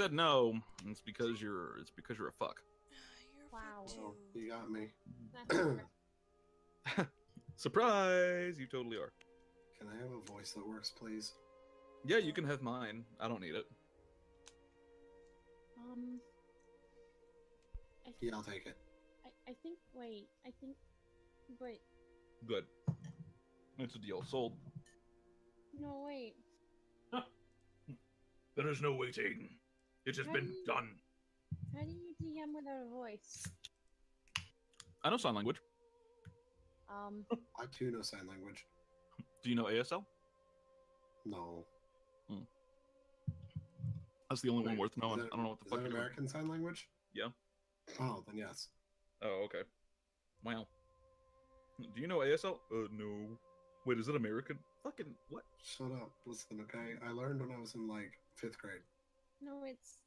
said no, it's because you're a fuck. You're Wow. too. Oh, you got me. Surprise! You totally are. Can I have a voice that works, please? Yeah, you can have mine. I don't need it. Yeah, I'll take it. I think. Wait. But Good. It's a deal. Sold. no, wait. There is no waiting. It has been done. How do you DM without a voice? I know sign language. I too know sign language. Do you know ASL? No. That's the only one worth Is knowing. that- I don't know what the is fuck that you're doing. American Sign Language? Yeah. Oh, then yes. Oh, okay. Wow. Do you know ASL? No. Wait, is it American? Fucking what? Shut up. Listen, okay? I learned when I was in, like, 5th grade. No, it's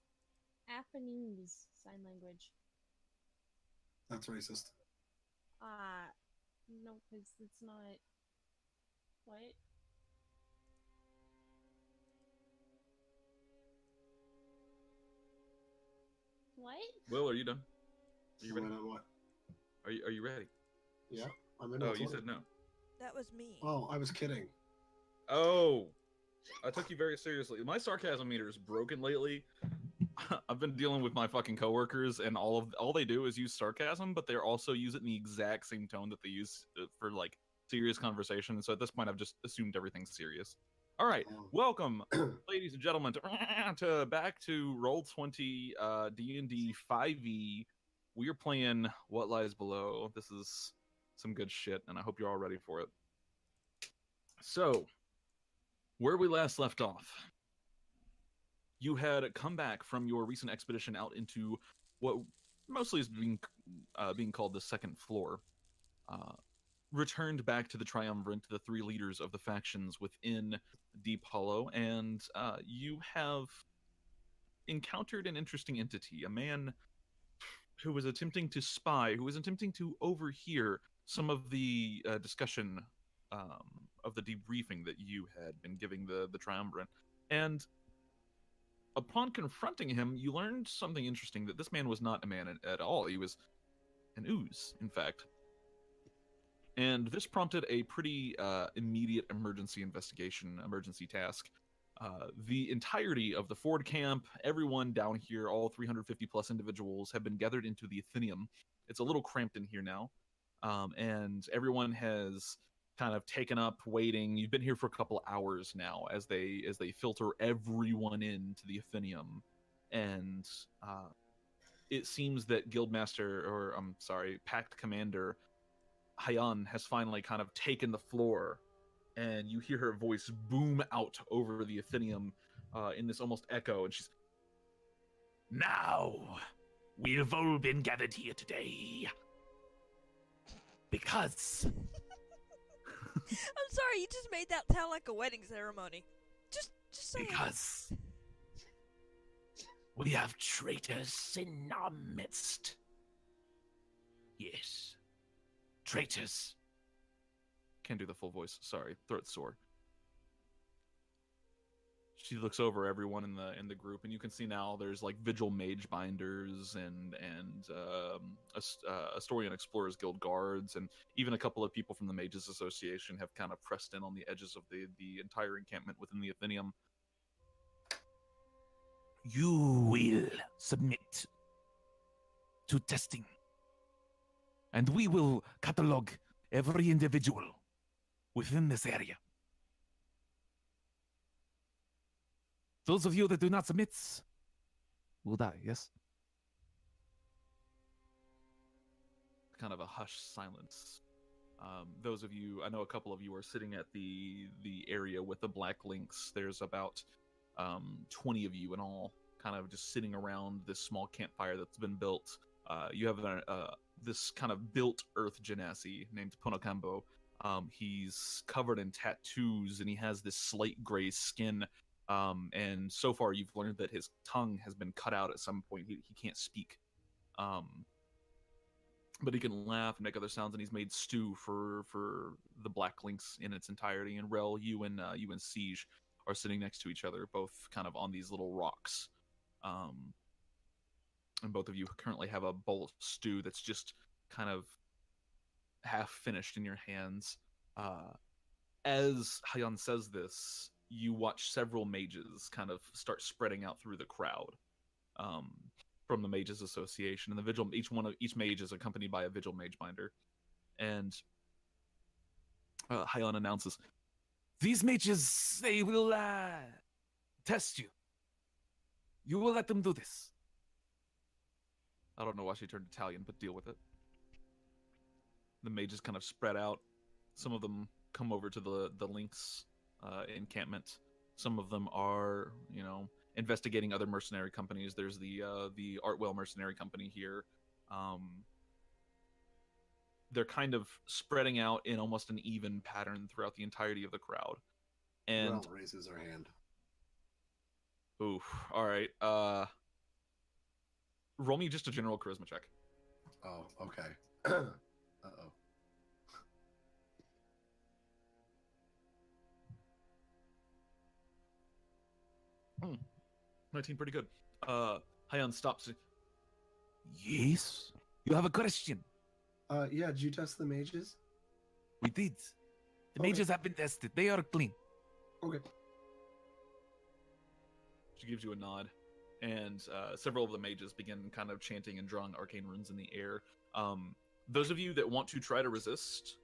Japanese sign language. That's racist. No, because it's not. What? What? Will, are you done? Are you Am I ready? not what? Are you ready? Yeah, I'm in. Oh, you said no. That was me. Oh, I was kidding. Oh, I took you very seriously. My sarcasm meter is broken lately. I've been dealing with my fucking coworkers, and all they do is use sarcasm, but they also use it in the exact same tone that they use for like serious conversation. So at this point, I've just assumed everything's serious. All right, welcome, ladies and gentlemen, to back to Roll20 D&D 5e. We are playing What Lies Below. This is some good shit, and I hope you're all ready for it. So, where we last left off, you had come back from your recent expedition out into what mostly is being called the second floor. Returned back to the Triumvirate, the three leaders of the factions within Deep Hollow, and you have encountered an interesting entity, a man who was attempting to spy, who was attempting to overhear some of the discussion of the debriefing that you had been giving the Triumvirate. And upon confronting him, you learned something interesting, that this man was not a man at all. He was an ooze, in fact. And this prompted a pretty immediate emergency task. The entirety of the Ford camp, everyone down here, all 350 plus individuals, have been gathered into the Athenaeum. It's a little cramped in here now, and everyone has kind of taken up waiting. You've been here for a couple hours now as they filter everyone into the Athenaeum, and it seems that Pact Commander Hayan has finally kind of taken the floor, and you hear her voice boom out over the Athenaeum in this almost echo, and she's, "Now, we've all been gathered here today because..." I'm sorry, you just made that sound like a wedding ceremony. Just say it. Because we have traitors in our midst. Yes. Traitors. Can't do the full voice. Sorry, throat's sore. She looks over everyone in the group, and you can see now there's like Vigil Mage Binders and Astorian Explorers Guild guards, and even a couple of people from the Mages Association have kind of pressed in on the edges of the entire encampment within the Athenaeum. You will submit to testing, and we will catalog every individual within this area. Those of you that do not submit will die, yes? Kind of a hushed silence. Those of you, I know a couple of you are sitting at the area with the black links. There's about 20 of you in all, kind of just sitting around this small campfire that's been built. You have this kind of built earth genasi named Ponokambo. He's covered in tattoos, and he has this slate gray skin. And so far you've learned that his tongue has been cut out at some point. He can't speak. But he can laugh and make other sounds, and he's made stew for the Black Lynx in its entirety. And Rel, you and Sige are sitting next to each other, both kind of on these little rocks. And both of you currently have a bowl of stew that's just kind of half finished in your hands. As Hayan says this, you watch several mages kind of start spreading out through the crowd from the Mages Association, and the vigil. Each mage is accompanied by a vigil mage binder, and Hayan announces, "These mages, they will test you. You will let them do this." I don't know why she turned Italian, but deal with it. The mages kind of spread out. Some of them come over to the Lynx encampment. Some of them are, investigating other mercenary companies. There's the Artwell mercenary company here. They're kind of spreading out in almost an even pattern throughout the entirety of the crowd. And Rel raises her hand. oof. All right. Roll me just a general charisma check. Oh, okay. Uh-oh. 19, pretty good. Hayan stops. Yes? You have a question? Yeah, did you test the mages? We did. The Okay. mages have been tested. They are clean. Okay. She gives you a nod, and several of the mages begin kind of chanting and drawing arcane runes in the air. Those of you that want to try to resist,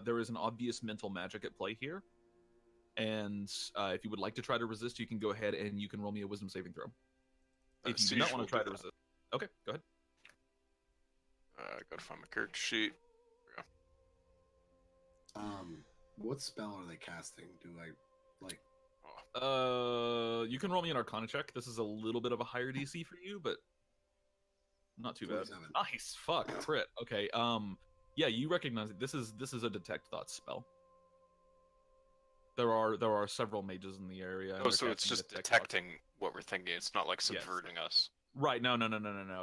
there is an obvious mental magic at play here. And if you would like to try to resist, you can go ahead and you can roll me a wisdom saving throw. If you do not want to try to resist. Okay, go ahead. I gotta find my character sheet. What spell are they casting? Do I like? You can roll me an Arcana check. This is a little bit of a higher DC for you, but not too bad. 27. Nice, fuck, crit. Okay, yeah, you recognize it. This is a detect thoughts spell. There are several mages in the area. and Oh, they're so it's casting just detect thoughts. detecting what we're thinking. It's not like subverting us. Right? No.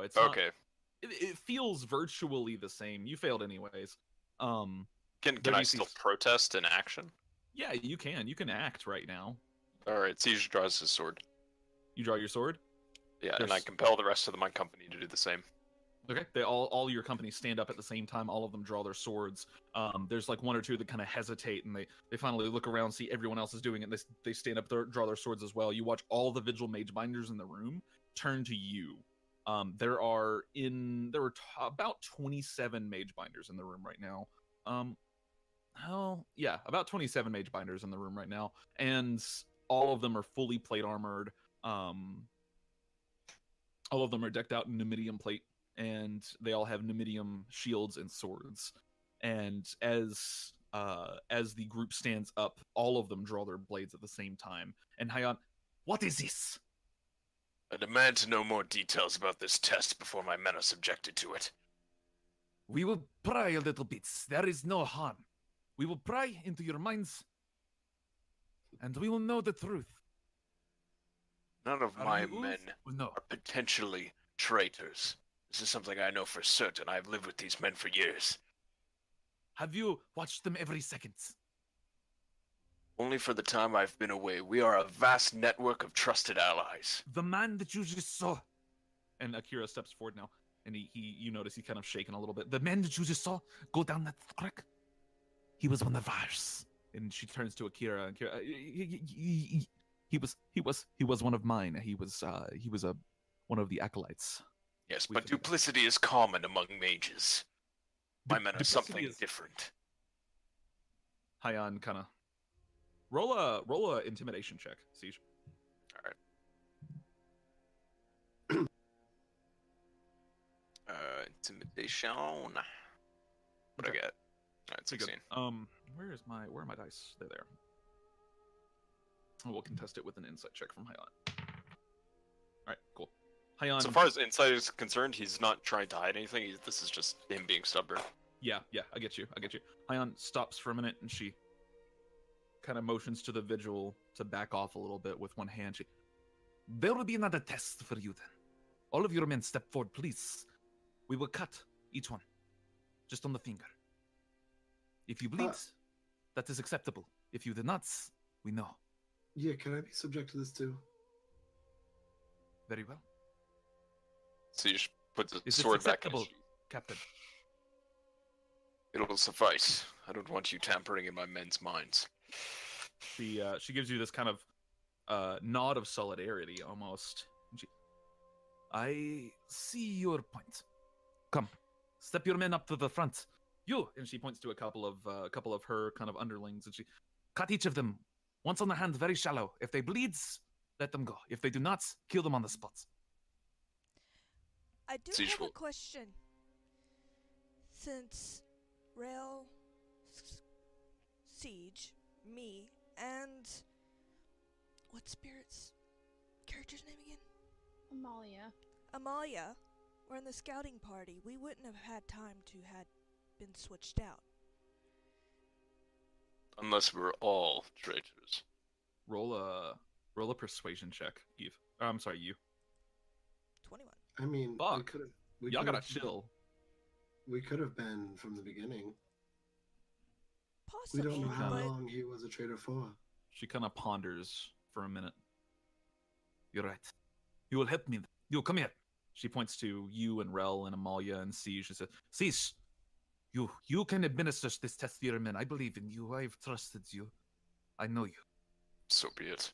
It's not, Okay. it feels virtually the same. You failed anyways. Can Their I DC's still protest in action? Yeah, you can. You can act right now. All right. Sige draws his sword. You draw your sword. Yeah, and I There's- compel the rest of my company to do the same. Okay. They all your companies stand up at the same time. All of them draw their swords. There's like one or two that kind of hesitate, and they finally look around, see everyone else is doing it, and they stand up, draw their swords as well. You watch all the vigil mage binders in the room turn to you. There are about 27 mage binders in the room right now. About 27 mage binders in the room right now, and all of them are fully plate armored. All of them are decked out in Numidium plate, and they all have Numidium shields and swords. And as the group stands up, all of them draw their blades at the same time. And Hayan, what is this? I demand to know more details about this test before my men are subjected to it. We will pry a little bit. There is no harm. We will pry into your minds, and we will know the truth. None of Are my you men Well, no. are potentially traitors. This is something I know for certain. I've lived with these men for years. Have you watched them every second? Only for the time I've been away. We are a vast network of trusted allies. The man that you just saw. And Akira steps forward now, and you notice he's kind of shaking a little bit. The man that you just saw go down that crack. He was one of ours. And she turns to Akira. And Akira, he was one of mine. He was one of the acolytes. Yes, We but forget. duplicity is common among mages. My men are Duplicity something is- different. Hayan kind of roll a intimidation check, Siege. Intimidation. What'd I get? Alright, Pretty 16. good. Where are my dice? They're there. We'll contest it with an insight check from Hayan. All right, cool. Hayan. So far as insight is concerned, he's not trying to hide anything. This is just him being stubborn. Yeah, I get you. Hayan stops for a minute, and she kind of motions to the vigil to back off a little bit with one hand. There will be another test for you then. All of your men step forward, please. We will cut each one. Just on the finger. If you bleed, that is acceptable. If you do not, we know. Yeah, can I be subject to this too? Very well. Siege puts his Is it sword back in acceptable, his sheath. Captain? It'll suffice. I don't want you tampering in my men's minds. She gives you this kind of nod of solidarity almost. And I see your point. Come, step your men up to the front. You, and she points to a couple of her kind of underlings, and she cut each of them once on the hand, very shallow. If they bleeds, let them go. If they do not, kill them on the spot. I do Siege have a will- question. Since Rel, Siege, me, and what spirit's character's name again? Amalia. Amalia were in the scouting party, we wouldn't have had time to had been switched out. Unless we're all traitors. roll a persuasion check, Eve. I'm sorry, you. 21. I mean, Fuck. we could have. Y'all gotta chill. We could have been from the beginning. We Possibly, don't know how but long he was a traitor for. She kind of ponders for a minute. You're right. You will help me. You come here. She points to you and Rel and Amalia and Siege. She says, Cease. You can administer this test to your men. I believe in you. I've trusted you. I know you. So be it.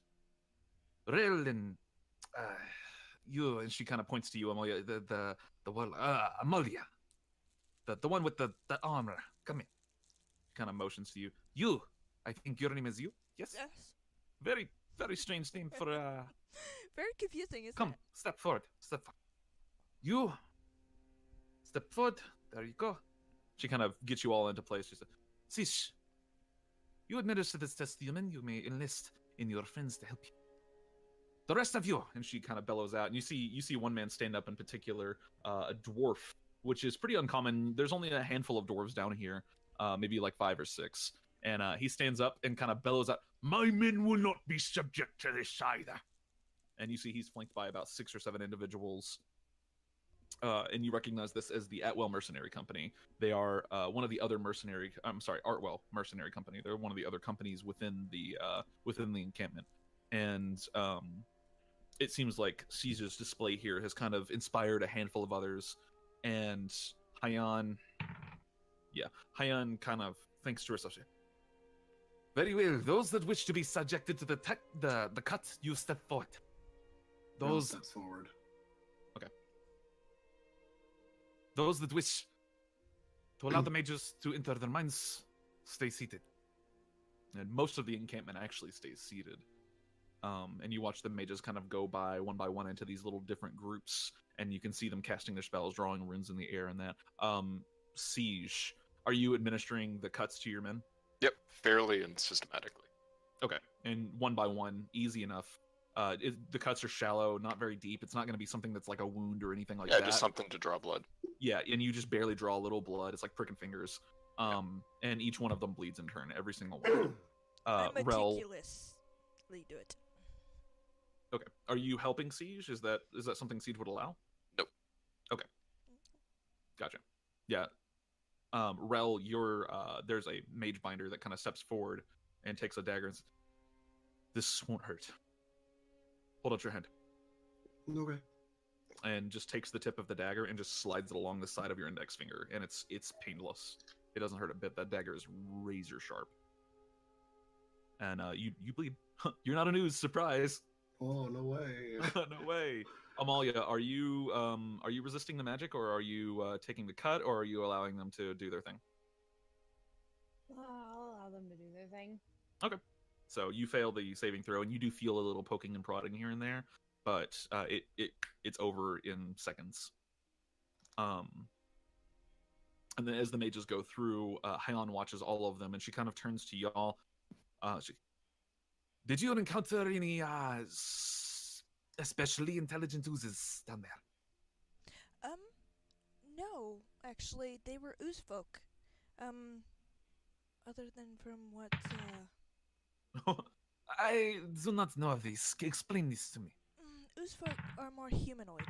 Rel and you, and she kind of points to you, Amalia. the one Amalia. The one with the armor. Come here. She kind of motions to you. You. I think your name is you. Yes. yes. Very strange name for Very confusing, isn't Come, it? step forward. Step forward. You. Step forward. There you go. She kind of gets you all into place. She says, Sish. You administer this test to human. You may enlist in your friends to help you. The rest of you. and she kind of bellows out, and you see one man stand up in particular, a dwarf, which is pretty uncommon. There's only a handful of dwarves down here, maybe like 5 or 6, and he stands up and kind of bellows out, "My men will not be subject to this either." And you see he's flanked by about 6 or 7 individuals, and you recognize this as the Atwell Mercenary Company. They are one of the other Artwell Mercenary Company. They're one of the other companies within the encampment, and it seems like Caesar's display here has kind of inspired a handful of others, and Hyan kind of thinks to herself, Very well. Those that wish to be subjected to the cut, you step forward. Those steps forward. Those that wish to allow the mages to enter their minds, stay seated. and most of the encampment actually stays seated. And you watch the mages kind of go by one into these little different groups, and you can see them casting their spells, drawing runes in the air, and that. Siege, are you administering the cuts to your men? Yep, fairly and systematically. Okay, and one by one, easy enough. The cuts are shallow, not very deep. It's not going to be something that's like a wound or anything like Yeah, that. just something to draw blood. Yeah, and you just barely draw a little blood. It's like pricking fingers. And each one of them bleeds in turn, every single one. I Rel, meticulously do it. okay. Are you helping Siege? Is that something Siege would allow? Nope. Okay. Gotcha. Yeah. Rel, there's a mage binder that kind of steps forward and takes a dagger and says, "This won't hurt. Hold out your hand." Okay. And just takes the tip of the dagger and just slides it along the side of your index finger, and it's painless. It doesn't hurt a bit. That dagger is razor sharp. And you bleed. You're not a news surprise. Oh, no way. No way. Amalia, are you resisting the magic, or are you taking the cut, or are you allowing them to do their thing? I'll allow them to do their thing. So you fail the saving throw, and you do feel a little poking and prodding here and there, but it's over in seconds. And then as the mages go through, Hyan watches all of them, and she kind of turns to y'all. Did you encounter any especially intelligent oozes down there? No, actually, they were ooze folk. Other than from what, I do not know of this. Explain this to me. ooze folk are more humanoid.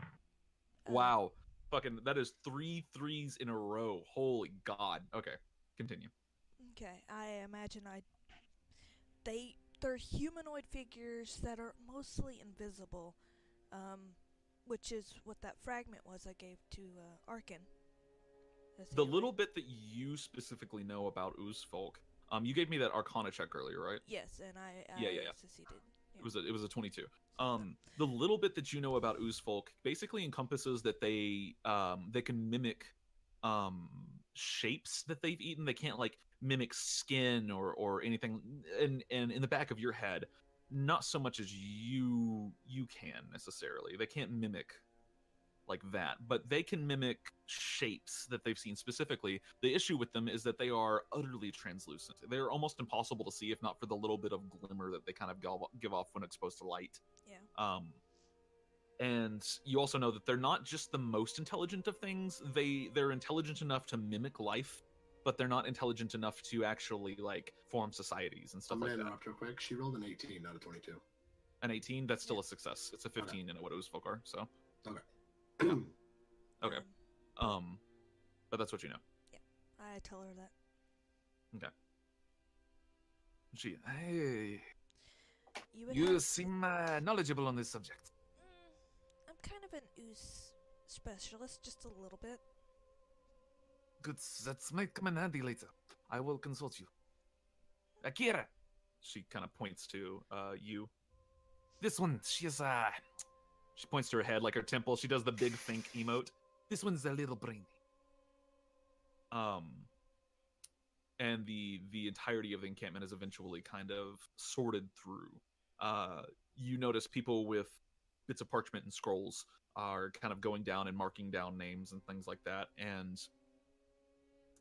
Wow. Fucking, that is 3 threes in a row. Holy God. Okay, continue. Okay, I imagine they're humanoid figures that are mostly invisible. which is what that fragment was I gave to Arkin. The little bit that you specifically know about Ooze Folk, you gave me that Arcana check earlier, right? Yes, and I Yeah. succeeded. Yeah. It was a 22. The little bit that you know about Ooze Folk basically encompasses that they can mimic shapes that they've eaten. They can't like mimic skin or anything. And in the back of your head, not so much as you can necessarily. They can't mimic like that, but they can mimic shapes that they've seen specifically. The issue with them is that they are utterly translucent. They're almost impossible to see if not for the little bit of glimmer that they kind of give off when exposed to light. Yeah. And you also know that they're not just the most intelligent of things. They're intelligent enough to mimic life, but they're not intelligent enough to actually like form societies and stuff I'm like gonna that. interrupt real quick. She rolled an 18 out of 22. An 18, that's still a success. It's a 15 in what Ooze Folk are, so. Okay. Okay. But that's what you know. Yeah, I tell her that. Okay. Hey, You would you have- seem knowledgeable on this subject. I'm kind of an ooze specialist, just a little bit. Good, that might come in handy later. I will consult you. Akira! She kind of points to you. This one, she is, She points to her head, like her temple. She does the big think emote. this one's a little brainy. And the entirety of the encampment is eventually kind of sorted through. You notice people with bits of parchment and scrolls are kind of going down and marking down names and things like that. And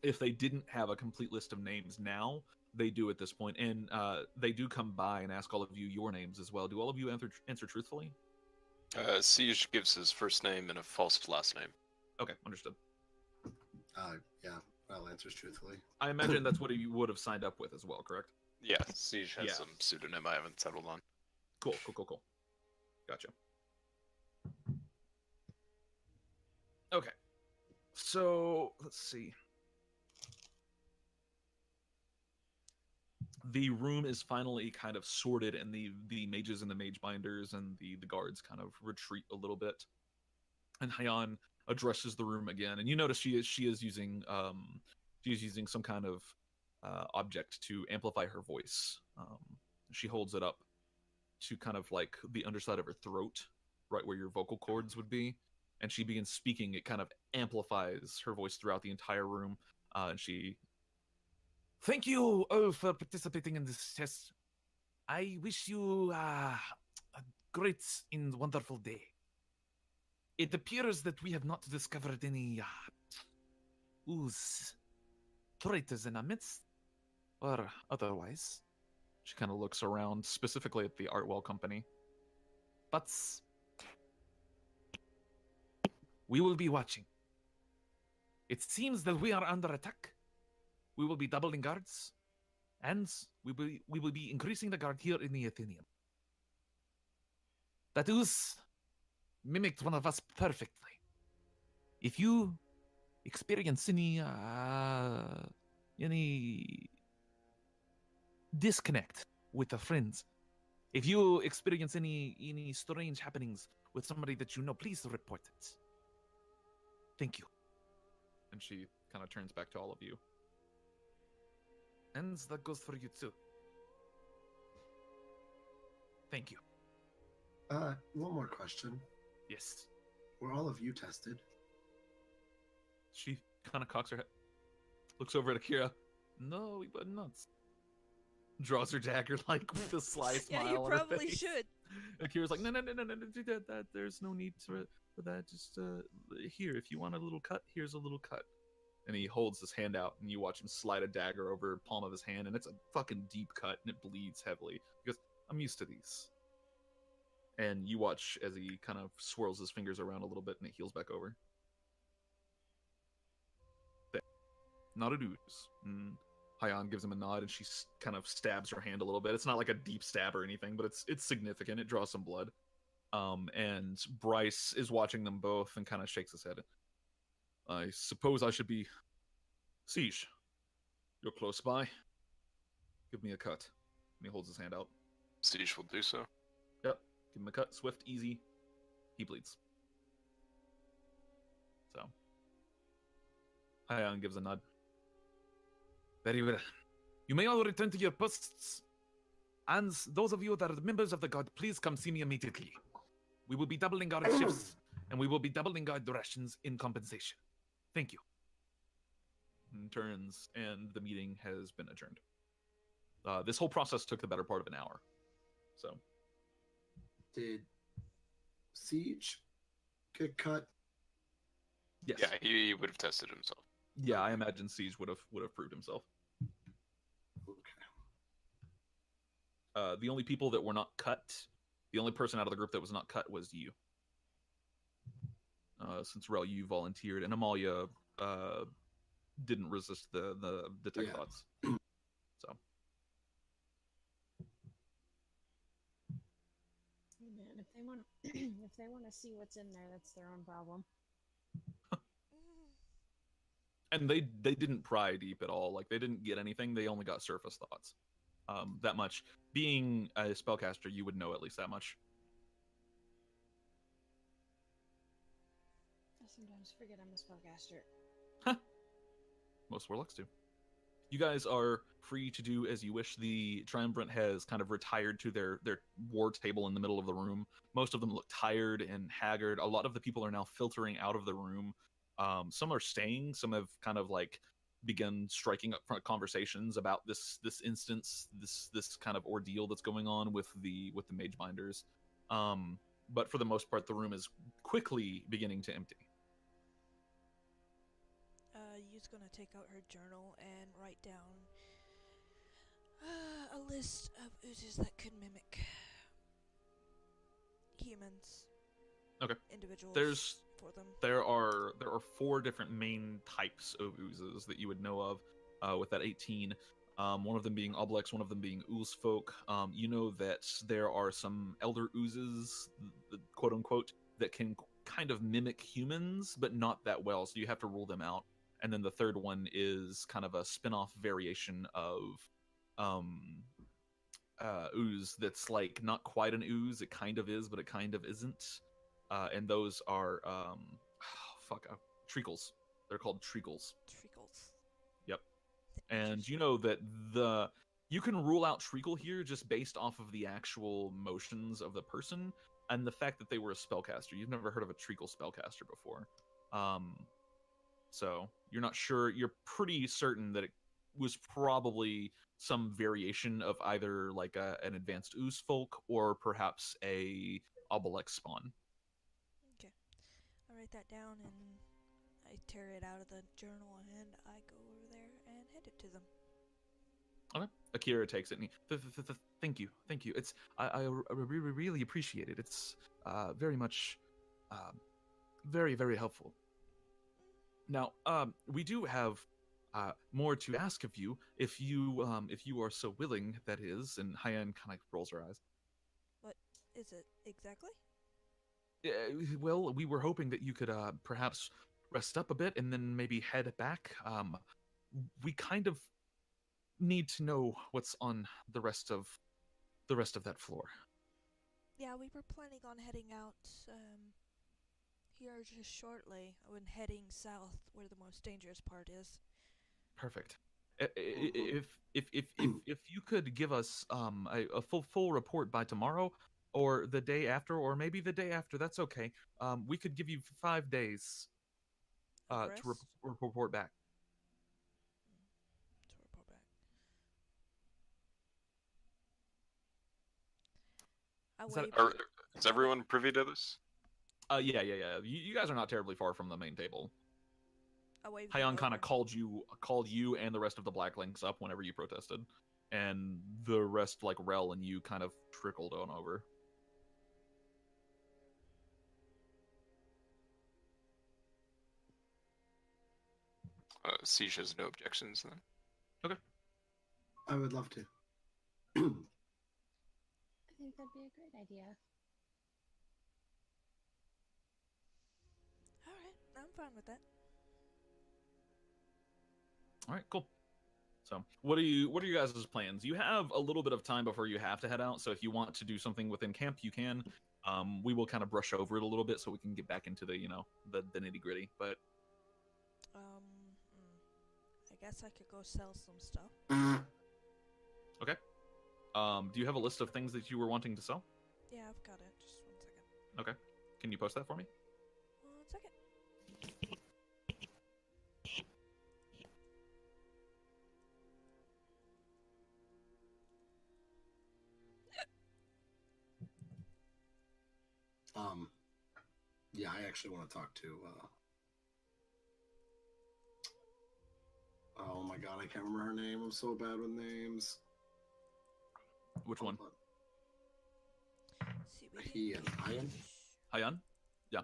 if they didn't have a complete list of names now, they do at this point. And they do come by and ask all of you your names as well. Do all of you answer truthfully? Sige gives his first name and a false last name. Okay, understood. Yeah, I'll answer truthfully. I imagine that's what you would have signed up with as well, correct? Yeah, Sige has Yeah. some pseudonym I haven't settled on. Cool. Gotcha. Okay. So, let's see. The room is finally kind of sorted, and the mages and the mage binders and the guards kind of retreat a little bit. And Hyan addresses the room again, and you notice she is using some kind of object to amplify her voice. She holds it up to kind of like the underside of her throat, right where your vocal cords would be, and she begins speaking. It kind of amplifies her voice throughout the entire room, and she... Thank you all for participating in this test. I wish you a great and wonderful day. It appears that we have not discovered any ooze traitors in our midst, or otherwise. She kind of looks around, specifically at the Artwell Company. But we will be watching. It seems that we are under attack. We will be doubling guards, and we will be increasing the guard here in the Athenium. That ooze mimicked one of us perfectly. If you experience any disconnect with a friend, if you experience any strange happenings with somebody that you know, please report it. Thank you. And she kind of turns back to all of you. And that goes for you too. Thank you. One more question. Yes. Were all of you tested? She kind of cocks her head, looks over at Akira. No, we were not. Draws her dagger like with a sly smile. Yeah, you on her probably face. should. Akira's like, no, do that. There's no need for that. Just here, if you want a little cut, here's a little cut. And he holds his hand out, and you watch him slide a dagger over the palm of his hand, and it's a fucking deep cut, and it bleeds heavily. He goes, I'm used to these. And you watch as he kind of swirls his fingers around a little bit, and it heals back over. There. Not a ooze. And Hyan gives him a nod, and she kind of stabs her hand a little bit. It's not like a deep stab or anything, but it's significant. It draws some blood. And Bryce is watching them both and kind of shakes his head. I suppose I should be... Sige, you're close by. Give me a cut. And he holds his hand out. Sige will do so. Yep. Give him a cut. Swift, easy. He bleeds. So, Hyan gives a nod. Very well. You may all return to your posts. And those of you that are members of the guard, please come see me immediately. We will be doubling our shifts, and we will be doubling our rations in compensation. Thank you. And turns, and the meeting has been adjourned. This whole process took the better part of an hour. So, Did Siege get cut? yes. Yeah, he would have tested himself. Yeah, I imagine Siege would have proved himself. Okay. The only people that were not cut, the only person out of the group that was not cut was you. Since Rel, you volunteered, and Amalia didn't resist the tech thoughts. So. Man, if they want to see what's in there, that's their own problem. And they didn't pry deep at all. Like, they didn't get anything. They only got surface thoughts. That much. Being a spellcaster, you would know at least that much. I sometimes forget I'm a spellcaster. Most warlocks do. You guys are free to do as you wish. The Triumvirate has kind of retired to their war table in the middle of the room. Most of them look tired and haggard. A lot of the people are now filtering out of the room. Some are staying. Some have kind of like begun striking up front conversations about this instance, this kind of ordeal that's going on with the mage binders. But for the most part, the room is quickly beginning to empty. Yu's gonna take out her journal and write down a list of oozes that could mimic humans. Okay. Individuals. For them. There are 4 different main types of oozes that you would know of with that 18. One of them being Oblex, one of them being ooze folk. You know that there are some elder oozes, quote unquote, that can kind of mimic humans, but not that well. So you have to rule them out. And then the third one is kind of a spin-off variation of ooze that's like not quite an ooze. It kind of is, but it kind of isn't. And those are treacles. They're called treacles. Treacles. Yep. And you know that you can rule out treacle here just based off of the actual motions of the person and the fact that they were a spellcaster. You've never heard of a treacle spellcaster before. So you're not sure. You're pretty certain that it was probably some variation of either like an advanced ooze folk or perhaps a Obelix spawn. Okay. I write that down and I tear it out of the journal and I go over there and hand it to them. Okay. Akira takes it and thank you. It's I really appreciate it. It's very much very, very helpful. Now, we do have more to ask of you, if you are so willing, that is. And Hyan kind of rolls her eyes. What is it exactly? Well, we were hoping that you could perhaps rest up a bit and then maybe head back. We kind of need to know what's on the rest of that floor. Yeah, we were planning on heading out here just shortly when heading south, where the most dangerous part is. Perfect. If you could give us a full report by tomorrow, or the day after, or maybe the day after, that's okay. We could give you 5 days to report back. To report back. Is everyone privy to this? Yeah. You guys are not terribly far from the main table. Hyan Hyan kind of called you and the rest of the Black Links up whenever you protested, and the rest, like Rel and you, kind of trickled on over. Siege has no objections then. Okay. I would love to. I think that'd be a great idea. Alright, I'm fine with that. All right, cool. So, what are you guys' plans? You have a little bit of time before you have to head out, so if you want to do something within camp, you can. We will kind of brush over it a little bit so we can get back into the, the nitty gritty. But I guess I could go sell some stuff. okay. Do you have a list of things that you were wanting to sell? Yeah, I've got it. Just 1 second. Okay. Can you post that for me? 1 second. Yeah, I actually want to talk to, oh my god, I can't remember her name. I'm so bad with names. Which one? Ian? Hayan? Yeah.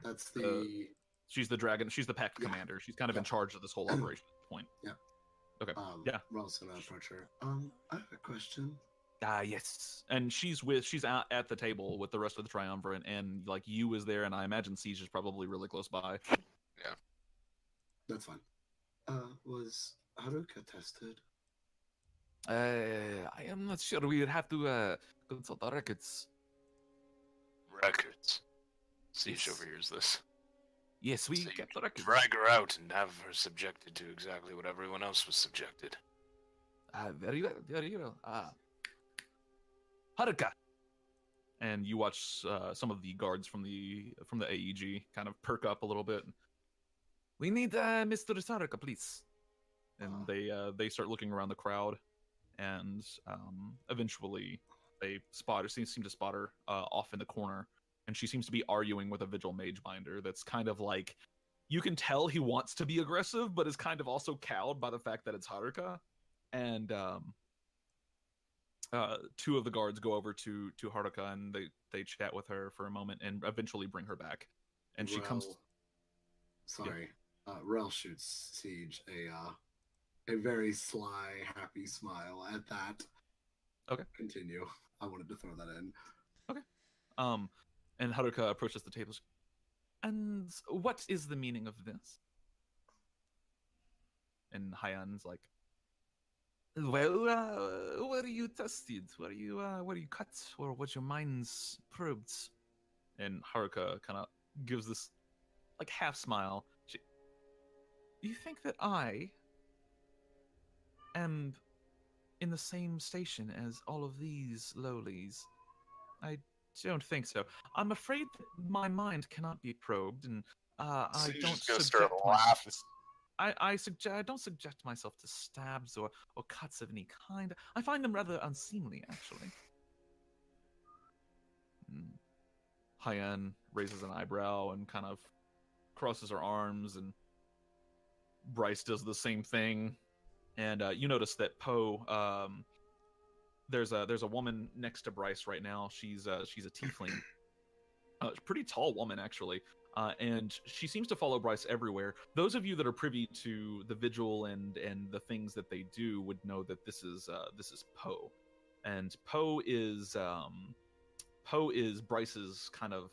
That's the... She's the dragon. She's the pact commander. She's kind of in charge of this whole operation at this point. Yeah. Okay. Yeah. We're also gonna approach her. I have a question. Yes. And she's out at the table with the rest of the triumvirate, and like you is there, and I imagine Sige is probably really close by. Yeah. That's fine. Was Haruka tested? I am not sure. We would have to consult the records. Records. Siege Yes. overhears this. Yes, we So you kept the records. Drag her out and have her subjected to exactly what everyone else was subjected. Very well, very well. Haruka. And you watch some of the guards from the AEG kind of perk up a little bit, We need Mr. Haruka, please. and they start looking around the crowd, and eventually they seem to spot her off in the corner, and she seems to be arguing with a vigil mage binder that's kind of like, you can tell he wants to be aggressive, but is kind of also cowed by the fact that it's Haruka. And two of the guards go over to Haruka, and they chat with her for a moment and eventually bring her back. And she comes. Sorry. Rel shoots Siege a very sly, happy smile at that. Okay. Continue. I wanted to throw that in. And Haruka approaches the table. And what is the meaning of this? And Hayan's like, Well, were you tested? Were you cut? Or was your minds probed? and Haruka kind of gives this like half smile. You think that I am in the same station as all of these lowlies? I don't think so. I'm afraid that my mind cannot be probed, and I Siege's don't just gonna subject start myself laughing. I don't subject myself to stabs or cuts of any kind. I find them rather unseemly, actually. Hayan raises an eyebrow and kind of crosses her arms, and Bryce does the same thing. And you notice that Poe, there's a woman next to Bryce right now. She's a tiefling, pretty tall woman actually, and she seems to follow Bryce everywhere. Those of you that are privy to the vigil and the things that they do would know that this is Poe, and Poe is Bryce's kind of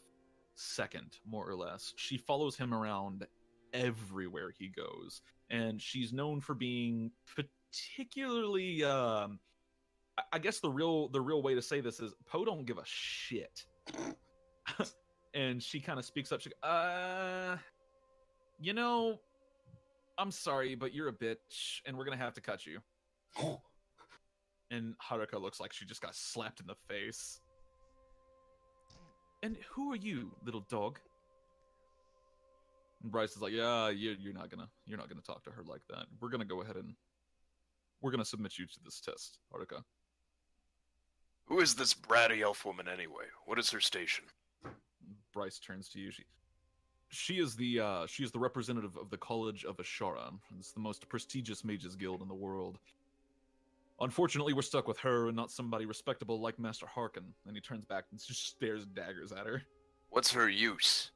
second, more or less. She follows him around everywhere he goes, and she's known for being particularly I guess the real way to say this is Poe don't give a shit. And she kind of speaks up. She I'm sorry, but you're a bitch, and we're gonna have to cut you. And Haruka looks like she just got slapped in the face. And who are you, little dog? And Bryce is like, yeah, you're not gonna talk to her like that. We're gonna go ahead and we're gonna submit you to this test, Haruka. Who is this bratty elf woman anyway? What is her station? Bryce turns to you. She is the representative of the College of Ashara. It's the most prestigious mages guild in the world. Unfortunately, we're stuck with her and not somebody respectable like Master Harkin. And he turns back and just stares daggers at her. What's her use?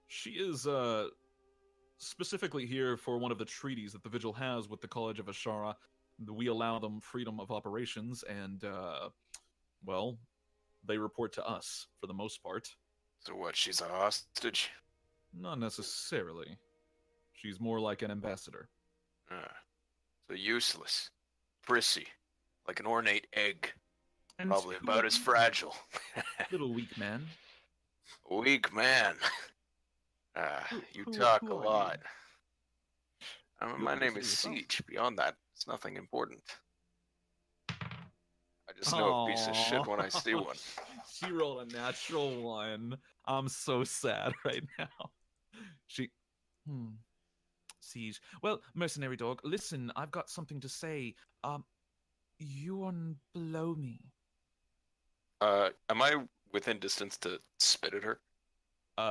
She is specifically here for one of the treaties that the Vigil has with the College of Ashara. We allow them freedom of operations, and well, they report to us for the most part. So what, she's a hostage? Not necessarily. She's more like an ambassador. So useless. Prissy. Like an ornate egg. And Probably who about are as you, fragile. little weak man. Weak man. You talk Who a are you? lot. You My appear name to be is yourself. Siege. Beyond that, it's nothing important. I just know a piece of shit when I see Aw. one. She rolled a natural one. I'm so sad right now. She. Siege. Well, mercenary dog, listen, I've got something to say. You are below me. Am I within distance to spit at her?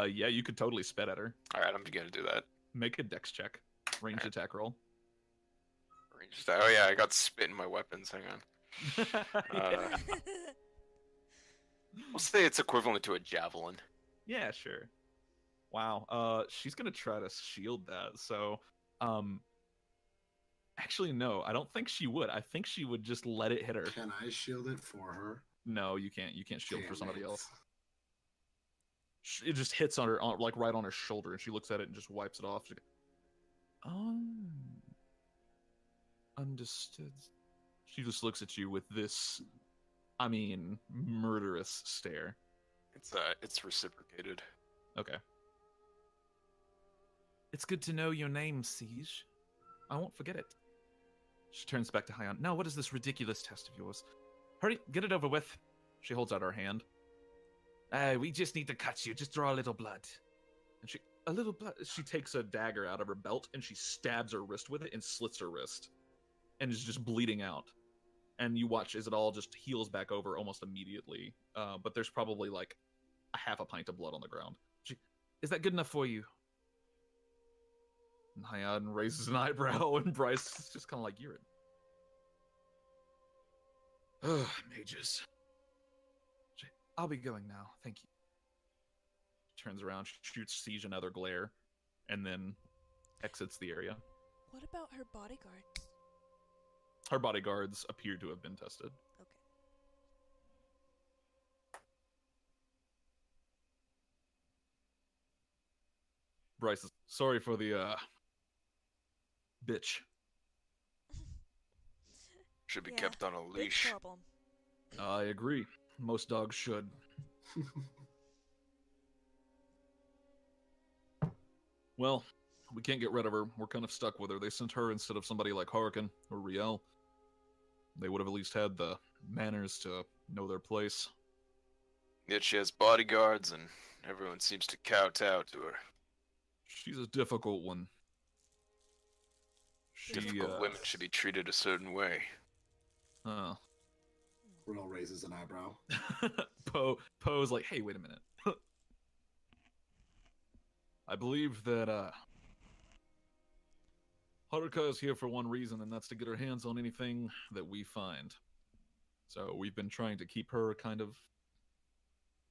Yeah, you could totally spit at her. Alright, I'm gonna do that. Make a dex check. Ranged Alright. attack roll. Ranged. Oh yeah, I got spit in my weapons. Hang on. Yeah. We'll say it's equivalent to a javelin. Yeah, sure. Wow. She's gonna try to shield that. So, actually, no. I don't think she would. I think she would just let it hit her. Can I shield it for her? No, you can't. You can't shield for Damn somebody it. else. It just hits on her, like right on her shoulder, and she looks at it and just wipes it off. She goes, understood. She just looks at you with this, I mean, murderous stare. It's reciprocated. Okay. It's good to know your name, Siege. I won't forget it. She turns back to Hyon. Now, what is this ridiculous test of yours? Hurry, get it over with. She holds out her hand. We just need to cut you. Just draw a little blood. And a little blood. She takes a dagger out of her belt and she stabs her wrist with it and slits her wrist, and is just bleeding out. And you watch as it all just heals back over almost immediately. But there's probably like a half a pint of blood on the ground. Is that good enough for you? And Hyon raises an eyebrow, and Bryce is just kind of like, you're it. Ugh, mages. I'll be going now. Thank you. Turns around, shoots Siege another glare, and then exits the area. What about her bodyguards? Her bodyguards appear to have been tested. Okay. Bryce is sorry for the bitch. Should be Yeah, kept on a Big leash. problem. I agree. Most dogs should. Well, we can't get rid of her. We're kind of stuck with her. They sent her instead of somebody like Harkin or Riel. They would have at least had the manners to know their place. Yet she has bodyguards, and everyone seems to kowtow to her. She's a difficult one. Difficult women should be treated a certain way. Riddle raises an eyebrow. Poe's like, hey, wait a minute. I believe that Haruka is here for one reason, and that's to get her hands on anything that we find. So we've been trying to keep her kind of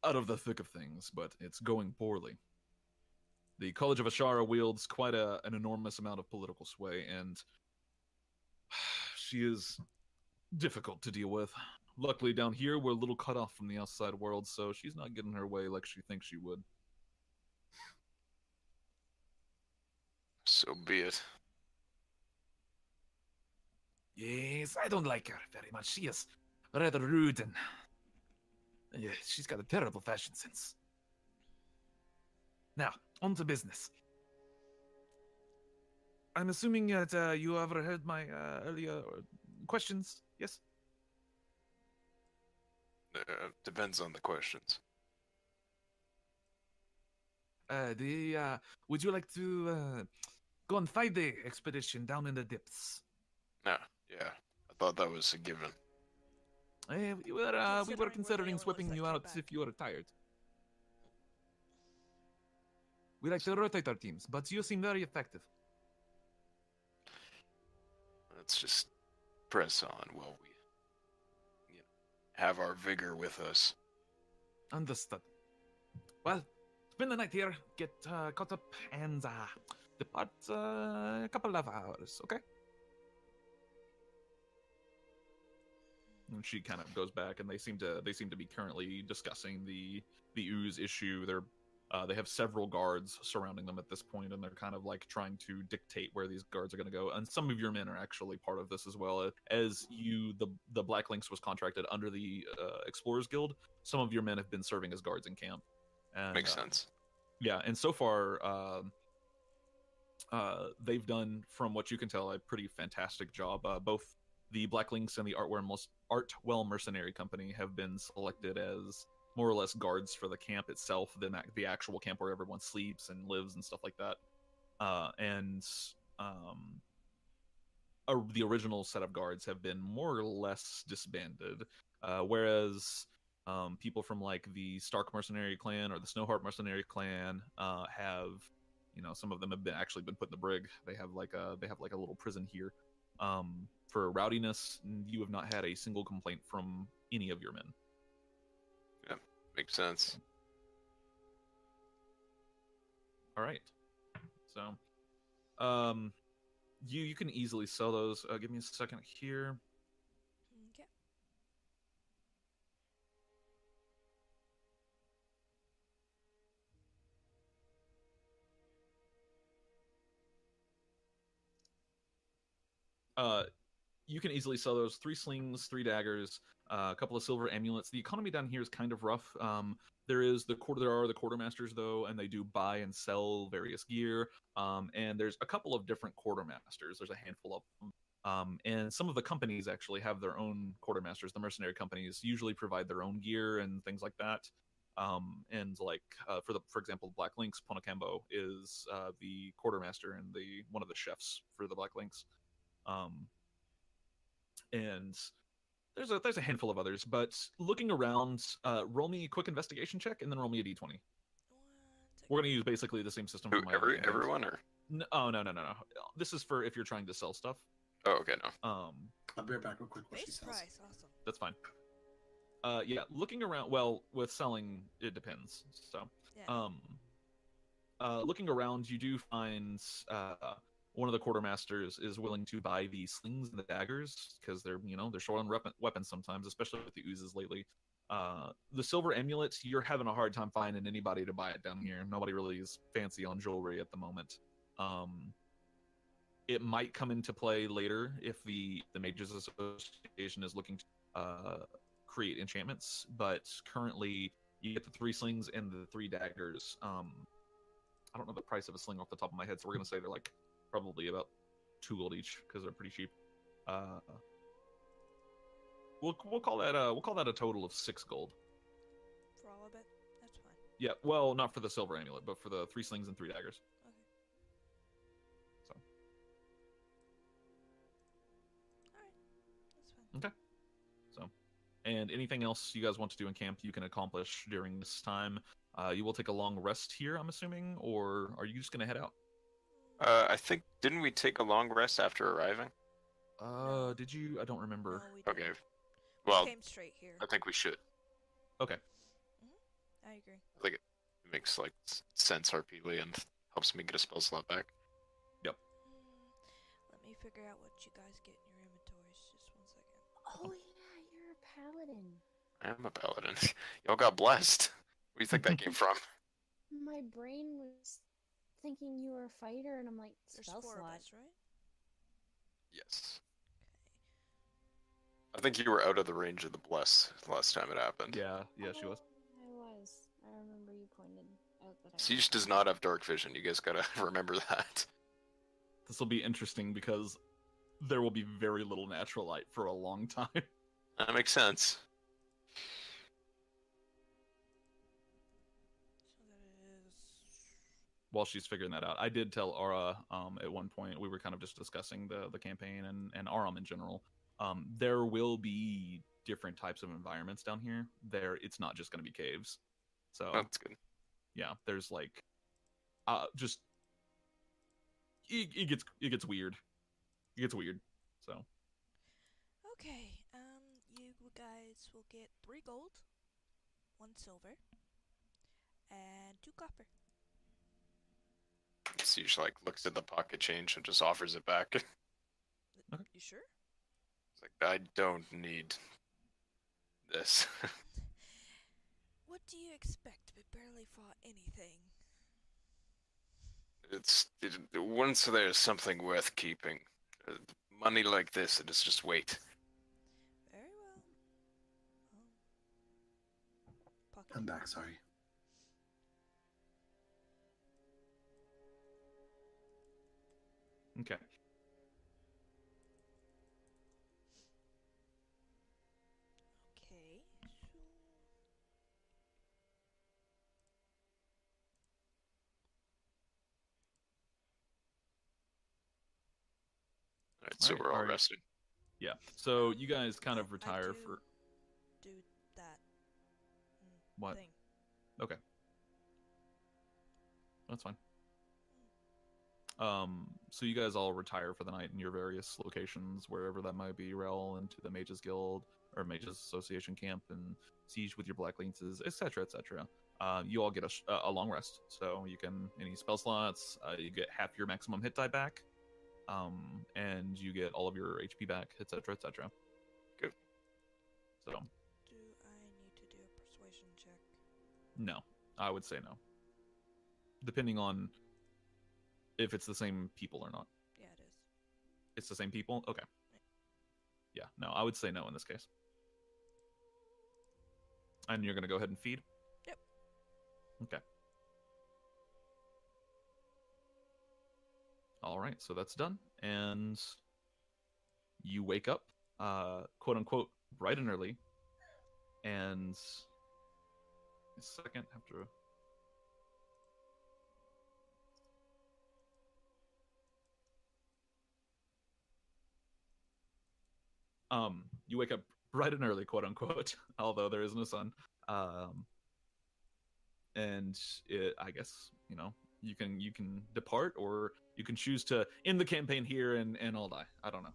out of the thick of things, but it's going poorly. The College of Ashara wields quite an enormous amount of political sway, and she is difficult to deal with. Luckily, down here, we're a little cut off from the outside world, so she's not getting her way like she thinks she would. So be it. Yes, I don't like her very much. She is rather rude and... Yeah, she's got a terrible fashion sense. Now, on to business. I'm assuming that you ever heard my earlier questions, yes? Depends on the questions. Would you like to go on 5-day expedition down in the depths? No, yeah. I thought that was a given. We were Considering we're the considering only swapping ones that you came out back. if you were tired. We like to rotate our teams, but you seem very effective. Let's just press on while we have our vigor with us. Understood. Well, spend the night here, get caught up, and depart a couple of hours, okay? And she kind of goes back, and they seem to be currently discussing the ooze issue. They're They have several guards surrounding them at this point, and they're kind of like trying to dictate where these guards are going to go. And some of your men are actually part of this as well. As the Black Lynx was contracted under the Explorers Guild, some of your men have been serving as guards in camp. And, Makes sense. Yeah, and so far, they've done, from what you can tell, a pretty fantastic job. Both the Black Lynx and the Artwell Mercenary Company have been selected as more or less guards for the camp itself, the actual camp where everyone sleeps and lives and stuff like that. The original set of guards have been more or less disbanded, whereas people from like the Stark Mercenary Clan or the Snowheart Mercenary Clan have, some of them have actually been put in the brig. They have like a little prison here. For rowdiness, you have not had a single complaint from any of your men. Makes sense. All right. So, you can easily sell those. Give me a second here. Okay. You can easily sell those 3 slings, 3 daggers, a couple of silver amulets. The economy down here is kind of rough. There are the quartermasters though, and they do buy and sell various gear. And there's a couple of different quartermasters. There's a handful of them. And some of the companies actually have their own quartermasters. The mercenary companies usually provide their own gear and things like that. And like for example, Black Lynx, Ponocambo is the quartermaster and one of the chefs for the Black Lynx. And there's a handful of others, but looking around, roll me a quick investigation check and then roll me a d20. We're gonna use basically the same system. Everyone or? No, no. This is for if you're trying to sell stuff. Oh, okay, no. I'll be right back real quick. What she Base says. price, awesome. That's fine. Yeah, looking around. Well, with selling, it depends. So, Yeah. looking around, you do find one of the quartermasters is willing to buy the slings and the daggers because they're short on weapons sometimes, especially with the oozes lately. The silver amulets, you're having a hard time finding anybody to buy it down here. Nobody really is fancy on jewelry at the moment. It might come into play later if the Mages Association is looking to create enchantments, but currently you get the 3 slings and the 3 daggers. I don't know the price of a sling off the top of my head, so we're gonna say they're like probably about 2 gold each because they're pretty cheap. We'll call that a total of 6 gold. For all of it? That's fine. Yeah, well, not for the silver amulet, but for the 3 slings and 3 daggers. Okay. So. Alright. That's fine. Okay. So, and anything else you guys want to do in camp, you can accomplish during this time. You will take a long rest here, I'm assuming, or are you just gonna head out? I think, didn't we take a long rest after arriving? Did you? I don't remember. No, we didn't. Okay. We Well, came straight here. I think we should. Okay. I agree. I think it makes like sense RPally and helps me get a spell slot back. Let me figure out what you guys get in your inventories. Just 1 second. Oh yeah, you're a paladin. I am a paladin. Y'all got blessed. Where do you think that came from? My brain was thinking you were a fighter, and I'm like, There's spell 4 slot. of us, right? Yes. I think you were out of the range of the bless last time it happened. Yeah, she was. I was. I remember you pointed out that I Siege does not have dark vision. You guys gotta remember that. This will be interesting because there will be very little natural light for a long time. That makes sense. So that is... While she's figuring that out, I did tell Aura at one point, we were kind of just discussing the campaign and Aram in general. There will be different types of environments down here. It's not just going to be caves. So That's good. yeah, there's like just it gets weird. It gets weird. So Okay, you guys will get 3 gold, 1 silver, and 2 copper. Siege like looks at the pocket change and just offers it back. It's Okay. You sure? like, I don't need this. What do you expect? We barely fought anything. Once there's something worth keeping, money like this, it is just weight. Very well. Pocket. I'm back, sorry. Okay. Okay. So Alright, so Alright, we're all alright. resting. Yeah. So you guys kind of I retire do for do that what? thing. Okay. That's fine. So you guys all retire for the night in your various locations, wherever that might be. Rel into the Mages Guild or Mages Association camp, and Siege with your Black Lances, etc., etc. You all get a long rest, so you can any spell slots. You get half your maximum hit die back, and you get all of your HP back, etc., etc. Good. So Do I need to do a persuasion check? no, I would say no, depending on if it's the same people or not. Yeah, it is. It's the same people? Okay. Yeah, no, I would say no in this case. And you're going to go ahead and feed? Yep. Okay. All right, so that's done. And you wake up, quote unquote, bright and early. And a second, have to. You wake up bright and early, quote unquote, although there is no sun. And I guess, you can depart, or you can choose to end the campaign here and all die. I don't know.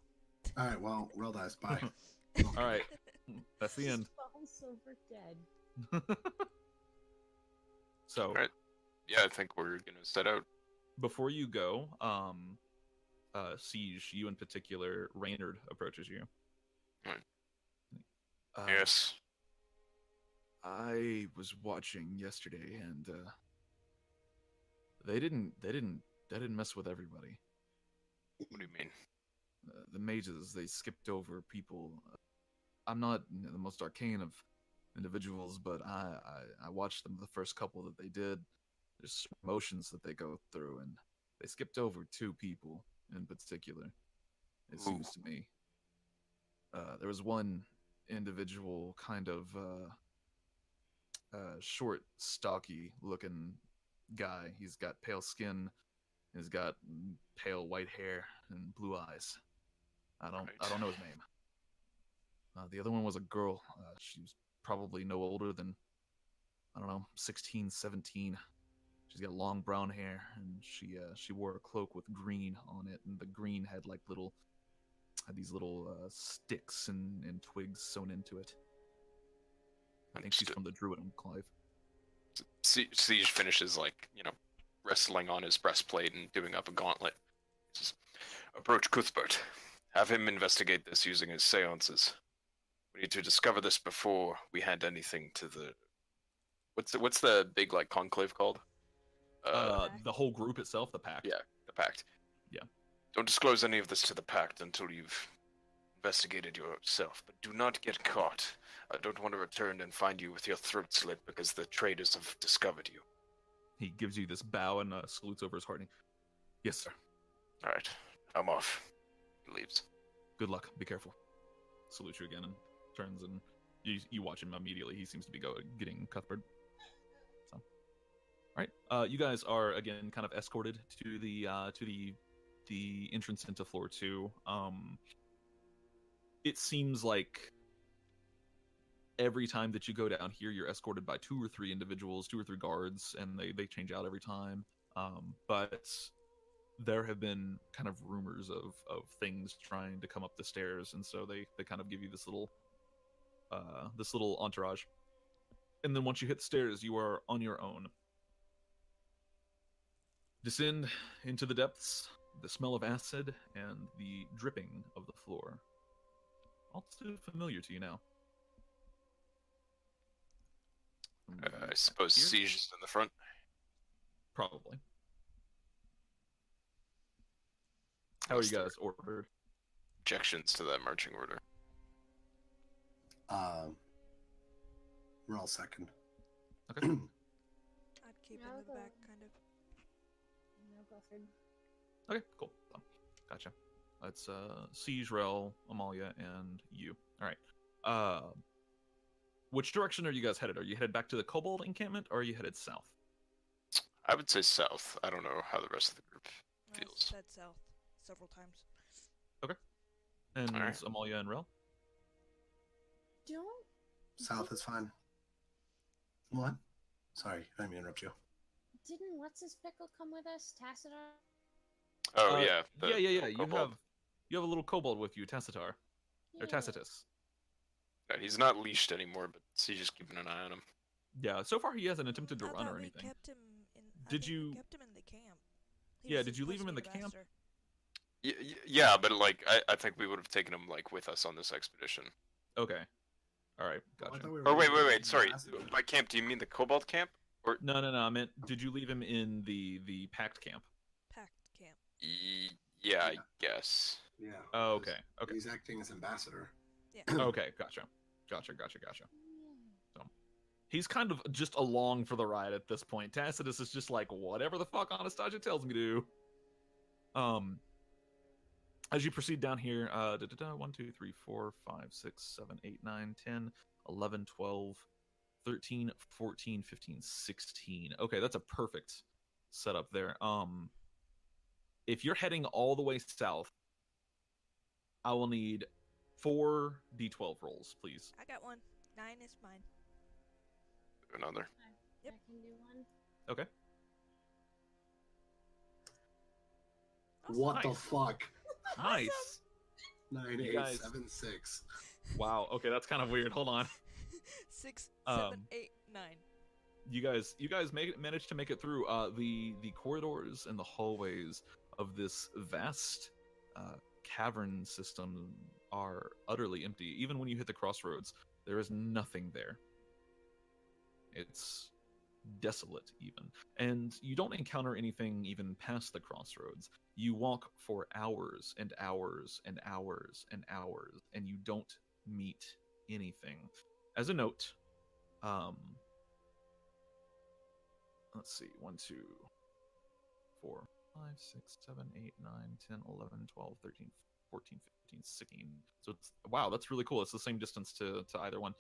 All right, well, roll dice. Bye. All right, that's the end. Falls over dead. So Alright. Yeah, I think we're gonna set out. before you go, Siege, you in particular, Reynard approaches you. Yes. I was watching yesterday, and they didn't mess with everybody. What do you mean? The mages, they skipped over people. I'm not the most arcane of individuals, but I watched them the first couple that they did. There's emotions that they go through, and they skipped over two people in particular. It seems to me. There was one individual, kind of short, stocky looking guy. He's got pale skin. He's got pale white hair and blue eyes. I don't know his name. The other one was a girl. She was probably no older than, 16, 17. She's got long brown hair, and she wore a cloak with green on it, and the green had these little sticks and twigs sewn into it. I think she's from the Druid Enclave. Siege finishes, wrestling on his breastplate and doing up a gauntlet. He says, approach Cuthbert. Have him investigate this using his seances. We need to discover this before we hand anything to the... What's the big, conclave called? The whole group itself, the Pact. Yeah, the Pact. Yeah. Don't disclose any of this to the Pact until you've investigated yourself, but do not get caught. I don't want to return and find you with your throat slit because the traders have discovered you. He gives you this bow and salutes over his heart. Yes, sir. Alright, I'm off. He leaves. Good luck. Be careful. Salutes you again and turns, and you watch him immediately. He seems to be getting Cuthbert. So, all right. You guys are again kind of escorted to the entrance into floor 2. It seems like every time that you go down here, you're escorted by 2 or 3 individuals, 2 or 3 guards, and they change out every time. But there have been kind of rumors of things trying to come up the stairs, and so they kind of give you this little entourage. And then once you hit the stairs, you are on your own. Descend into the depths, the smell of acid, and the dripping of the floor. All too familiar to you now. I suppose Here? Siege is in the front. Probably. How are Unless you there guys ordered? Objections to that marching order. We're all second. Okay. I'd keep Yeah, I'll in the go- back, kind of. No, go third. Okay, cool. Gotcha. That's Siege, Rel, Amalia, and you. All right. Which direction are you guys headed? Are you headed back to the Kobold encampment, or are you headed south? I would say south. I don't know how the rest of the group I've feels. said south several times. And Alright. Amalia and Rel? Don't. South is fine. What? Sorry, I didn't mean to interrupt you. Didn't what's his pickle come with us? Tassadar? Oh yeah. the yeah. little You kobold. have a little kobold with you, Tacitar, or Yeah. Tacitus. Yeah, he's not leashed anymore, but Siege is keeping an eye on him. Yeah. So far, he hasn't attempted to I run thought or we anything. kept him in. I Did think we you- kept him in the camp? Yeah, was did you leave supposed him to in be the camp? master. Yeah, but like I think we would have taken him like with us on this expedition. Okay. All right. Oh, I Gotcha. thought we were Or leaving wait. Sorry. Ambassador. By camp, do you mean the kobold camp? No. I meant, did you leave him in the packed camp? Packed camp. Yeah, I Yeah. guess. Yeah. Oh, because okay. Okay. He's acting as ambassador. Okay. Gotcha. He's kind of just along for the ride at this point. Tacitus is just like, whatever the fuck Anastasia tells me to do. As you proceed down here, 1, 2, 3, 4, 5, 6, 7, 8, 9, 10, 11, 12, 13, 14, 15, 16. Okay, that's a perfect setup there. If you're heading all the way south, I will need 4 d12 rolls, please. I got one. 9 is mine. Another. Yep. I can do one. Okay. Awesome. What the Nice. fuck? Nice. 9, You 8, guys- 7, 6. Wow. Okay, that's kind of weird. Hold on. 6, 7, Um, 8, 9. You guys managed to make it through the corridors and the hallways of this vast cavern system are utterly empty. Even when you hit the crossroads, there is nothing there. It's desolate even, and you don't encounter anything even past the crossroads. You walk for hours and hours and hours and hours, and you don't meet anything. As a note, let's see, 1, 2, 4, 5, 6, 7, 8, 9, 10, 11, 12, 13, 14, 15, 16. So it's, wow, that's really cool. It's the same distance to either one.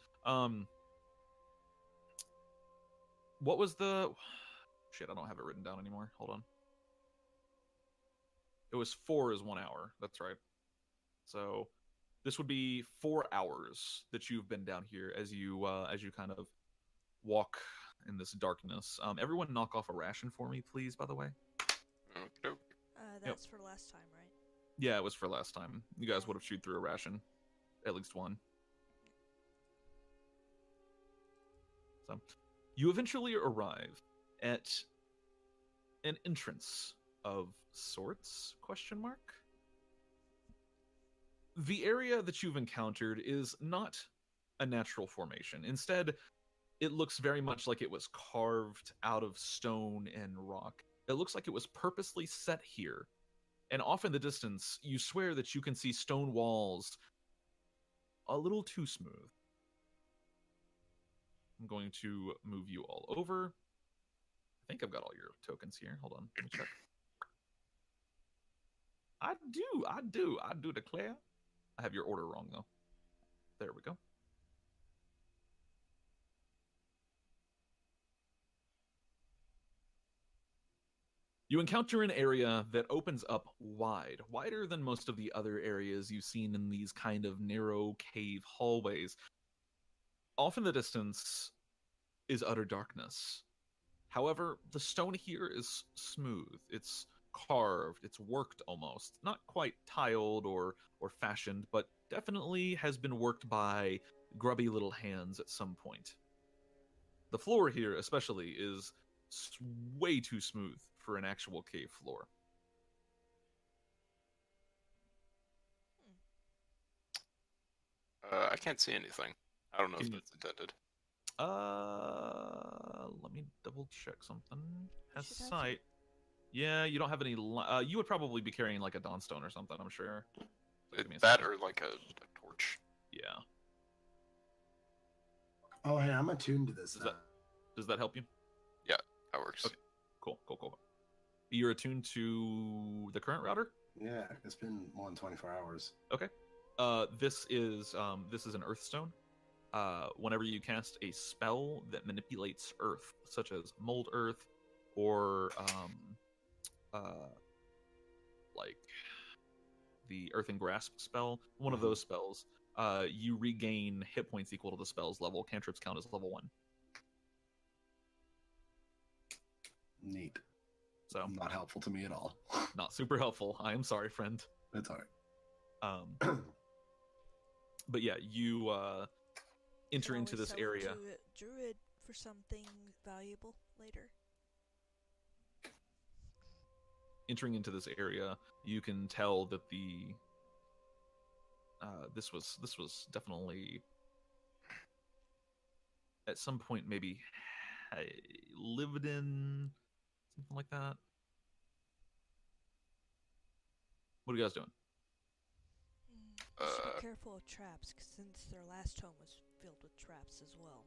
What was the shit? I don't have it written down anymore. Hold on. It was 4 is 1 hour. That's right. So this would be 4 hours that you've been down here as you kind of walk in this darkness. Everyone knock off a ration for me, please, by the way. Okay. That's for last time, right? Yeah, it was for last time. You guys Yeah. would have chewed through a ration. At least one. So, you eventually arrive at an entrance of sorts, question mark? The area that you've encountered is not a natural formation. Instead, it looks very much like it was carved out of stone and rock. It looks like it was purposely set here. And off in the distance, you swear that you can see stone walls a little too smooth. I'm going to move you all over. I think I've got all your tokens here. Hold on, let me check. I do declare. I have your order wrong, though. There we go. You encounter an area that opens up wide, wider than most of the other areas you've seen in these kind of narrow cave hallways. Off in the distance is utter darkness. However, the stone here is smooth. It's carved, it's worked almost. Not quite tiled or fashioned, but definitely has been worked by grubby little hands at some point. The floor here especially is way too smooth for an actual cave floor. I can't see anything. I don't know Can if you- that's intended. Let me double check something. Has should have sight. Yeah, you don't have any. You would probably be carrying like a dawnstone or something. I'm sure. Give me a That second. or like a torch. Yeah. Oh, hey, I'm attuned to this. Does that help you? That works. Okay. Cool. You're attuned to the current router. Yeah, it's been more than 24 hours. Okay. This is an Earthstone. Whenever you cast a spell that manipulates Earth, such as Mold Earth, or like the Earth and Grasp spell, one of those spells, you regain hit points equal to the spell's level. Cantrips count as level 1. Neat. So Not helpful to me at all. not super helpful. I am sorry, friend. That's all right. But yeah, you enter Can into always this sell it area. to a druid for something valuable later. Entering into this area, you can tell that this was definitely at some point maybe lived in, something like that. What are you guys doing? Just be careful of traps, 'cause since their last home was filled with traps as well.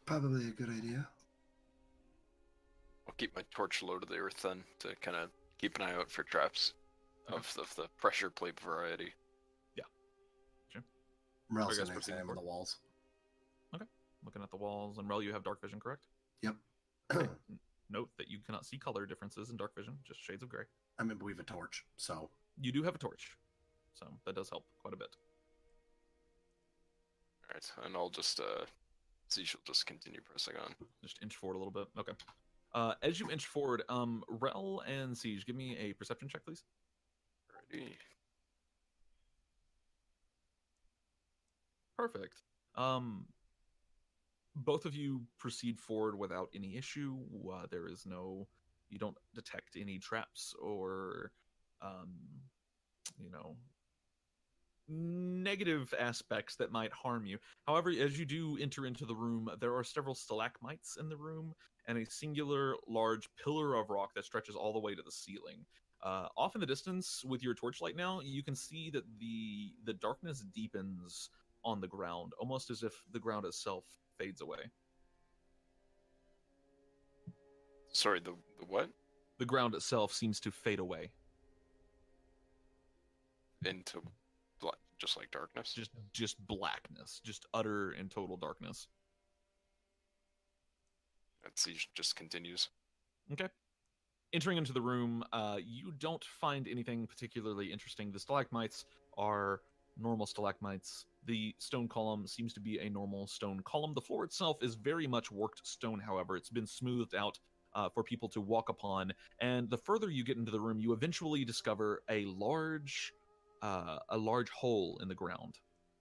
Probably a good idea. I'll keep my torch low to the earth then to kind of keep an eye out for traps of the pressure plate variety. Rel Are you guys sitting proceeding examining the forward? walls. Looking at the walls, and Rel, you have dark vision, correct? Yep. Okay. Note that you cannot see color differences in dark vision, just shades of gray. I mean, we have a torch, so You do have a torch, so that does help quite a bit. All right, and I'll just Sige will just continue pressing on. Just inch forward a little bit. Okay. As you inch forward, Rel and Sige, give me a perception check, please. Alrighty. Perfect. Both of you proceed forward without any issue. There is no, you don't detect any traps or, negative aspects that might harm you. However, as you do enter into the room, there are several stalagmites in the room and a singular large pillar of rock that stretches all the way to the ceiling. Off in the distance, with your torchlight now, you can see that the darkness deepens on the ground, almost as if the ground itself fades away. Sorry, the what? The ground itself seems to fade away. Into just like darkness? Just blackness. Just utter and total darkness. And Sige just continues. Okay. Entering into the room, you don't find anything particularly interesting. The stalagmites are normal stalagmites. The stone column seems to be a normal stone column. The floor itself is very much worked stone, however. It's been smoothed out for people to walk upon. And the further you get into the room, you eventually discover a large hole in the ground,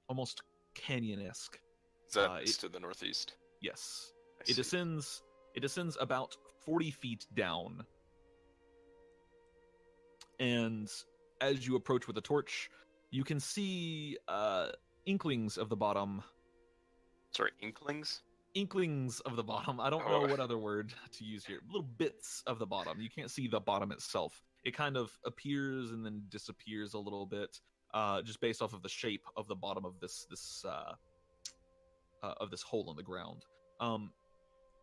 almost canyon-esque. Is that to the northeast? Yes. I see. It descends about 40 feet down. And as you approach with a torch, you can see inklings of the bottom. Sorry, inklings? Inklings of the bottom. I don't know what other word to use here. Little bits of the bottom. You can't see the bottom itself. It kind of appears and then disappears a little bit, just based off of the shape of the bottom of this hole in the ground.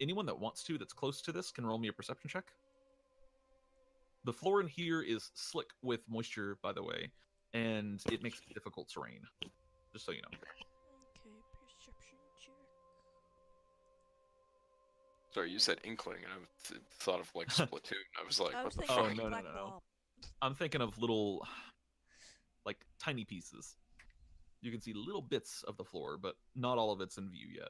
Anyone that wants to, that's close to this, can roll me a perception check. The floor in here is slick with moisture, by the way, and it makes it difficult terrain. Just so you know. Okay, perception check. Sorry, you said inkling, and I thought of like Splatoon. I was like, I what was the thinking fuck? like no. black blob. I'm thinking of little, like, tiny pieces. You can see little bits of the floor, but not all of it's in view yet.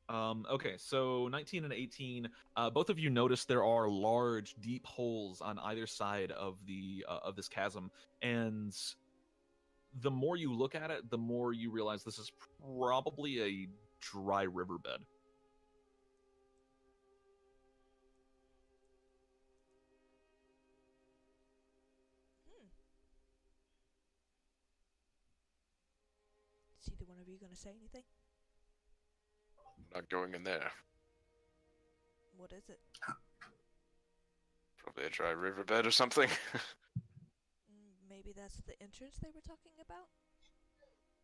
Okay, so 19 and 18. Both of you notice there are large, deep holes on either side of the of this chasm, and the more you look at it, the more you realize this is probably a dry riverbed. Is either one of you gonna say anything? Not going in there. What is it? Probably a dry riverbed or something. Maybe that's the entrance they were talking about?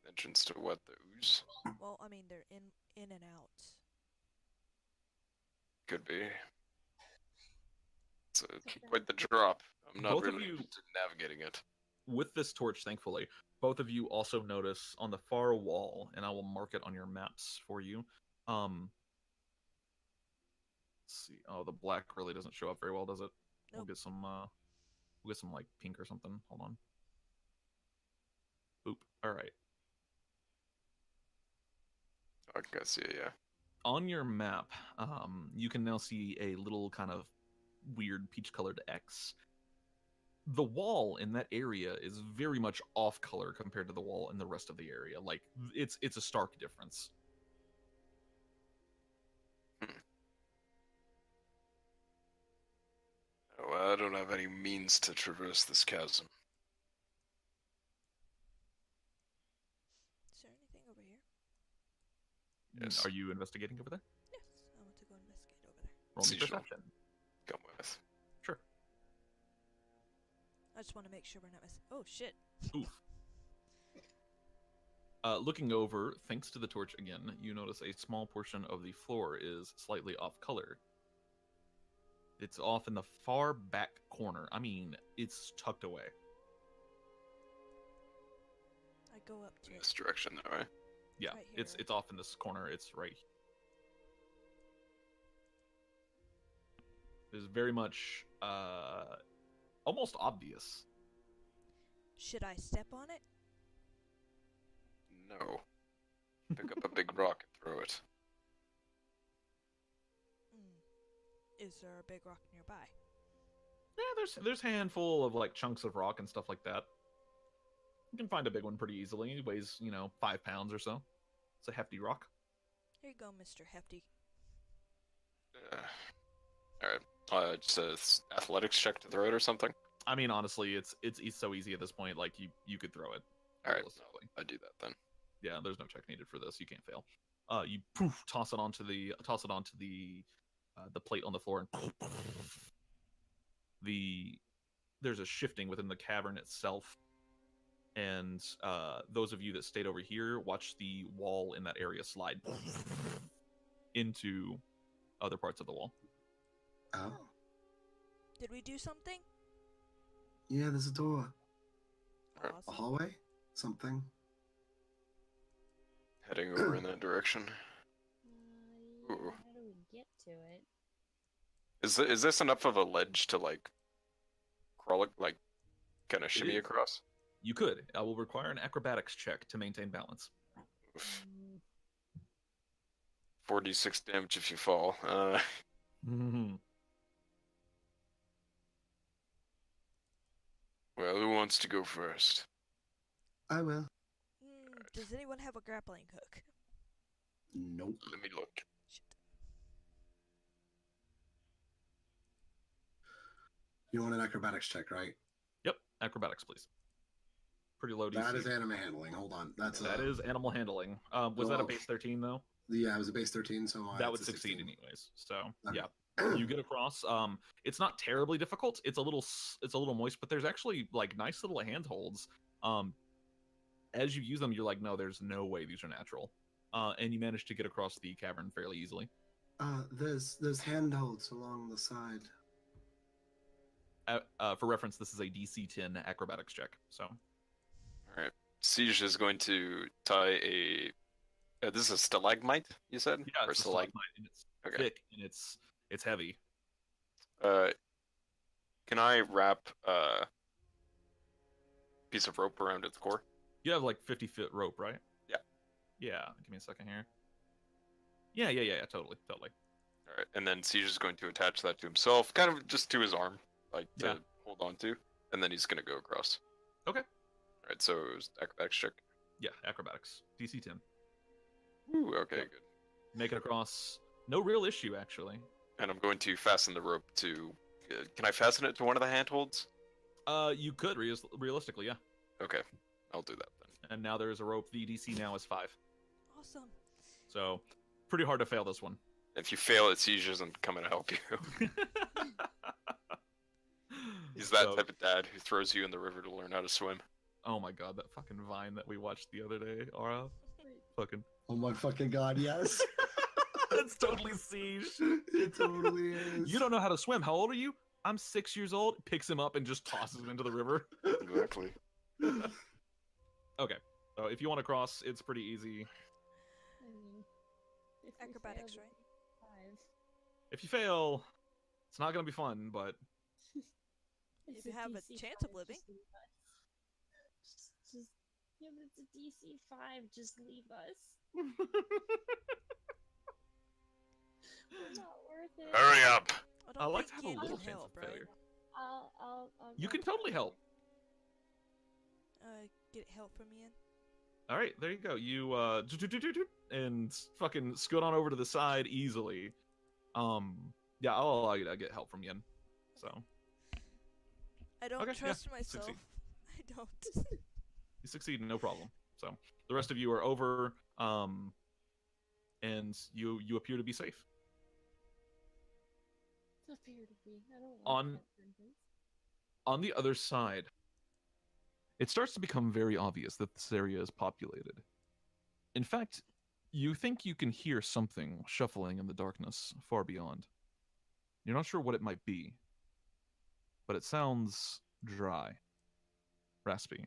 Entrance to what? The ooze? Well, I mean, they're in and out. Could be. It's quite the drop. I'm not Both of really you- into navigating it. With this torch, thankfully, both of you also notice on the far wall, and I will mark it on your maps for you. Let's see. Oh, the black really doesn't show up very well, does it? We'll Nope. get some. We'll get some like pink or something. Hold on. Oop. All right. I can see it, yeah. On your map, you can now see a little kind of weird peach-colored X. The wall in that area is very much off color compared to the wall in the rest of the area. Like it's a stark difference. Well, I don't have any means to traverse this chasm. Is there anything over here? Yes. Are you investigating over there? Yes, I want to go investigate over there. Roll me Seashore. perception. Come with. Sure. I just want to make sure we're not missing. Oh shit! Oof. Looking over, thanks to the torch again, you notice a small portion of the floor is slightly off color. It's off in the far back corner. I mean, it's tucked away. I go up to In it. this direction, though, right? Yeah, Right it's here. it's off in this corner. It's right. It's very much almost obvious. Should I step on it? No. Pick up a big rock and throw it. Is there a big rock nearby? Yeah, there's a handful of like chunks of rock and stuff like that. You can find a big one pretty easily. It weighs 5 pounds or so. It's a hefty rock. Here you go, Mr. Hefty. Alright. Just a athletics check to throw it or something? I mean, honestly, it's so easy at this point. Like you could throw it. Alright, realistically. I do that then. Yeah, there's no check needed for this. You can't fail. You poof, toss it onto the plate on the floor, and there's a shifting within the cavern itself. And those of you that stayed over here, watch the wall in that area slide into other parts of the wall. Oh. Did we do something? Yeah, there's a door. A Awesome. hallway? Something. Heading over in that direction. Yeah, Ooh. how do we get to it? Is this enough of a ledge to like crawl, like kind of shimmy is. across? You could. I will require an acrobatics check to maintain balance. Oof. Mm, 4d6 damage if you fall. Well, who wants to go first? I will. Does anyone have a grappling hook? Nope. Let me look. Shit. You want an acrobatics check, right? Yep, acrobatics, please. Pretty low DC. That is anime handling. Hold on. That is animal handling. Was that a well, base 13 though? Yeah, it was a base 13, so That would it's a succeed 16. anyways. So Okay. yeah, you get across. It's not terribly difficult. It's a little moist, but there's actually like nice little handholds. As you use them, you're like, no, there's no way these are natural. And you manage to get across the cavern fairly easily. There's handholds along the side. For reference, this is a DC 10 acrobatics check. So Alright. Siege is going to tie a. This is a stalagmite, you said? yeah, Or it's a stalag- stalagmite, and it's Okay. thick and it's heavy. Can I wrap a piece of rope around its core? You have like 50-foot rope, right? Yeah. Yeah. Give me a second here. Yeah. Totally. Alright, and then Siege is going to attach that to himself, kind of just to his arm, like to Yeah. hold on to, and then he's going to go across. Okay. Alright, so it was acrobatics check. Yeah, acrobatics. DC 10. Ooh, okay, Yep. good. Make it across. No real issue, actually. And I'm going to fasten the rope to. Can I fasten it to one of the handholds? You could realistically, yeah. Okay, I'll do that then. and now there is a rope. The DC now is 5. Awesome. So, pretty hard to fail this one. If you fail it, Sige doesn't come in to help you. He's that So- type of dad who throws you in the river to learn how to swim. Oh my god, that fucking Vine that we watched the other day, Aura. Fucking. Oh my fucking god, yes. That's totally Siege. It totally is. You don't know how to swim. How old are you? I'm 6 years old. Picks him up and just tosses him into the river. Exactly. Okay. So if you want to cross, it's pretty easy. I mean, if we Acrobatics, failed, right? 5. If you fail, it's not gonna be fun, but It's you a have a DC chance 5, of living. Just leave us. Just, yeah, but it's a DC 5. Just leave us. We're not worth it. Hurry up! I don't I like to think have a you little can chance help, of right? failure. I'll You go can totally find help. Get help from Ian. All right, there you go. You and fucking scoot on over to the side easily. Yeah, I'll allow you to get help from Yen. So I don't Okay, yeah, trust myself. succeed. I don't. you succeed, no problem. So the rest of you are over, and you appear to be safe. Appear to be. I don't want On- that sentence. On the other side, it starts to become very obvious that this area is populated. In fact, you think you can hear something shuffling in the darkness far beyond. You're not sure what it might be, but it sounds dry, raspy.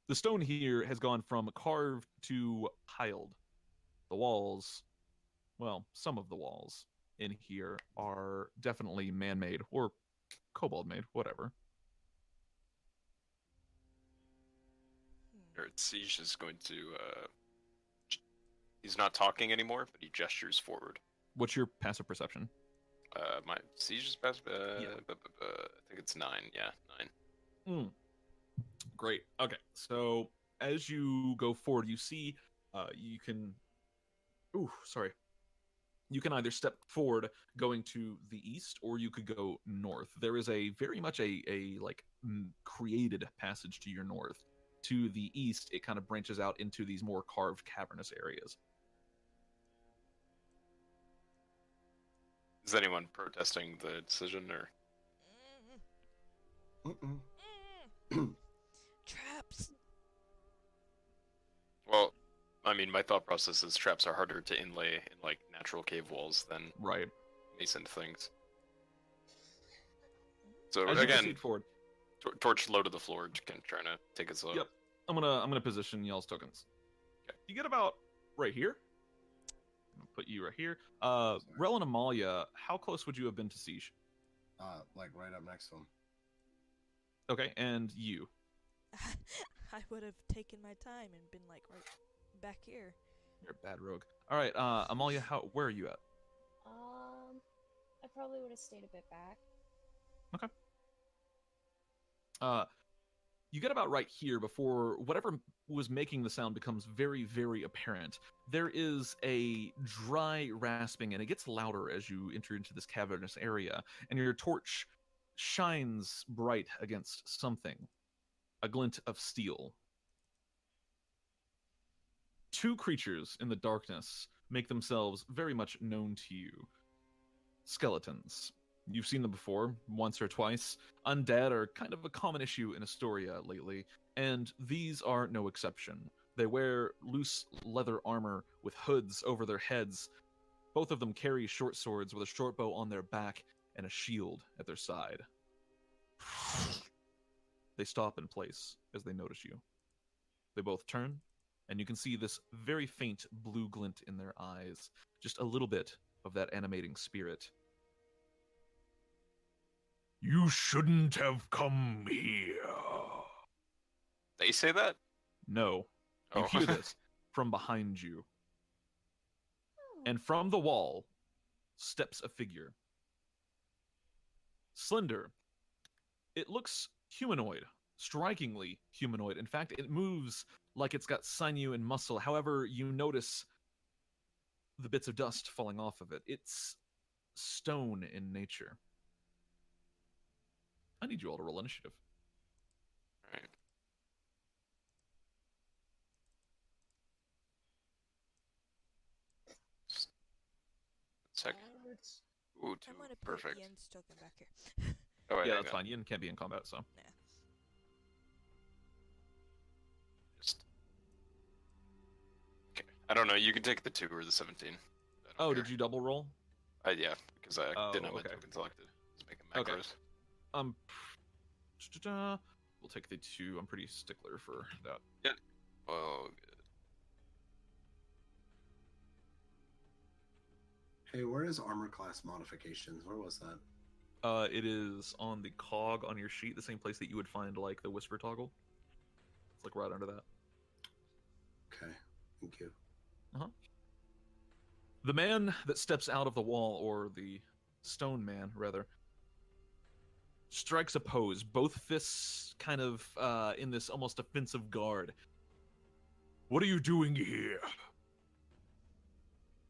The stone here has gone from carved to piled. The walls, well, some of the walls in here are definitely man-made or kobold-made, whatever. Hmm. Siege is going to, he's not talking anymore, but he gestures forward. What's your passive perception? My Siege's best, Yeah. I think it's 9, yeah, 9. Great. Okay, so as you go forward, you see, you can. Ooh, sorry. You can either step forward, going to the east, or you could go north. There is a very much a created passage to your north. To the east, it kind of branches out into these more carved, cavernous areas. Is anyone protesting the decision, or? Mm, Mm-mm. mm. Traps. Well, I mean, my thought process is traps are harder to inlay in, like, natural cave walls than Right. masoned things. So, As you again, proceed forward, torch low to the floor, trying to take us low. Yep. I'm gonna position y'all's tokens. Okay. You get about right here. I'm gonna put you right here. Rel and Amalia, how close would you have been to Siege? Like right up next to him. Okay, and you. I would have taken my time and been like right back here. You're a bad rogue. All right, Amalia, where are you at? I probably would have stayed a bit back. You get about right here before whatever was making the sound becomes very, very apparent. There is a dry rasping, and it gets louder as you enter into this cavernous area, and your torch shines bright against something, a glint of steel. Two creatures in the darkness make themselves very much known to you. Skeletons. You've seen them before, once or twice. Undead are kind of a common issue in Astoria lately, and these are no exception. They wear loose leather armor with hoods over their heads. Both of them carry short swords with a short bow on their back and a shield at their side. They stop in place as they notice you. They both turn, and you can see this very faint blue glint in their eyes, just a little bit of that animating spirit. You shouldn't have come here. They say that? No. You Oh. hear this from behind you. Oh. And from the wall steps a figure. Slender. It looks humanoid, strikingly humanoid. In fact, it moves like it's got sinew and muscle. However, you notice the bits of dust falling off of it. It's stone in nature. I need you all to roll initiative. Alright. Sec. Ooh, 2. I'm gonna put Perfect. Ian's token back here. Oh, wait, Yeah, hang that's on. fine. Ian can't be in combat, so. Just... Okay. I don't know. You can take the 2 or the 17. Oh, did you double roll? Yeah, because I didn't have my okay. token selected. Just making Okay. macros. We'll take the 2. I'm pretty stickler for that. Oh, good. Hey, where is armor class modifications? Where was that? It is on the cog on your sheet, the same place that you would find like the whisper toggle. It's like right under that. Okay, thank you. The man that steps out of the wall, or the stone man, rather, strikes a pose, both fists kind of in this almost offensive guard. What are you doing here?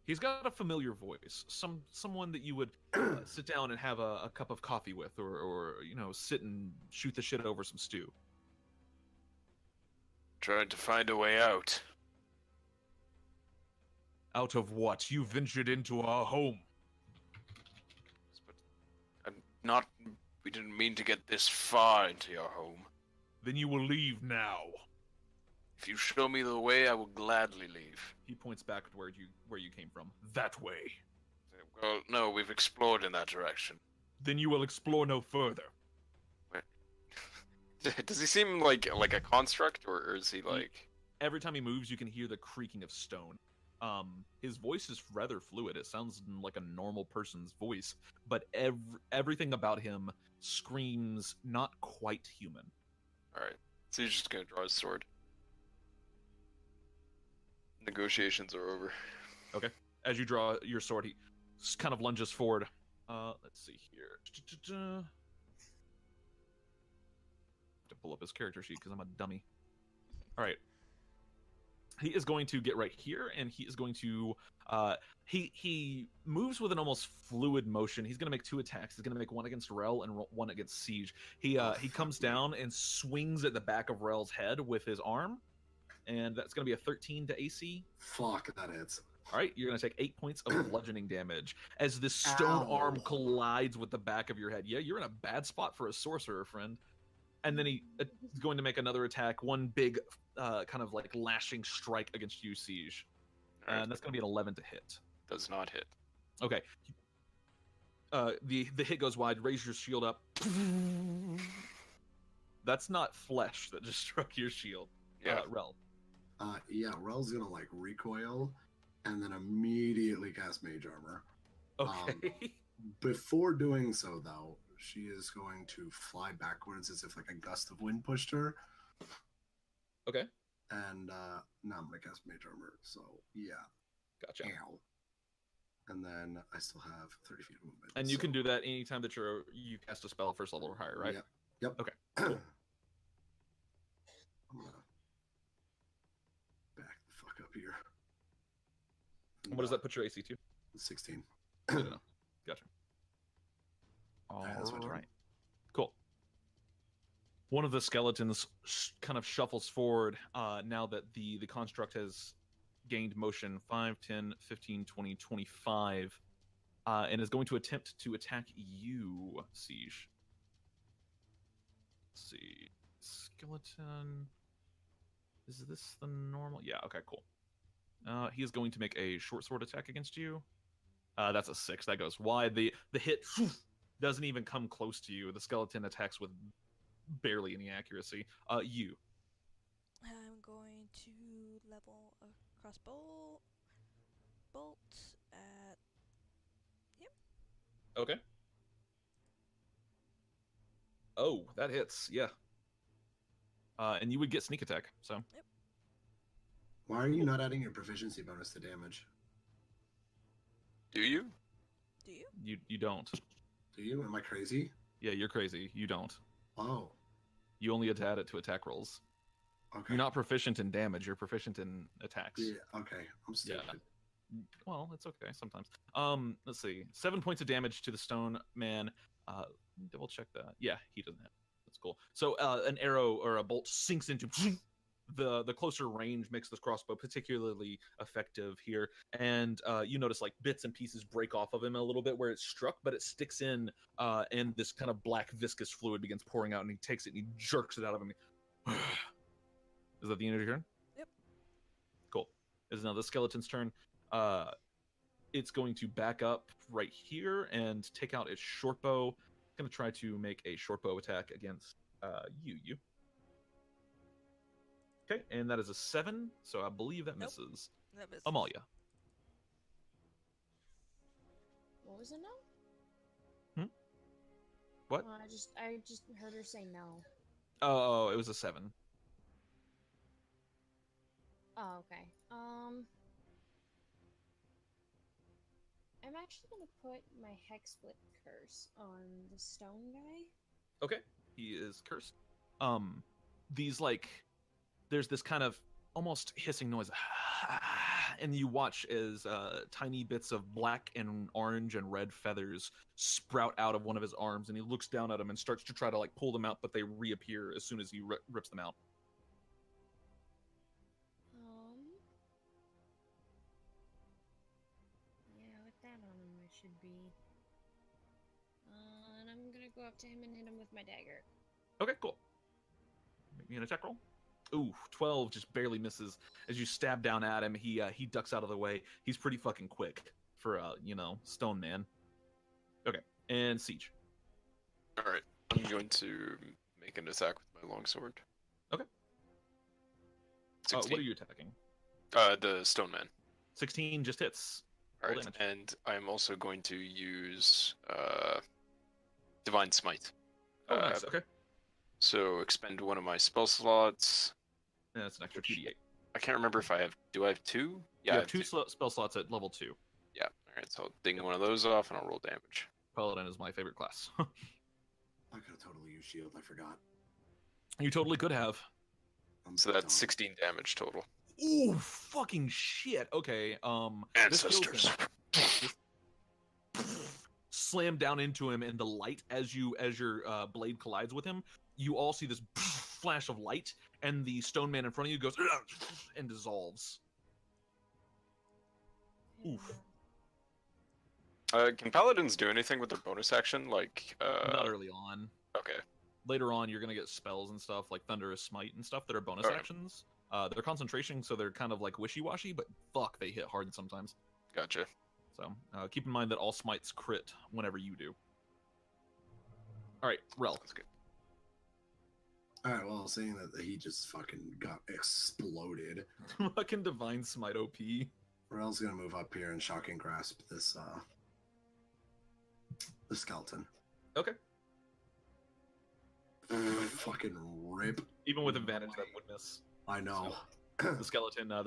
He's got a familiar voice, someone that you would sit down and have a cup of coffee with, or you know, sit and shoot the shit over some stew. Trying to find a way out. Out of what? You ventured into our home. But I'm not. We didn't mean to get this far into your home. Then you will leave now. If you show me the way, I will gladly leave. He points back to where you came from. That way. Well, no, we've explored in that direction. Then you will explore no further. Does he seem like a construct, or is he like... Every time he moves, you can hear the creaking of stone. His voice is rather fluid. It sounds like a normal person's voice, but everything about him screams not quite human. Alright, so he's just gonna draw his sword. Negotiations are over. Okay. As you draw your sword, he kind of lunges forward. Let's see here. To pull up his character sheet because I'm a dummy. All right. He is going to get right here, and he is going to he moves with an almost fluid motion. He's going to make 2 attacks. He's going to make one against Rel and one against Sige. He comes down and swings at the back of Rel's head with his arm, and that's going to be a 13 to AC. Fuck, that hits. All right, you're going to take 8 points of bludgeoning damage as this stone arm collides with the back of your head. Yeah, you're in a bad spot for a sorcerer, friend. And then he's going to make another attack, one big kind of like lashing strike against you, Sige. Right. And that's going to be an 11 to hit. Does not hit. Okay. The hit goes wide. Raise your shield up. That's not flesh that just struck your shield. Yeah. Rel. Yeah, Rel's gonna like recoil and then immediately cast Mage Armor. Okay. Before doing so, though, she is going to fly backwards as if like a gust of wind pushed her. Okay. And now I'm gonna cast Mage Armor. So yeah. Gotcha. Ow. And then I still have 30 feet of movement. And you so... can do that anytime that you cast a spell first level or higher, right? Yep. Okay. Cool. Cool. I'm gonna back the fuck up here. And what does that put your AC to? 16. Good enough. Gotcha. That's my All turn. right. Cool. One of the skeletons kind of shuffles forward now that the construct has gained motion 5, 10, 15, 20, 25, and is going to attempt to attack you, Sige. Let's see. Skeleton. Is this the normal? Yeah, okay, cool. He is going to make a short sword attack against you. That's a 6. That goes wide. The hit doesn't even come close to you. The skeleton attacks with barely any accuracy. You. I'm going to level a crossbow bolt at him. Okay. Oh, that hits. Yeah. And you would get sneak attack. So. Yep. Why are you not adding your proficiency bonus to damage? Do you? Do you? You don't. Do you? Am I crazy? Yeah, you're crazy. You don't. Oh. You only add it to attack rolls. Okay. You're not proficient in damage. You're proficient in attacks. Yeah, okay. I'm stupid. Well, it's okay sometimes. Let's see. 7 points of damage to the stone man. Double check that. Yeah, he doesn't have. That's cool. So an arrow or a bolt sinks into the closer range makes this crossbow particularly effective here, and you notice like bits and pieces break off of him a little bit where it's struck, but it sticks in, and this kind of black viscous fluid begins pouring out, and he takes it and he jerks it out of him. Is that the end of your turn? Yep. Cool. It is now the skeleton's turn. It's going to back up right here and take out its short bow. It's going to try to make a short bow attack against you. Okay, and that is a 7, so I believe that Nope. misses. That misses. Amalia. What was it now? What? I just heard her say no. Oh, it was a 7. Oh, okay. I'm actually gonna put my Hex Split curse on the stone guy. Okay, he is cursed. These like, there's this kind of almost hissing noise, and you watch as tiny bits of black and orange and red feathers sprout out of one of his arms, and he looks down at them and starts to try to like pull them out, but they reappear as soon as he rips them out. Yeah, with that on him, I should be. And I'm gonna go up to him and hit him with my dagger. Okay, cool. Make me an attack roll. Ooh, 12 just barely misses. As you stab down at him, he ducks out of the way. He's pretty fucking quick for stone man. Okay, and Siege. All right, I'm going to make an attack with my longsword. Okay. 16. What are you attacking? The stone man. 16 just hits. All Roll right, damage. and I'm also going to use divine smite. Oh, nice. Okay. So expend one of my spell slots. Yeah, that's an extra 2d8. I can't remember if I have. Do I have 2? You Yeah, I have have 2 2. spell slots at level 2. Yeah. All right. So I'll ding one of those off, and I'll roll damage. Paladin is my favorite class. I could have totally used shield. I forgot. You totally could have. So that's dumb. 16 damage total. Ooh, fucking shit. Okay. This kills Ancestors. him. Slam down into him in the light as your blade collides with him. You all see this flash of light, and the stone man in front of you goes and dissolves. Oof. Can paladins do anything with their bonus action? Like, Not early on. okay. Later on, you're gonna get spells and stuff like Thunderous Smite and stuff that are bonus Alright. actions. They're concentration, so they're kind of like wishy-washy, but fuck, they hit hard sometimes. Gotcha. So keep in mind that all smites crit whenever you do. All right, Rel. That's good. Alright, well, seeing that he just fucking got exploded, Fucking divine smite OP. Rel's gonna move up here and shocking grasp this, the skeleton. Okay. Fucking rip. Even with advantage, that would miss. I know. The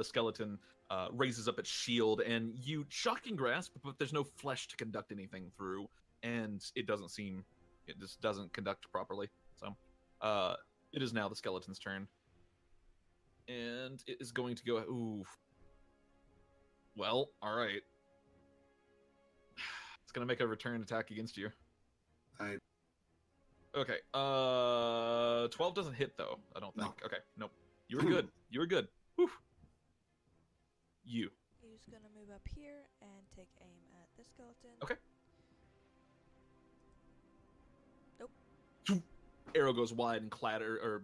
skeleton raises up its shield, and you shocking grasp, but there's no flesh to conduct anything through, and it just doesn't conduct properly. So, it is now the skeleton's turn, and it is going to go. Ooh. Well, all right. It's gonna make a return attack against you. Okay. 12 doesn't hit though. I don't think. No. Okay. Nope. You were good. You were good. Whew. You. He's gonna move up here and take aim at this skeleton. Okay. Nope. Arrow goes wide and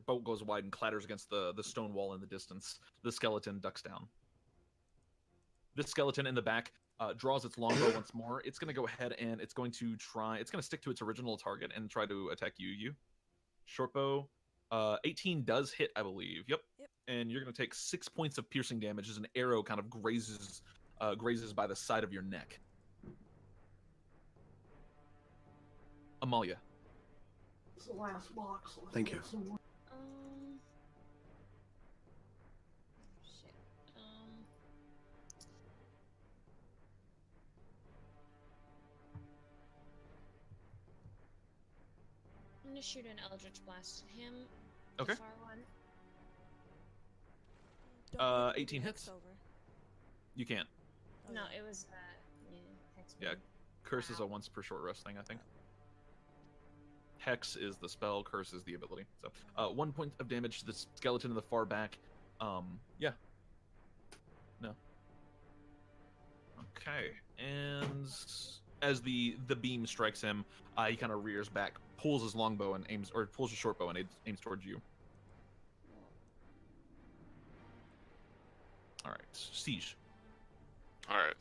bolt goes wide and clatters against the stone wall in the distance. The skeleton ducks down. This skeleton in the back draws its longbow once more. It's going to go ahead and it's going to stick to its original target and try to attack you. Shortbow. 18 does hit, I believe. Yep. And you're going to take 6 points of piercing damage as an arrow kind of grazes by the side of your neck. Amalia. It's the last box. Thank you. Shit. I'm gonna shoot an Eldritch Blast at him. the Okay. Far one. Don't hit 18 Hex hits. Over. You can't. Oh, No, yeah. it was Hex Yeah. one. Curse is a Wow. once per short rest thing, I think. Hex is the spell, Curse is the ability. So 1 point of damage to the skeleton in the far back. Yeah. No. Okay, and as the beam strikes him, he kind of rears back, pulls his longbow and aims, or pulls his short bow and aims towards you. All right, Siege. All right.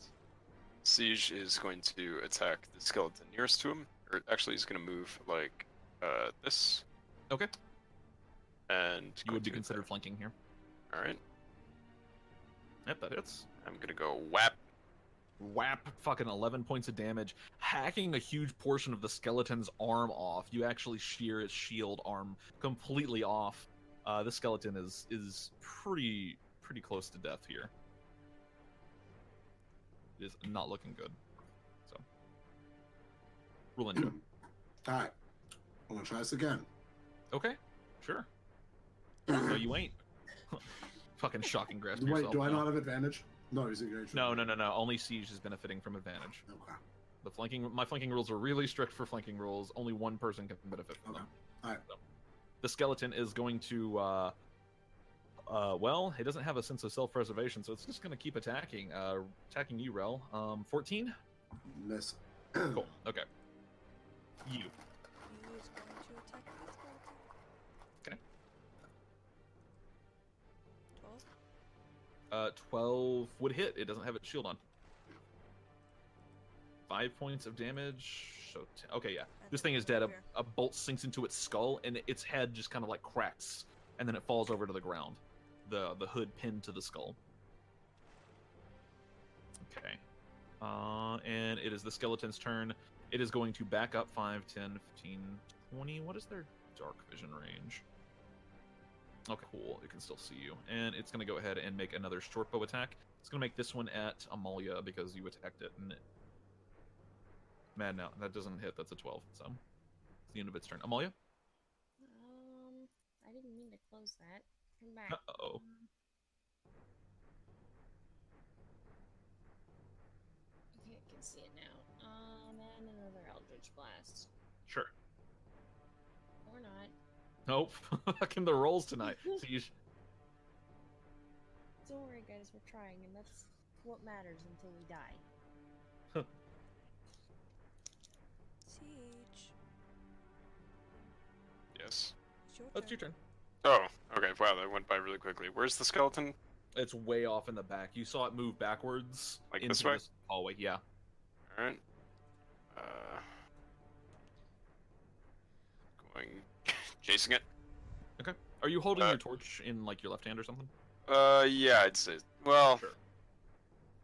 Siege is going to attack the skeleton nearest to him, or actually, he's going to move like this. Okay. And You would be considered flanking here. All right. Yep, that hits. I'm gonna go whap. Whap, fucking 11 points of damage, hacking a huge portion of the skeleton's arm off. You actually shear its shield arm completely off. The skeleton is pretty close to death here. It is not looking good. So, Relindra. Alright. I'm gonna try this again. Okay, sure. No, you ain't. Fucking shocking grasp. Wait, do I not have advantage? No, he's engaged. No. Only Siege is benefiting from advantage. Okay. My flanking rules are really strict for flanking rules. Only one person can benefit from them. Alright. So, the skeleton is going to, well, it doesn't have a sense of self-preservation, so it's just going to keep attacking. Attacking you, Rel. 14? Miss. Cool. Okay. You. You is going to attack the skeleton. Okay. 12? 12 would hit. It doesn't have its shield on. 5 points of damage. So, okay, yeah. This thing is dead. A bolt sinks into its skull, and its head just kind of like cracks, and then it falls over to the ground. The hood pinned to the skull. Okay. And it is the skeleton's turn. It is going to back up 5, 10, 15, 20. What is their dark vision range? Okay, cool. It can still see you. And it's going to go ahead and make another short bow attack. It's going to make this one at Amalia because you attacked it. And no, that doesn't hit. That's a 12. So it's the end of its turn. Amalia? I didn't mean to close that. Come back. Uh-oh. Okay, I can see it now. And another Eldritch Blast. Sure. Or not. Nope. Fucking the rolls tonight. So you Don't worry, guys, we're trying, and that's what matters until we die. Siege. Yes. It's your That's turn. your turn. Oh, okay. Wow, that went by really quickly. Where's the skeleton? It's way off in the back. You saw it move backwards Like into this way? this hallway. Yeah. All right. Going, chasing it. Okay. Are you holding your torch in like your left hand or something? Yeah, I'd say. Well, Sure.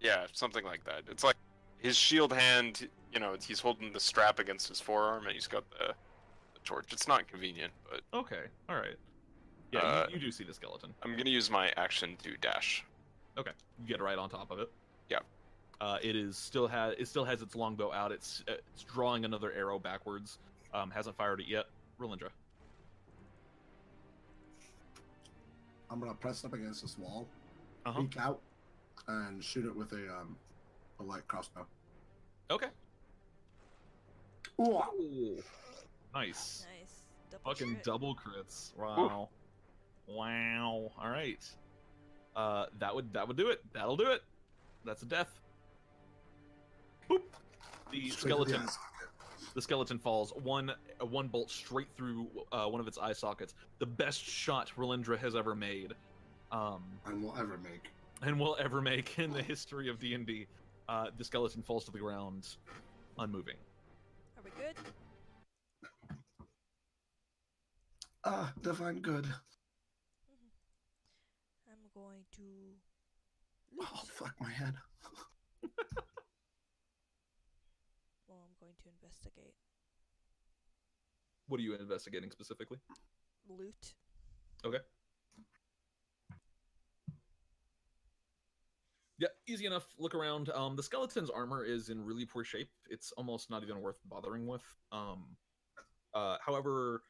yeah, something like that. It's like his shield hand. You know, he's holding the strap against his forearm, and he's got the torch. It's not convenient, but Okay. All right. Yeah, you do see the skeleton. I'm gonna use my action to dash. Okay. You get right on top of it. Yeah. It still has its longbow out. It's drawing another arrow backwards. Hasn't fired it yet. Relindra. I'm gonna press up against this wall, Uh-huh. peek out, and shoot it with a light crossbow. Okay. Ooh. Ooh. Nice. Nice. Double Fucking crit. double crits. Wow. Wow. All right. That would do it. That'll do it. That's a death. Boop. The Straight to the skeleton. eye socket. The skeleton falls. One bolt straight through one of its eye sockets. The best shot Relindra has ever made. And will ever make. And will ever make in the history of D&D. The skeleton falls to the ground, unmoving. Are we good? Ah, divine good. I'm going to. Oh, fuck my head. Well, I'm going to investigate. What are you investigating specifically? Loot. Okay. Yeah, easy enough. Look around. The skeleton's armor is in really poor shape. It's almost not even worth bothering with. However,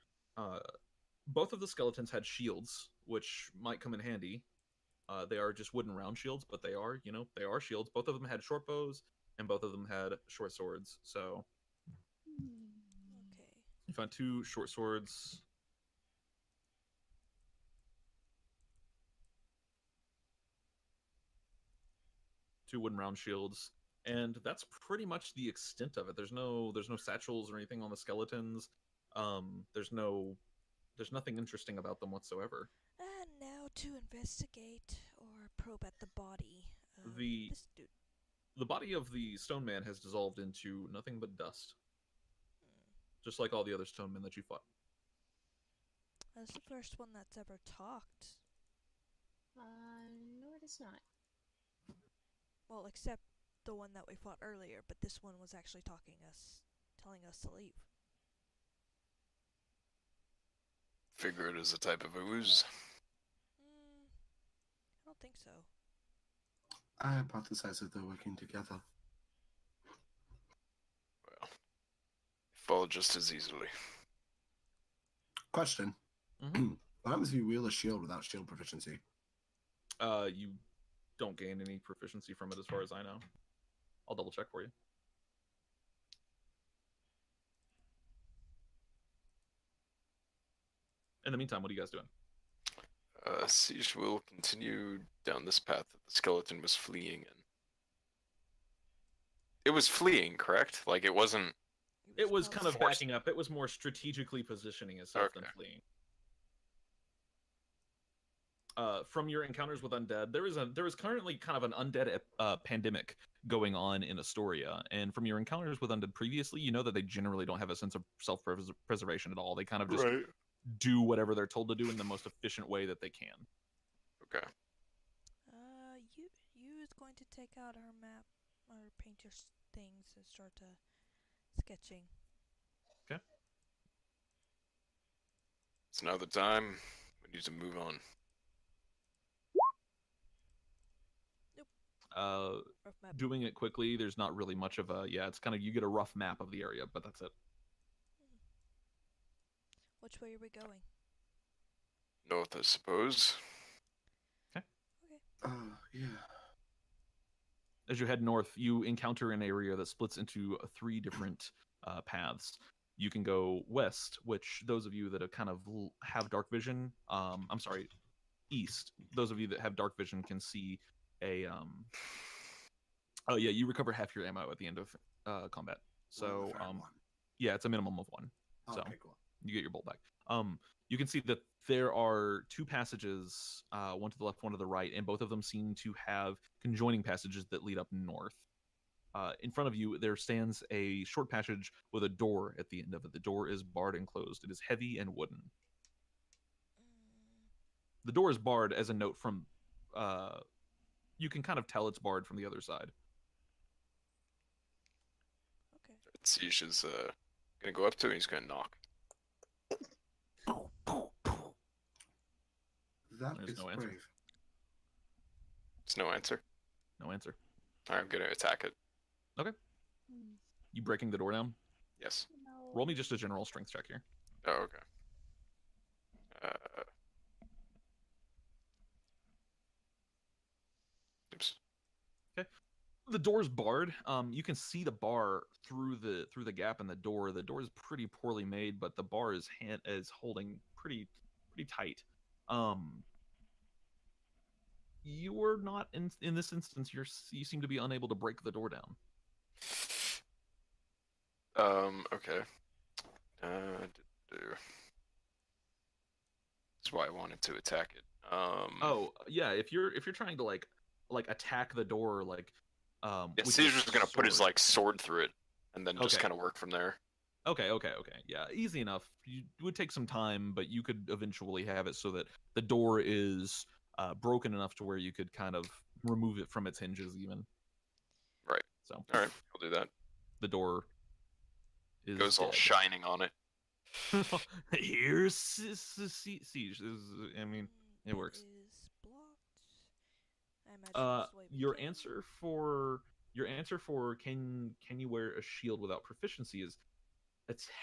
both of the skeletons had shields, which might come in handy. They are just wooden round shields, but they are shields. Both of them had short bows, and both of them had short swords. So, Okay. You find 2 short swords. Two wooden round shields, and that's pretty much the extent of it. There's no satchels or anything on the skeletons. There's nothing interesting about them whatsoever. And now to investigate or probe at the body of The this dude. the body of the stone man has dissolved into nothing but dust, Hmm. just like all the other stone men that you fought. That's the first one that's ever talked. No, it is not. Well, except the one that we fought earlier, but this one was actually telling us to leave. Figure it is a type of ooze. I don't think so. I hypothesize that they're working together. Well, fall just as easily. Question. Mhm. What happens if you wield a shield without shield proficiency? You don't gain any proficiency from it, as far as I know. I'll double check for you. In the meantime, what are you guys doing? Siege will continue down this path that the skeleton was fleeing in. It was fleeing, correct? Like, it wasn't... It was kind of Forced. backing up. It was more strategically positioning itself than Okay. fleeing. From your encounters with undead, there is currently kind of an undead pandemic going on in Astoria, and from your encounters with undead previously, you know that they generally don't have a sense of self-preservation at all. They kind of just do whatever they're told to do in the most efficient way that they can. Okay. You is going to take out our map or paint your things and start sketching. It's now the time. We need to move on. Rough map. Doing it quickly, there's not really much of a it's kind of, you get a rough map of the area, but that's it. Which way are we going? North, I suppose. Yeah. As you head north, you encounter an area that splits into 3 different paths. You can go west, which those of you that are kind of have dark vision, I'm sorry, east. Those of you that have dark vision can see a oh yeah, you recover half your ammo at the end of combat. So yeah, it's a minimum of 1. So Okay, cool. you get your bolt back. You can see that there are 2 passages, one to the left, one to the right, and both of them seem to have conjoining passages that lead up north. In front of you, there stands a short passage with a door at the end of it. The door is barred and closed. It is heavy and wooden. The door is barred as a note from... you can kind of tell it's barred from the other side. Okay. Siege is gonna go up to it and he's gonna knock. That There's is no answer. brave. It's no answer. No answer. Alright, I'm gonna attack it. You breaking the door down? Yes. No. Roll me just a general strength check here. Oh, okay. Oops. The door's barred. You can see the bar through the gap in the door. The door is pretty poorly made, but the bar is holding pretty tight. You are not in this instance. You seem to be unable to break the door down. Okay. That's why I wanted to attack it. Oh yeah, if you're trying to like attack the door, like Yeah, with Caesar's your just gonna put his sword. like sword through it, and then just Okay. kind of work from there. Okay. Yeah, easy enough. It would take some time, but you could eventually have it so that the door is broken enough to where you could kind of remove it from its hinges, even. Right. So. All right, I'll do that. The door is Goes all dead. shining on it. Here's siege. I mean, it works. Is blocked. I imagine this way we Your can. answer for can you wear a shield without proficiency is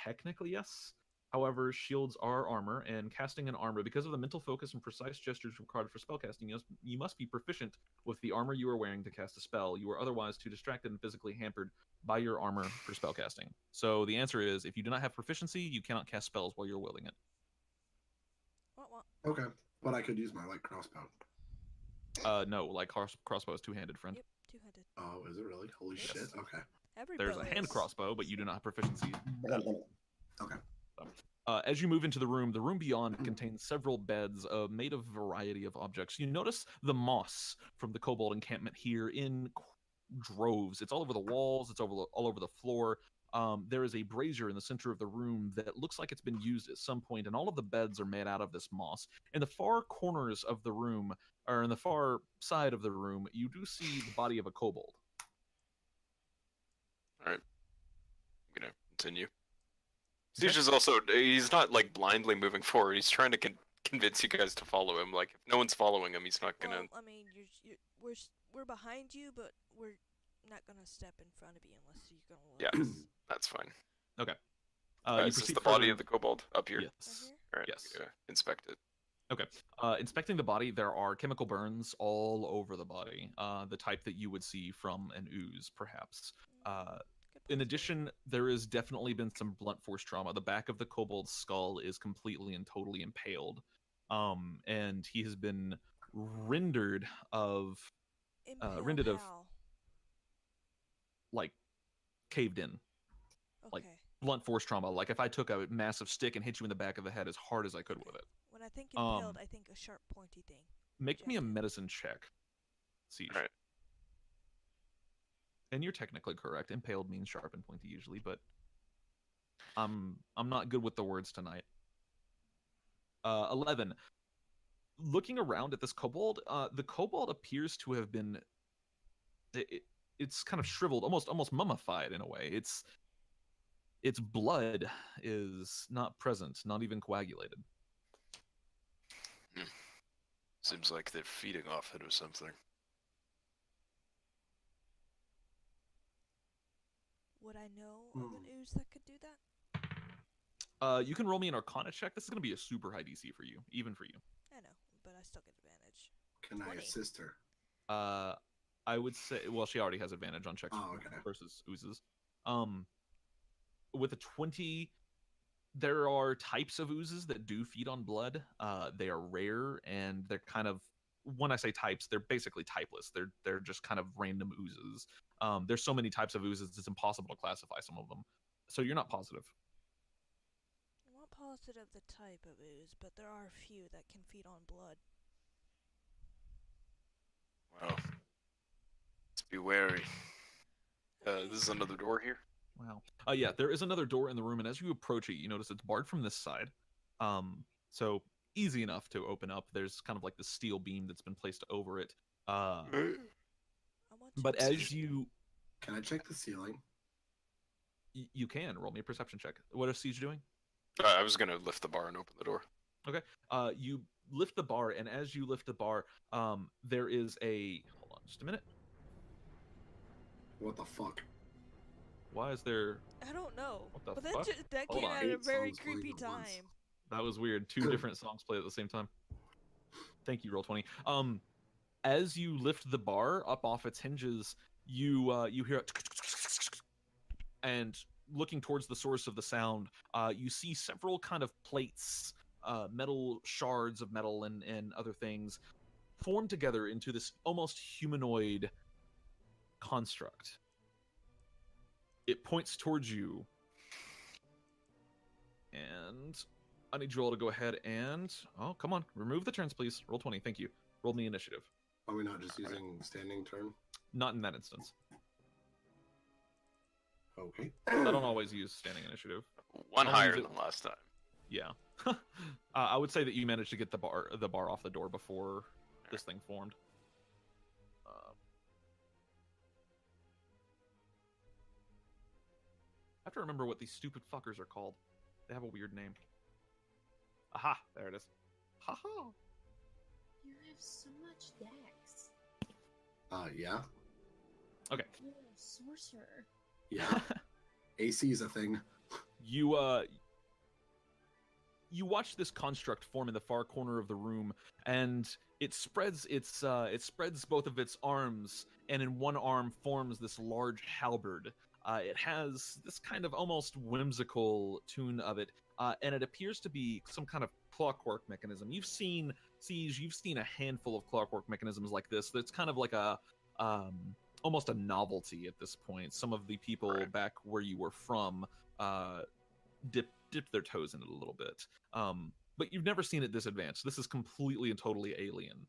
technically yes. However, shields are armor, and casting an armor, because of the mental focus and precise gestures required for spellcasting, you must be proficient with the armor you are wearing to cast a spell. You are otherwise too distracted and physically hampered by your armor for spellcasting. So the answer is, if you do not have proficiency, you cannot cast spells while you're wielding it. What? Okay, but I could use my light crossbow. No, like crossbow is two-handed, friend. Yep, two-handed. Oh, is it really? Holy Yes. shit. Okay. Every There's bow a hand is. crossbow, but you do not have proficiency. Okay. As you move into the room beyond contains several beds made of a variety of objects. You notice the moss from the kobold encampment here in droves. It's all over the walls. It's all over the floor. There is a brazier in the center of the room that looks like it's been used at some point, and all of the beds are made out of this moss. In the far corners of the room, or in the far side of the room, you do see the body of a kobold. All right. I'm gonna continue. Siege is also, he's not like blindly moving forward. He's trying to convince you guys to follow him. Like, if no one's following him, he's not gonna. Well, I mean, we're behind you, but we're not gonna step in front of you unless you're gonna look. Yeah. us. That's fine. Okay. Is this proceed the body further- of the kobold up here? Right Yes. here? All right. Yes. I'm gonna inspect it. Inspecting the body, there are chemical burns all over the body, the type that you would see from an ooze, perhaps. Good In point. addition, there has definitely been some blunt force trauma. The back of the kobold's skull is completely and totally impaled, and he has been rendered of, Impale rendered of- how? like, caved in. like, Okay. Blunt force trauma. Like, if I took a massive stick and hit you in the back of the head as hard as I could with it. When I think Um, impaled, I think a sharp, pointy thing. Make me a Jagged. medicine check, Siege. Alright. And you're technically correct. Impaled means sharp and pointy usually, but I'm not good with the words tonight. 11. Looking around at this kobold, the kobold appears to have been it's kind of shriveled, almost mummified in a way. Its blood is not present, not even coagulated. Seems like they're feeding off it or something. Would I know of an ooze that could do that? You can roll me an Arcana check. This is going to be a super high DC for you, even for you. I know, but I still get advantage. Can I 20. assist her? I would say, well, she already has advantage on checks Oh, okay. versus oozes. With a 20, there are types of oozes that do feed on blood. They are rare, and they're kind of, when I say types, they're basically typeless. They're just kind of random oozes. There's so many types of oozes, it's impossible to classify some of them. So you're not positive. I'm not positive the type of ooze, but there are a few that can feed on blood. Well, let's be wary. This is another door here. Wow. Yeah, there is another door in the room, and as you approach it, you notice it's barred from this side. So easy enough to open up. There's kind of like the steel beam that's been placed over it. I want But to as you Can I check the ceiling? you can roll me a perception check. What is Siege doing? I was gonna lift the bar and open the door. You lift the bar, and as you lift the bar, there is a. Hold on, just a minute. What the fuck? Why is there? I don't know. What the But fuck? that Hold came on. at a 8 very songs playing creepy at once. time. That was weird. Two different songs played at the same time. Thank you, Roll20. As you lift the bar up off its hinges, you hear it, and looking towards the source of the sound, you see several kind of plates, metal shards of metal and other things, formed together into this almost humanoid construct. It points towards you, and I need you all to go ahead and come on, remove the turns, please. Roll 20, thank you. Roll me initiative. Are we not just using standing turn? Not in that instance. Okay. I don't always use standing initiative. One I'll higher use it- than last time. Yeah. I would say that you managed to get the bar off the door before this thing formed. I have to remember what these stupid fuckers are called. They have a weird name. Aha! There it is. Ha ha! You have so much dex. Yeah. Okay. You're a sorcerer. Yeah. AC is a thing. You you watch this construct form in the far corner of the room, and it spreads both of its arms, and in one arm forms this large halberd. It has this kind of almost whimsical tune of it, and it appears to be some kind of clockwork mechanism. You've seen a handful of clockwork mechanisms like this. That's kind of like a almost a novelty at this point. Some of the people back where you were from dip their toes in it a little bit. But you've never seen it this advanced. This is completely and totally alien.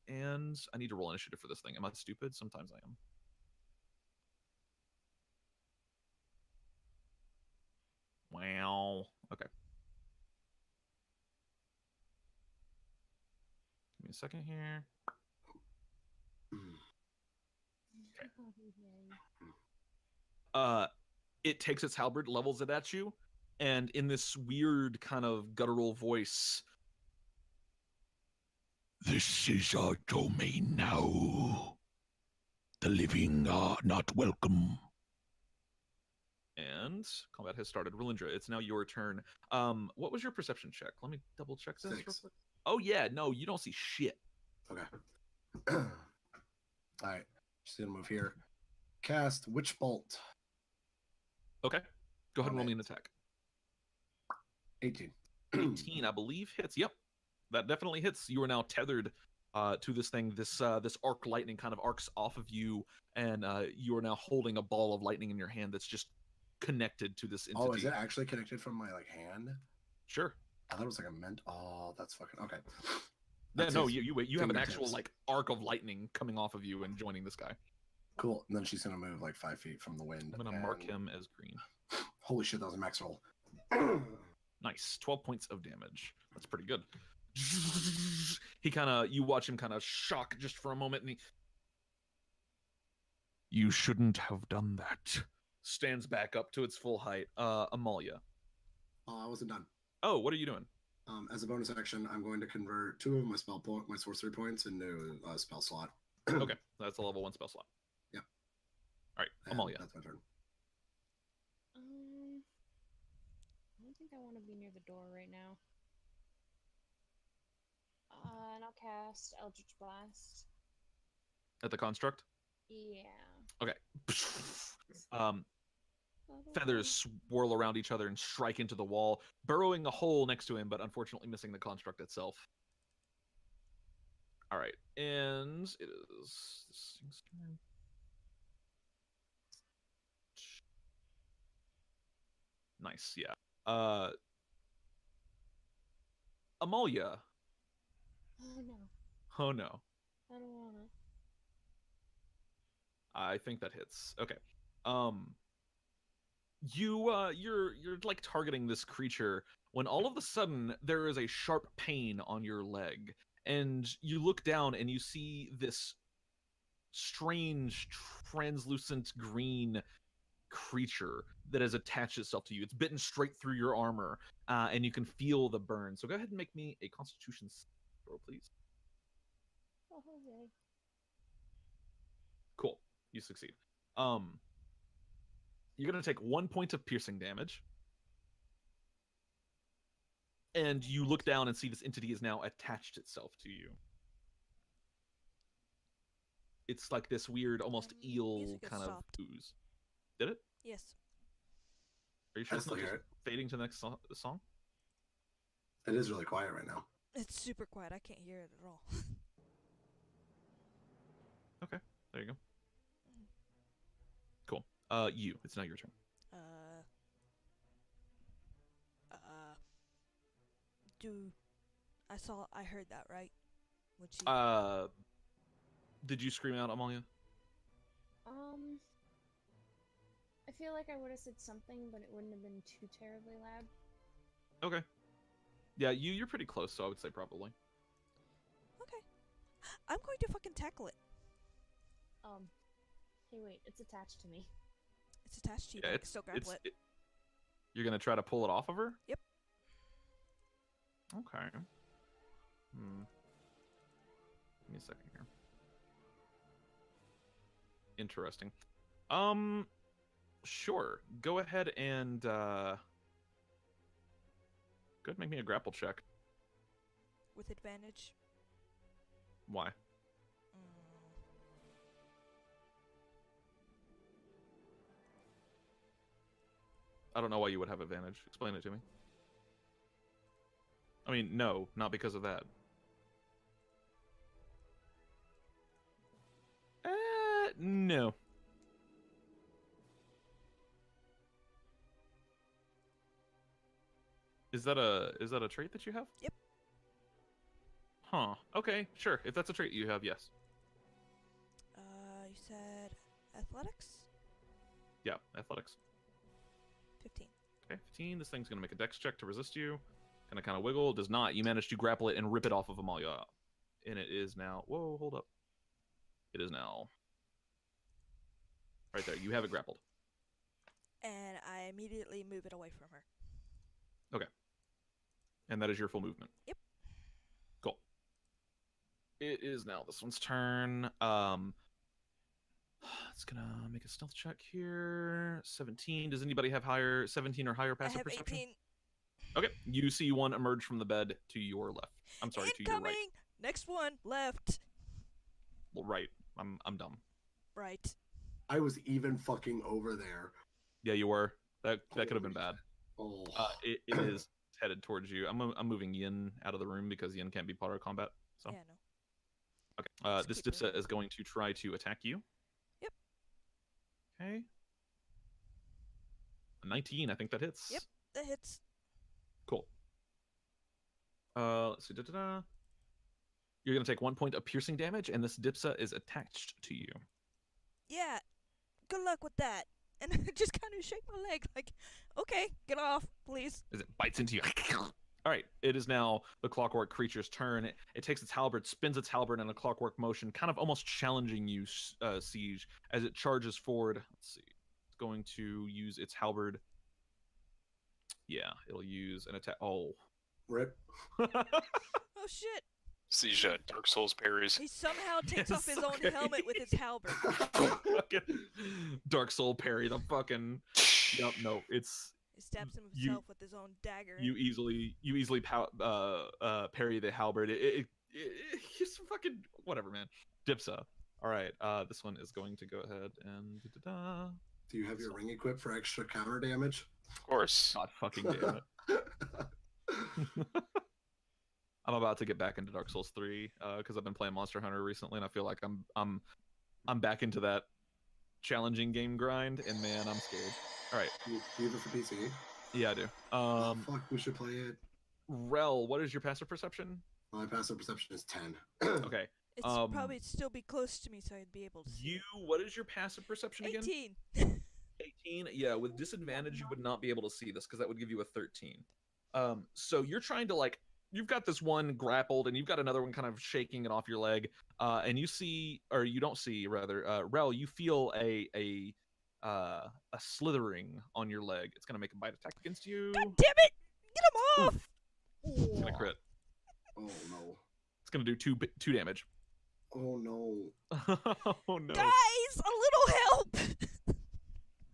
And I need to roll initiative for this thing. Am I stupid? Sometimes I am. Wow. Okay. Give me a second here. It takes its halberd, levels it at you, and in this weird kind of guttural voice, "This is our domain now. The living are not welcome." And combat has started. Relindra, it's now your turn. What was your perception check? Let me double check this real 6. quick. Oh yeah, no, you don't see shit. Okay. All right. Just gonna move here. Cast Witch Bolt. Okay. Go ahead and roll me Alright. an attack. 18. 18, I believe, hits. Yep. That definitely hits. You are now tethered to this thing. This arc lightning kind of arcs off of you, and you are now holding a ball of lightning in your hand that's just connected to this entity. Oh, is it actually connected from my hand? Sure. I thought it was like a mint. Oh, that's fucking okay. Yeah, That's no, his you have an actual fingertips. like arc of lightning coming off of you and joining this guy. Cool. And then she's gonna move like 5 feet from the wind. I'm gonna mark and- him as green. Holy shit, that was a max roll. Nice. 12 points of damage. That's pretty good. You watch him kind of shock just for a moment, and he, "You shouldn't have done that." Stands back up to its full height. Amalia. I wasn't done. Oh, what are you doing? As a bonus action, I'm going to convert 2 of my sorcery points into a spell slot. Okay, that's a level 1 spell slot. Yep. All right, And Amalia. That's my turn. I don't think I want to be near the door right now. And I'll cast Eldritch Blast. At the construct? Yeah. Okay. Feathers swirl around each other and strike into the wall, burrowing a hole next to him, but unfortunately missing the construct itself. All right, and it is this thing's turn. Nice, yeah. Amalia. Oh no. Oh no. I don't wanna. I think that hits. Okay. You're like targeting this creature when all of a sudden there is a sharp pain on your leg, and you look down and you see this strange translucent green creature that has attached itself to you. It's bitten straight through your armor, and you can feel the burn. So go ahead and make me a Constitution roll, please. Oh, okay. Cool. You succeed. You're going to take 1 point of piercing damage. And you look down and see this entity has now attached itself to you. It's like this weird, almost eel music has kind of stopped. ooze. Did it? Yes. Are you sure I it's not still just hear it. fading to the next song? It is really quiet right now. It's super quiet. I can't hear it at all. Okay, there you go. Cool. You. It's now your turn. I heard that, right? When she... Did you scream out, Amalia? I feel like I would have said something, but it wouldn't have been too terribly loud. Okay. Yeah, you're pretty close, so I would say probably. Okay. I'm going to fucking tackle it. Hey, wait, it's attached to me. It's attached to you, Yeah, but I can still grapple it. You're gonna try to pull it off of her? Yep. Okay. Give me a second here. Interesting. Sure. Go ahead and Good, make me a grapple check. With advantage. Why? I don't know why you would have advantage. Explain it to me. I mean, no, not because of that. No. Is that a trait that you have? Yep. Huh. Okay, sure. If that's a trait you have, yes. You said athletics? Yeah, athletics. 15. Okay, 15. This thing's gonna make a dex check to resist you. Gonna kind of wiggle. Does not. You manage to grapple it and rip it off of Amalia. And it is now. Whoa, hold up. It is now. Right there. You have it grappled. And I immediately move it away from her. Okay. And that is your full movement. Yep. Cool. It is now this one's turn. It's gonna make a stealth check here. 17. Does anybody have higher 17 or higher I passive have perception? 18. Okay. You see one emerge from the bed to your left. I'm sorry, to your Incoming! right. Next one, left. Well, right. I'm dumb. Right. I was even fucking over there. Yeah, you were. That could have been bad. Oh. It is headed towards you. I'm moving Yin out of the room because Yin can't be part of combat. So Yeah, no. okay. Let's This keep dipset moving. is going to try to attack you. Yep. Okay. A 19. I think that hits. Yep. That hits. Cool. Let's see. Da-da-da. You're gonna take 1 point of piercing damage, and this dipset is attached to you. Yeah. Good luck with that. And I just kind of shake my leg like, okay, get off, please. As it bites into you. All right, it is now the clockwork creature's turn. It takes its halberd, spins its halberd in a clockwork motion, kind of almost challenging you, Sige, as it charges forward. Let's see. It's going to use its halberd. Yeah, it'll use an attack. Oh. Rip. Oh, shit. Sige, Dark Souls parries. He somehow takes Yes, off his own okay. helmet with his halberd. Fucking Dark Soul parry, the fucking. Yep, no, it's. He stabs You- himself with his own dagger. You easily parry the halberd. It's fucking whatever, man. Dipsa. All right. This one is going to go ahead and da-da-da. Do you have your ring equipped for extra counter damage? Of course. God fucking damn it. I'm about to get back into Dark Souls 3 because I've been playing Monster Hunter recently, and I feel like I'm back into that challenging game grind, and man, I'm scared. All right. Do you have it for PC? Yeah, I do. Oh, fuck, we should play it. Rel, what is your passive perception? My passive perception is 10. Okay. It's probably still be close to me, so I'd be able to see. What is your passive perception again? 18. 18. Yeah, with disadvantage, you would not be able to see this because that would give you a 13. So you're trying to you've got this one grappled, and you've got another one kind of shaking it off your leg, and you see, or you don't see, rather, Rel, you feel a slithering on your leg. It's gonna make a bite attack against you. God damn it! Get him off! It's gonna crit. Oh no. It's gonna do two damage. Oh no. Oh no. Guys, a little help!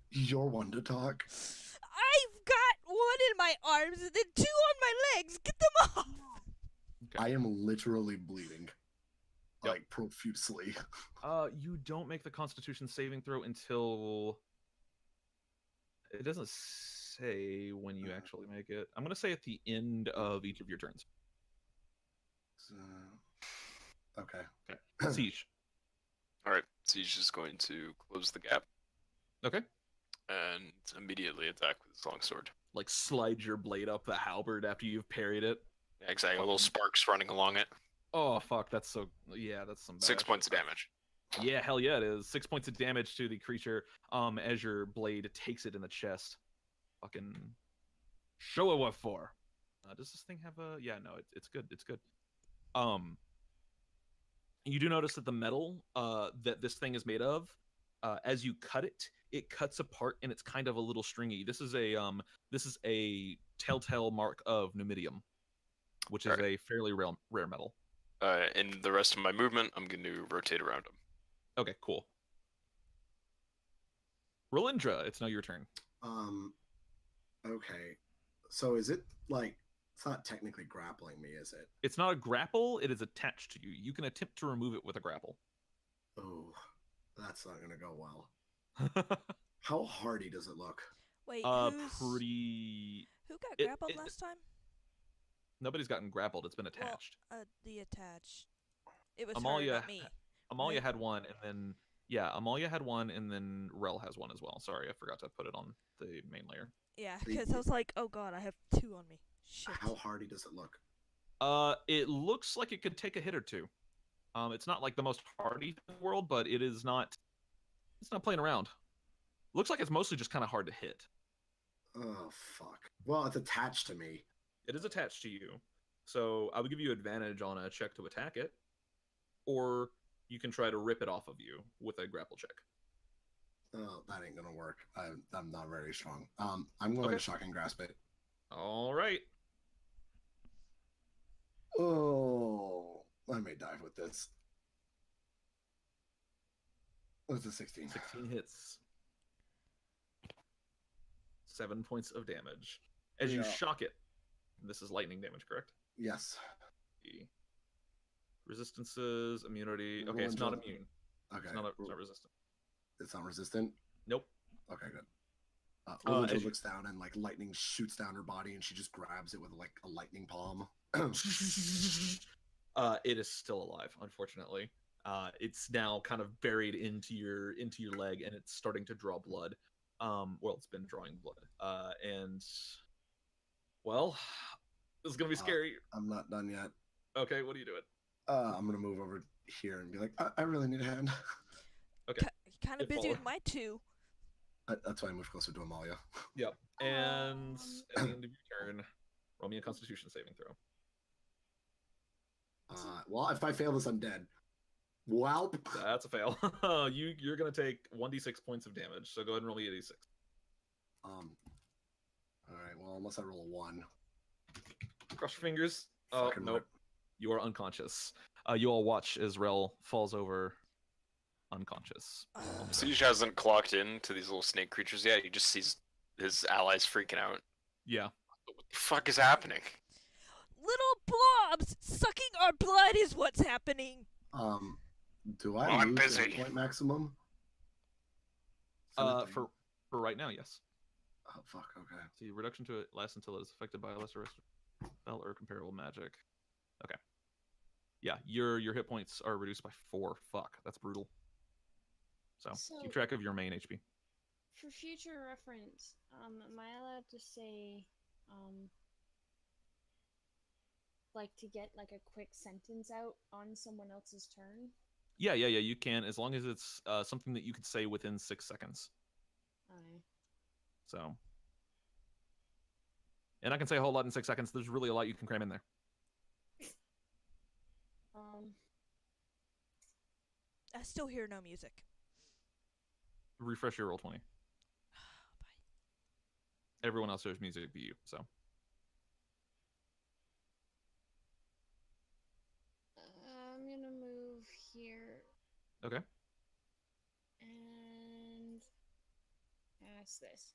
You're one to talk. I've got one in my arms and then two on my legs. Get them off! Okay. I am literally bleeding. Yep. Like profusely. You don't make the Constitution saving throw until it doesn't say when you actually make it. I'm gonna say at the end of each of your turns. So, okay. Okay. Siege. Alright, Sige is going to close the gap Okay. and immediately attack with his longsword. Like slide your blade up the halberd after you've parried it. Yeah, exactly. Little sparks running along it. Oh fuck, that's so yeah, that's some bad 6 shit. points of damage. Yeah, hell yeah, it is. 6 points of damage to the creature. As your blade takes it in the chest. Fucking show it what for. Does this thing have a? Yeah, no, it's good. It's good. You do notice that the metal that this thing is made of, as you cut it, it cuts apart and it's kind of a little stringy. This is a telltale mark of numidium, which is a fairly rare metal. In the rest of my movement, I'm going to rotate around him. Okay, cool. Relindra, it's now your turn. Okay. So is it like It's not technically grappling me, is it? It's not a grapple, it is attached to you. You can attempt to remove it with a grapple. Oh, that's not gonna go well. How hardy does it look? Wait, Pretty... who got it- grappled it- last time? Nobody's gotten grappled, it's been attached. The attached. It was her, Amalia not me. Amalia right? had one, and then... Yeah, Amalia had one, and then Rel has one as well. Sorry, I forgot to put it on the main layer. Yeah, The- because I was like, oh god, I have 2 on me. Shit. How hardy does it look? It looks like it could take a hit or two. It's not like the most hardy in the world, but it is not... It's not playing around. Looks like it's mostly just kind of hard to hit. Oh, fuck. Well, it's attached to me. It is attached to you, so I would give you advantage on a check to attack it, or you can try to rip it off of you with a grapple check. Oh, that ain't gonna work. I'm not very strong. I'm going Okay. to shock and grasp it. All right. Oh, I may dive with this. What's a 16? 16 hits. 7 points of damage. As you Yeah. shock it, this is lightning damage, correct? Yes. Resistances, immunity. Okay, it's not immune. Okay. It's not resistant. It's not resistant? Nope. Okay, good. as Relindra you- looks down and like lightning shoots down her body and she just grabs it with like a lightning palm. It is still alive, unfortunately. It's now kind of buried into your leg, and it's starting to draw blood. Well, it's been drawing blood. And well, this is gonna be scary. I'm not done yet. Okay, what are you doing? I'm gonna move over here and be like, I really need a hand. Okay. Kind of Good busy follow. with my 2. That's why I moved closer to Amalia. Yep. And at the end of your turn, roll me a Constitution saving throw. Well, if I fail this, I'm dead. Wow. That's a fail. You're gonna take 1d6 points of damage. So go ahead and roll me a d6. All right. Well, unless I roll a 1. Cross your fingers. Oh Fucking nope. rip. You are unconscious. You all watch as Rel falls over, unconscious. Siege hasn't clocked in to these little snake creatures yet. He just sees his allies freaking out. Yeah. What the fuck is happening? Little blobs sucking our blood is what's happening. Do I Well, I'm lose the busy. hit point maximum? Is that a thing? For right now, yes. Oh fuck. Okay. See, reduction to it lasts until it is affected by a lesser spell or comparable magic. Okay. Yeah, your hit points are reduced by 4. Fuck, that's brutal. So So- keep track of your main HP. For future reference, am I allowed to say, like to get like a quick sentence out on someone else's turn? Yeah, you can, as long as it's something that you could say within 6 seconds. Aye. So, and I can say a whole lot in 6 seconds. There's really a lot you can cram in there. I still hear no music. Refresh your roll 20. Bye. Everyone else hears music but you. So I'm gonna move here okay. and ask this.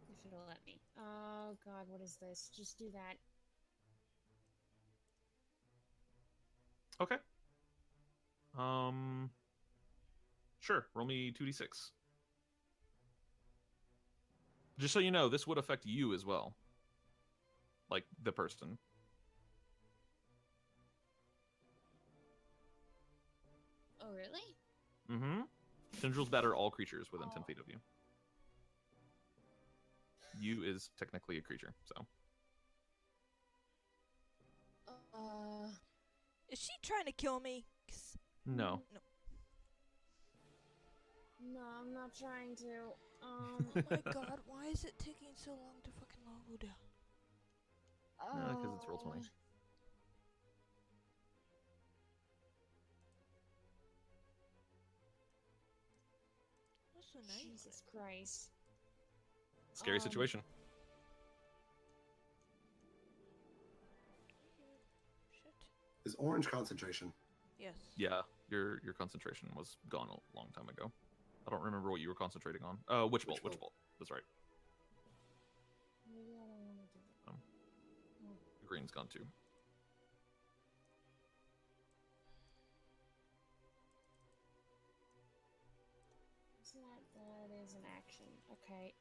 If it'll let me. Oh god, what is this? Just do that. Okay. Sure. Roll me 2d6. Just so you know, this would affect you as well. Like the person. Oh really? Mm-hmm. Tendrils batter all creatures within 10 feet of you. You is technically a creature, so. Is she trying to kill me? 'Cause- No. No. No, I'm not trying to. Oh my god, why is it taking so long to fucking load? Because it's roll 20. What's the name? Jesus Christ. Scary situation. Shit. Is orange concentration? Yes. Yeah, your concentration was gone a long time ago. I don't remember what you were concentrating on. Witch bolt. Witch Witch bolt. That's right. Maybe I don't want screen's gone too. That is an action. Okay.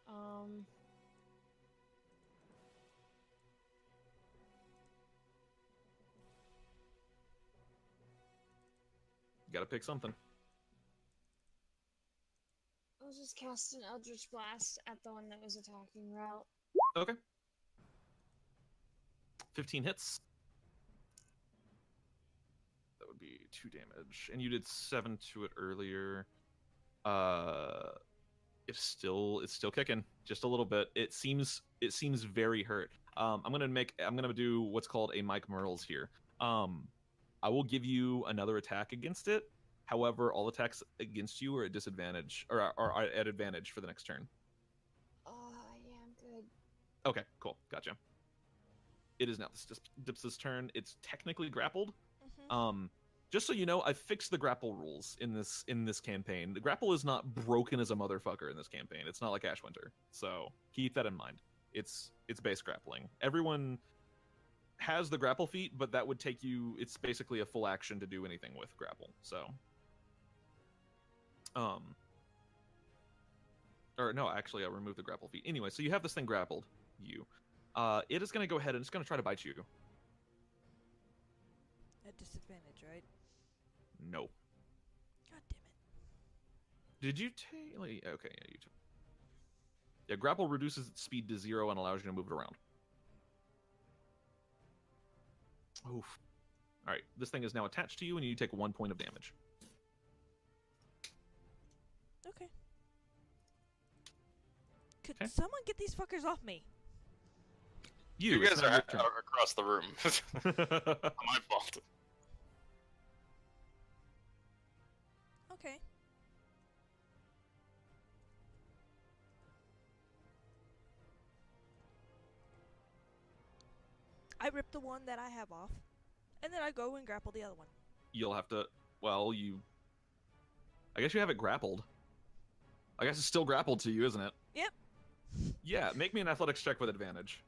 You gotta pick something. I'll just cast an Eldritch Blast at the one that was attacking route. Okay. 15 hits. That would be 2 damage. And you did 7 to it earlier. It's still kicking just a little bit. It seems very hurt. I'm gonna do what's called a Mike Merles here. I will give you another attack against it. However, all attacks against you are at disadvantage or are at advantage for the next turn. Yeah, I'm good. Okay, cool, gotcha. It is now Dipsa's turn. It's technically grappled. Just so you know, I fixed the grapple rules in this campaign. The grapple is not broken as a motherfucker in this campaign. It's not like Ashwinter, so keep that in mind. It's base grappling. Everyone has the grapple feat, but that would take you. It's basically a full action to do anything with grapple. So, or no, actually, I'll remove the grapple feat. Anyway, so you have this thing grappled. It is going to go ahead and it's going to try to bite you. At disadvantage, right? No. God damn it. Did you take? Okay, yeah, you took. Yeah, grapple reduces its speed to 0 and allows you to move it around. Oof. All right, this thing is now attached to you, and you take 1 point of damage. Okay. Could Okay. someone get these fuckers off me? You it's guys now are your turn. across the room. My fault. Okay. I rip the one that I have off, and then I go and grapple the other one. You'll have to. Well, I guess you have it grappled. I guess it's still grappled to you, isn't it? Yep. Yeah, make me an athletics check with advantage.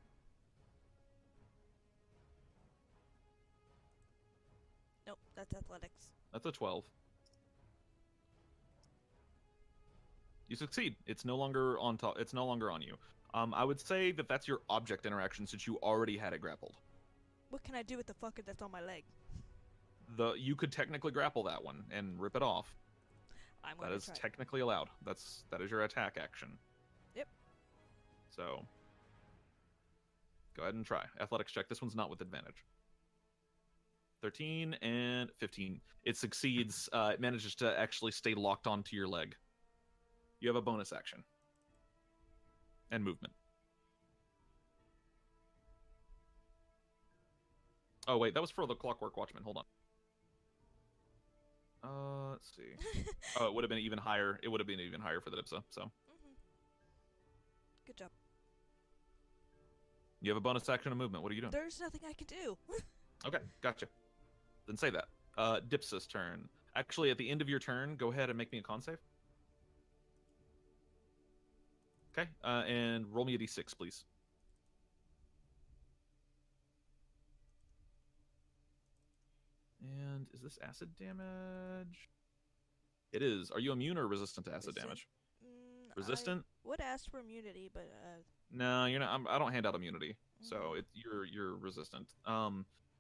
Nope, that's athletics. That's a 12. You succeed. It's no longer on top. It's no longer on you. I would say that that's your object interaction since you already had it grappled. What can I do with the fucker that's on my leg? You could technically grapple that one and rip it off. I'm That going is to try. technically allowed. That is your attack action. Yep. So go ahead and try. Athletics check. This one's not with advantage. 13 and 15. It succeeds. It manages to actually stay locked onto your leg. You have a bonus action. And movement. Oh, wait. That was for the Clockwork Watchman. Hold on. Let's see. Oh, it would have been even higher. It would have been even higher for the Dipsa, so. Good job. You have a bonus action and movement. What are you doing? There's nothing I can do. Okay, gotcha. Then say that. Dipsa's turn. Actually, at the end of your turn, go ahead and make me a con save. Okay, and roll me a d6, please. And is this acid damage? It is. Are you immune or resistant to acid damage? Resistant? I would ask for immunity, but No, you're not. I don't hand out immunity, so you're resistant.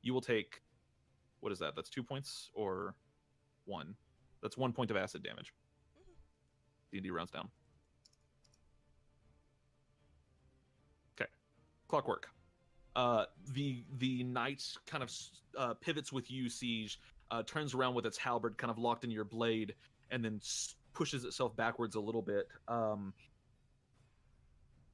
You will take. What is that? That's 2 points or 1. That's 1 point of acid damage. D&D rounds down. Okay, Clockwork. The knight kind of pivots with you, Sige. Turns around with its halberd kind of locked in your blade, and then pushes itself backwards a little bit.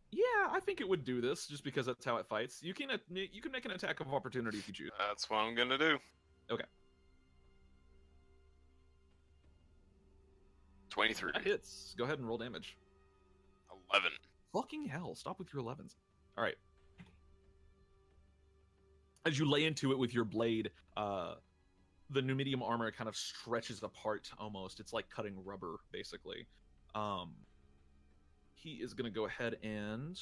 Yeah, I think it would do this just because that's how it fights. You can make an attack of opportunity if you choose. That's what I'm gonna do. Okay. 23. That hits. Go ahead and roll damage. 11. Fucking hell! Stop with your 11s. All right. As you lay into it with your blade, the pneumidium armor kind of stretches apart almost. It's like cutting rubber, basically. He is going to go ahead and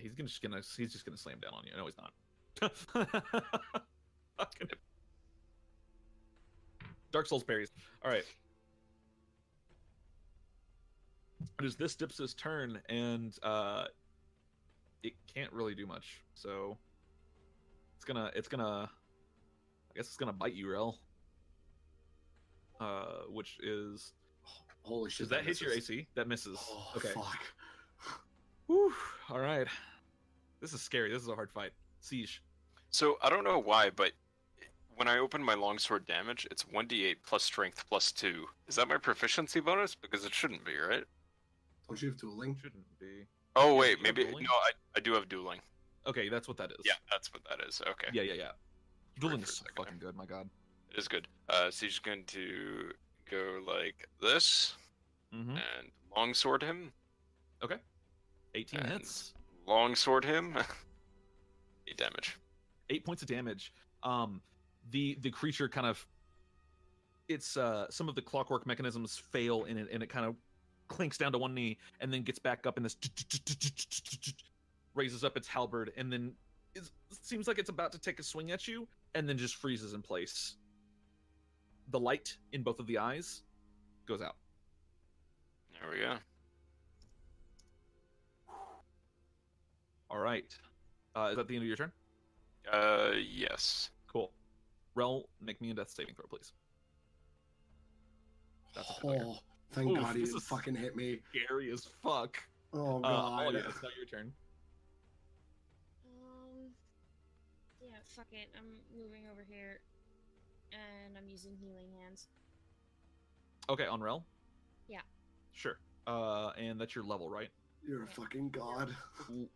Yeah, he's just gonna slam down on you. No, he's not. Fucking- Dark Souls parries. All right. It is this Dipsa's turn, and it can't really do much. So it's gonna. I guess it's gonna bite you, Rel. Which is. Holy shit! Does that hit misses. your AC? That misses. Oh, Okay. fuck. Whew. All right. This is scary. This is a hard fight. Siege. So I don't know why, but when I open my longsword damage, it's 1d8 plus strength plus 2. Is that my proficiency bonus? Because it shouldn't be, right? Don't you have dueling? Shouldn't be. Oh Yeah, wait, do you have maybe dueling? no. I do have dueling. Okay, that's what that is. Yeah, that's what that is. Okay. Yeah. Dueling for is a so second fucking good. My God. It is good. Siege is going to go like this Mm-hmm. and longsword him. 18 And- hits. Longsword him. 8 damage. 8 points of damage. The creature kind of, it's some of the clockwork mechanisms fail in it, and it kind of clinks down to one knee and then gets back up and this raises up its halberd and then it seems like it's about to take a swing at you and then just freezes in place. The light in both of the eyes goes out. There we go. All right. Is that the end of your turn? Yes. Cool. Rel, make me a death saving throw, please. That's a failure. Oh, thank Oof, God he this didn't is- fucking hit me. Scary as fuck. Oh God. Oh yeah, it's not your turn. Yeah, fuck it. I'm moving over here, and I'm using healing hands. Okay, on Rel? Yeah. Sure. And that's your level, right? You're a fucking god.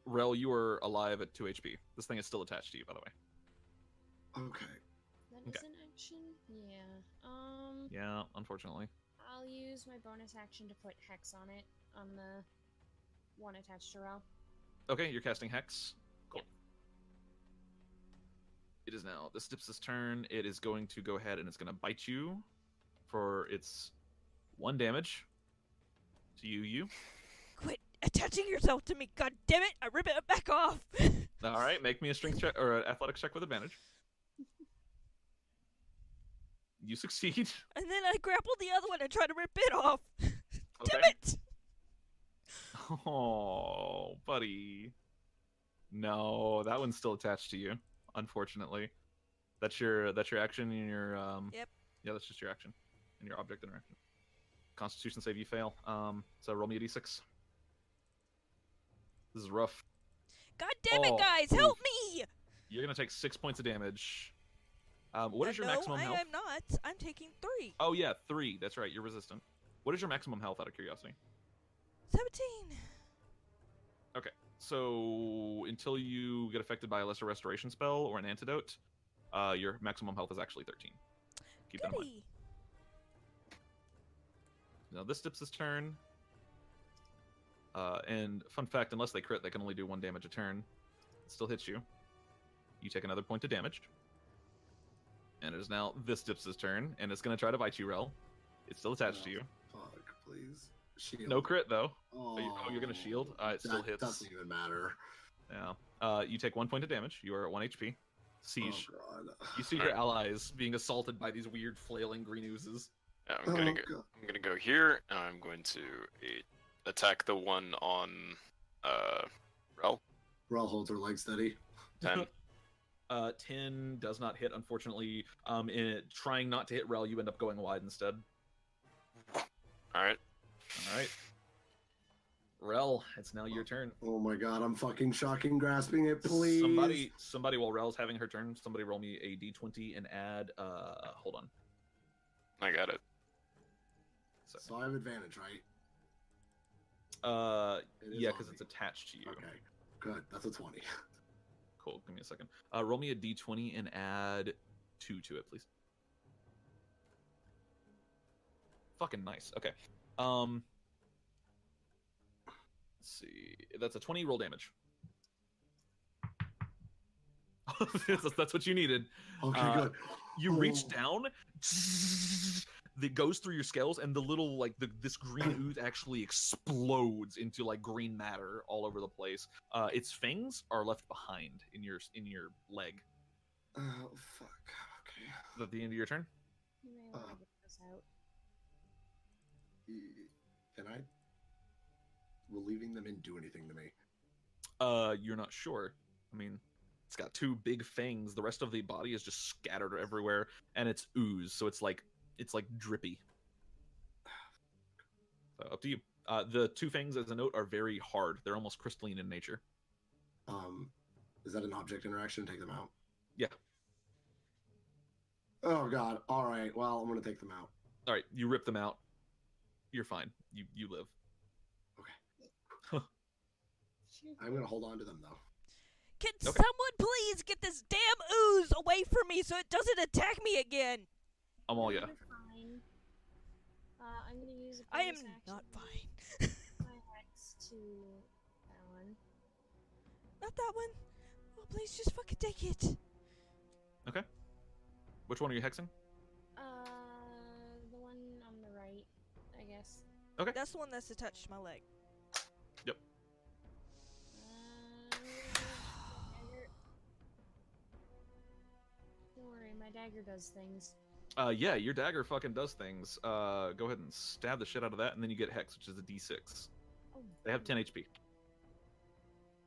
Rel, you are alive at 2 HP. This thing is still attached to you, by the way. Okay. That is Okay. an action? Yeah. Yeah, unfortunately. I'll use my bonus action to put Hex on it, on the one attached to Rel. Okay, you're casting Hex. Cool. Yep. It is now this Dipsa's turn. It is going to go ahead and it's going to bite you for its 1 damage. To you. Quit attaching yourself to me, god damn it! I rip it back off! All right, make me a strength check or an athletics check with advantage. You succeed. And then I grapple the other one and try to rip it off! Damn Okay. it! Oh, buddy. No, that one's still attached to you, unfortunately. That's your action and your Yep. Yeah, that's just your action and your object interaction. Constitution save, you fail. So roll me a d6. This is rough. God damn it, Oh, guys! oof. Help me! You're gonna take 6 points of damage. What is your no, maximum health? I am not. I'm taking 3. Oh yeah, 3. That's right. You're resistant. What is your maximum health, out of curiosity? 17. Okay, so until you get affected by a lesser restoration spell or an antidote, your maximum health is actually 13. Keep that in mind. Goody. Now this Dipsa's turn. And fun fact, unless they crit, they can only do 1 damage a turn. It still hits you. You take another point of damage. And it is now this Dipsa's turn, and it's going to try to bite you, Rel. It's still attached to you. Fuck, please. Shield. No crit, though. Oh, You're going to shield? It still that hits. doesn't even matter. Yeah. You take 1 point of damage. You are at 1 HP. Siege. Oh, God. You see your allies being assaulted by these weird flailing green oozes. Yeah, Oh, I'm God. gonna go here, and I'm going to attack the one on Rel. Rel holds her leg steady. 10. 10 does not hit, unfortunately. In trying not to hit Rel, you end up going wide instead. All right. All right. Rel, it's now your turn. Oh my God, I'm fucking shocking grasping it, please. Somebody, while Rel's having her turn, somebody roll me a d20 and add. Hold on. I got it. So I have advantage, right? It is Yeah, on because me. it's attached to you. Okay, good. That's a 20. Cool. Give me a second. Roll me a d20 and add 2 to it, please. Fucking nice. Okay. Let's see. That's a 20 roll damage. that's what you needed. Okay, Uh, good. You reach Oh. down, that goes through your scales, and the little like this green ooze actually explodes into like green matter all over the place. Its fangs are left behind in your leg. Oh fuck. Okay. Is that the end of your turn? You may want to get this out. Can I? Will leaving them in do anything to me? You're not sure. I mean, it's got 2 big fangs. The rest of the body is just scattered everywhere, and it's ooze, so it's like drippy. So up to you. The 2 fangs, as a note, are very hard. They're almost crystalline in nature. Is that an object interaction? Take them out. Yeah. Oh god. All right. Well, I'm gonna take them out. All right, you rip them out. You're fine. You live. Okay. I'm gonna hold on to them though. Can Okay. someone please get this damn ooze away from me so it doesn't attack me again? Amalia. You're fine. I'm gonna use a I am bonus action. not fine. My hex to that one. Not that one. Oh, please just fucking take it. Okay. Which one are you hexing? The one on the right, I guess. Okay. That's the one that's attached to my leg. Yep. Dagger. Don't worry, my dagger does things. Yeah, your dagger fucking does things. Go ahead and stab the shit out of that, and then you get hex, which is a d6. Oh, They have 10 HP.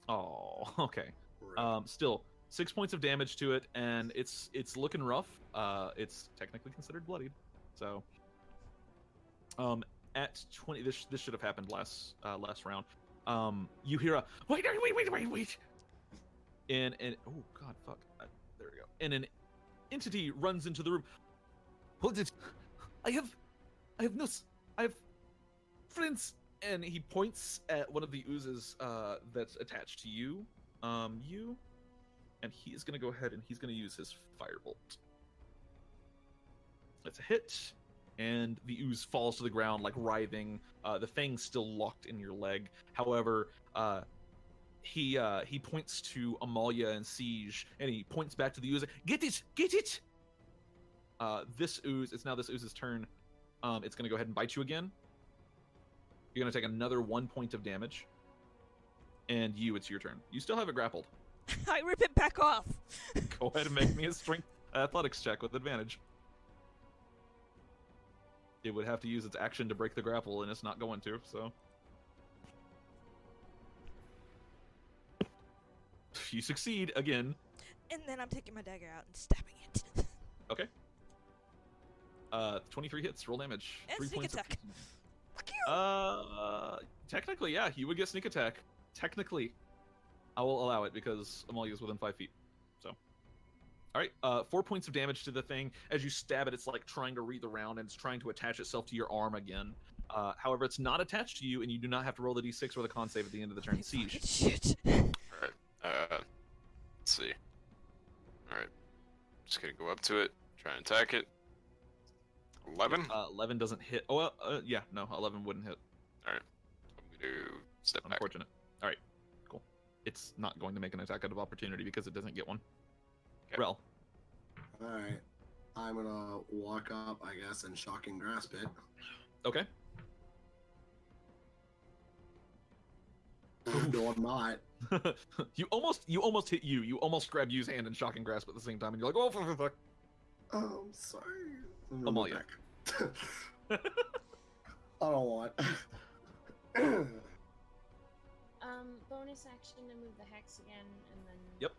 Oh, okay. Right. Still 6 points of damage to it, and it's looking rough. It's technically considered bloodied. So, at 20, this should have happened last round. You hear a wait, and oh god, fuck. There we go. And an entity runs into the room. Hold it! I have friends. And he points at one of the oozes that's attached to you, and he is going to go ahead and he's going to use his firebolt. That's a hit, and the ooze falls to the ground like writhing. The fang's still locked in your leg. However, he points to Amalia and Sige, and he points back to the ooze. Get it! Get it! This ooze. It's now this ooze's turn. It's going to go ahead and bite you again. You're going to take another 1 point of damage. And it's your turn. You still have it grappled. I rip it back off. Go ahead and make me a strength athletics check with advantage. It would have to use its action to break the grapple, and it's not going to, so. You succeed again. And then I'm taking my dagger out and stabbing it. Okay. 23 hits, roll damage. And 3 sneak points attack. of Fuck you! Technically, yeah, you would get sneak attack. Technically. I will allow it because Amalia's within 5 feet. So. Alright, 4 points of damage to the thing. As you stab it, it's like trying to wreath around, and it's trying to attach itself to your arm again. However, it's not attached to you, and you do not have to roll the d6 or the con save at the end of the turn. Siege. Fucking shit. Alright, let's see. Alright, just gonna go up to it, try and attack it. 11? 11 doesn't hit. Oh, well, yeah, no, 11 wouldn't hit. Alright, I'm gonna step back. Unfortunate. Alright, cool. It's not going to make an attack out of opportunity because it doesn't get one. Okay. Rel. Alright. I'm gonna walk up, I guess, and shocking grasp it. Okay. No, I'm not. you almost hit you. You almost grab Yu's hand and shock and grasp at the same time, and you're like, oh, fuck. Oh, I'm sorry. I'm gonna Amalia. go back. I don't want. Bonus action to move the hex again, and then Yep.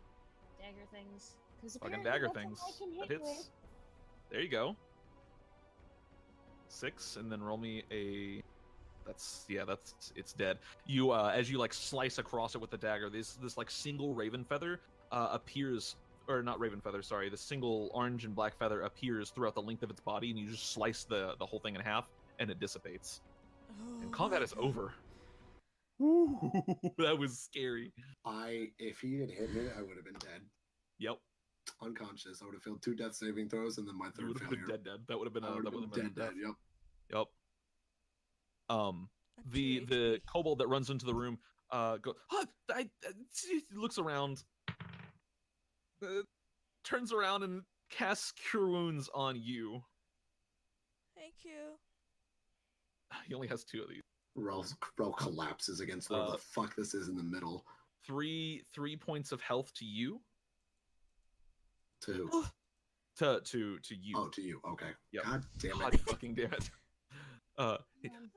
dagger things. Because Fucking dagger things. That hits. There you go. 6, and then roll me a. It's dead. You as you like slice across it with the dagger, this like single raven feather appears, or not raven feather, sorry, the single orange and black feather appears throughout the length of its body, and you just slice the whole thing in half, and it dissipates. And combat is over. Ooh, that was scary. If he had hit me, I would have been dead. Yep. Unconscious. I would have failed 2 death saving throws, and then my You third would have failure. been dead. That would have been I would that have would been have been dead. Yep. Yep. The kobold that runs into the room looks around, turns around and casts Cure Wounds on you. Thank you. He only has 2 of these. Rel collapses against whatever the fuck this is in the middle. 3 points of health to you. To who? To you. Oh, to you. Okay. Yep. God damn it. God fucking damn it.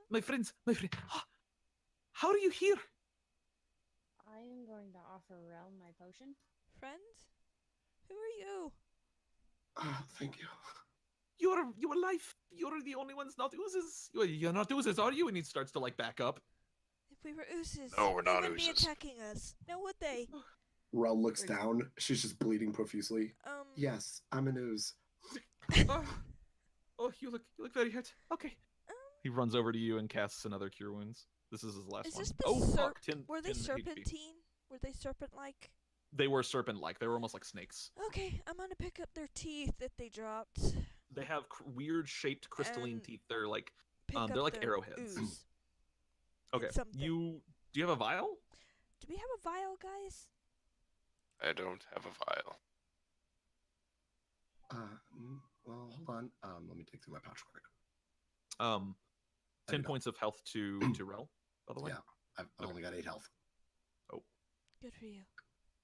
My friend, how are you here? I am going to offer Rel my potion. Friend? Who are you? Thank you. You're alive. You're the only ones not oozes. You're not oozes, are you? And he starts to like back up. If we were oozes, No, we're they not wouldn't be oozes. attacking us. Now would they? Rel looks down. She's just bleeding profusely. Yes, I'm an ooze. Oh, you look very hurt. Okay. He runs over to you and casts another Cure Wounds. This is his last Is one. this the Oh, fuck. 10, Were they 10 HP. serpentine? Were they serpent-like? They were serpent-like. They were almost like snakes. Okay, I'm gonna pick up their teeth that they dropped. They have weird shaped crystalline And teeth. They're like Pick they're up like their arrowheads. ooze. Okay. something. Do you have a vial? Do we have a vial, guys? I don't have a vial. Well, hold on. Let me dig through my pouch quick. 10 points of health to Rel, by the way. Yeah, I've only got 8 health Good for you.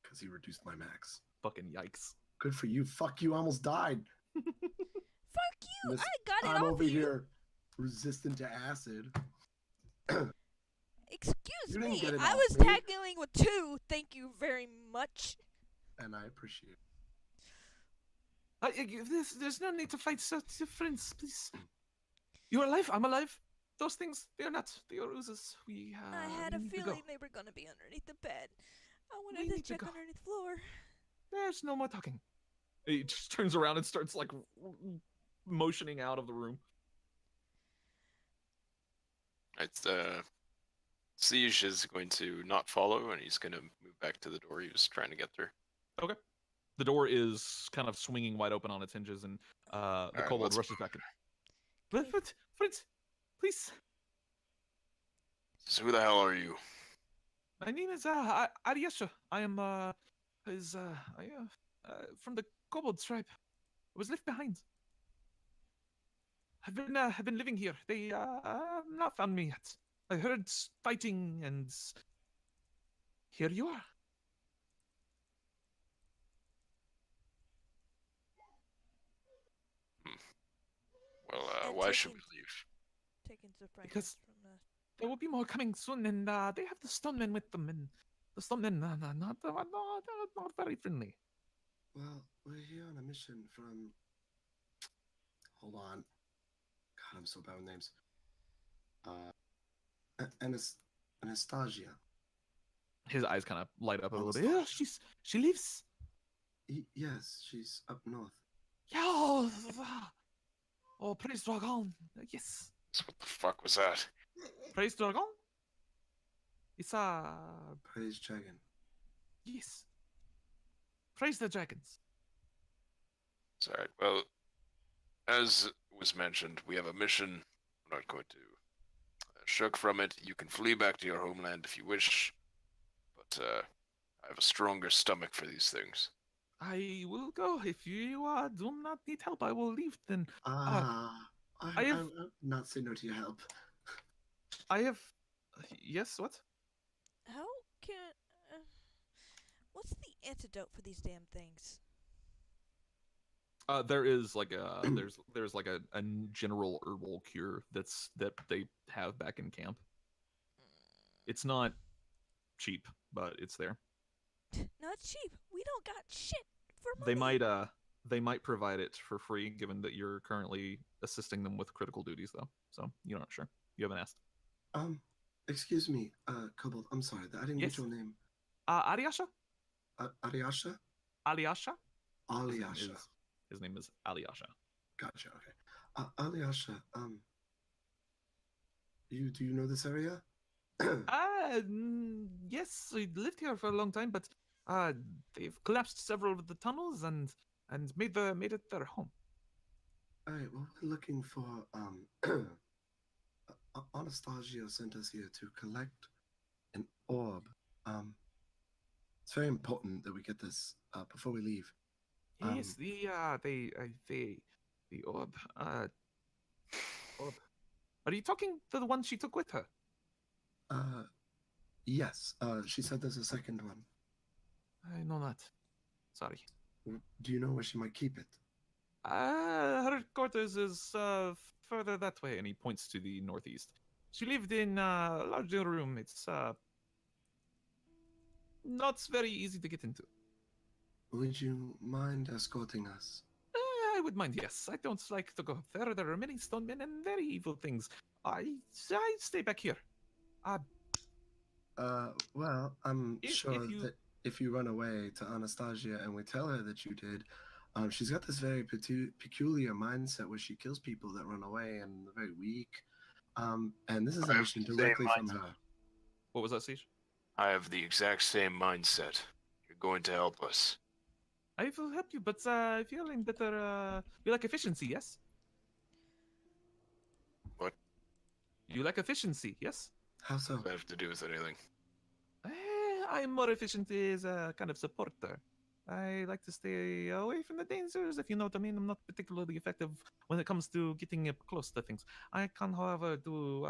because he reduced my max. Fucking yikes. Good for you. Fuck you. I almost died. Fuck you! Miss- I got it I'm off over you. here resistant to acid. Excuse You didn't me. get it I off was me. tackling with 2. Thank you very much. And I appreciate it. There's no need to fight, sir. Friends, please. You're alive. I'm alive. Those things, they're not. They are oozes. I had a need to go. feeling they were gonna be underneath the bed. I We wanted to need to check go. underneath the floor. There's no more talking. He just turns around and starts like motioning out of the room. It's Siege is going to not follow, and he's going to move back to the door he was trying to get through. The door is kind of swinging wide open on its hinges, and the Alright, kobold let's- rushes back in. But, friends, please. So who the hell are you? My name is Ariasha. I am from the kobold tribe. I was left behind. I've been living here. They have not found me yet. I heard fighting, and here you are. Well, And why should we taking- leave? Taking some fragments Because- from the. There will be more coming soon, and they have the stonemen with them, and the stonemen not very friendly. Well, we're here on a mission from. Hold on. God, I'm so bad with names. Anastasia. His eyes kind of light up a little bit. Yeah, she lives. Yes, she's up north. Yeah. Oh, praise Dragon. Yes, So what the fuck was that? praise Dragon. It's Praise Dragon. yes. Praise the dragons. It's alright. Well, as was mentioned, we have a mission. I'm not going to shirk from it. You can flee back to your homeland if you wish, but I have a stronger stomach for these things. I will go. If you do not need help, I will leave. Then I have- I'll not say no to your help. I have. Yes. What? How can? What's the antidote for these damn things? There is like a there's like a general herbal cure that they have back in camp. It's not cheap, but it's there. Not cheap. We don't got shit for money. They might provide it for free, given that you're currently assisting them with critical duties, though. So you're not sure. You haven't asked. Excuse me, Kobold. I'm sorry, I didn't Yes. get your name. Ariasha. Ariasha? Aliasha. Aliasha. His name is Aliasha. Gotcha. Okay. Aliasha. Do you know this area? Yes, I lived here for a long time, but they've collapsed several of the tunnels and made it their home. All right. Well, we're looking for Anastasia sent us here to collect an orb. It's very important that we get this before we leave. Yes, the orb. orb. Are you talking to the one she took with her? Yes. She said there's a second one. I know not. Sorry. Do you know where she might keep it? Her quarters is further that way, and he points to the northeast. She lived in a larger room. It's not very easy to get into. Would you mind escorting us? I would mind, yes. I don't like to go there. There are many stone men and very evil things. I stay back here. Well, I'm If sure you- that if you run away to Anastasia and we tell her that you did, she's got this very peculiar mindset where she kills people that run away and they're very weak. And this is a I have mission the same directly from mindset. her. What was that, Siege? I have the exact same mindset. You're going to help us. I will help you, but I feeling better. You like efficiency, yes? What You like efficiency, yes? How so? does that have to do with anything? I'm more efficient as a kind of supporter. I like to stay away from the dangers, if you know what I mean. I'm not particularly effective when it comes to getting up close to things. I can, however, do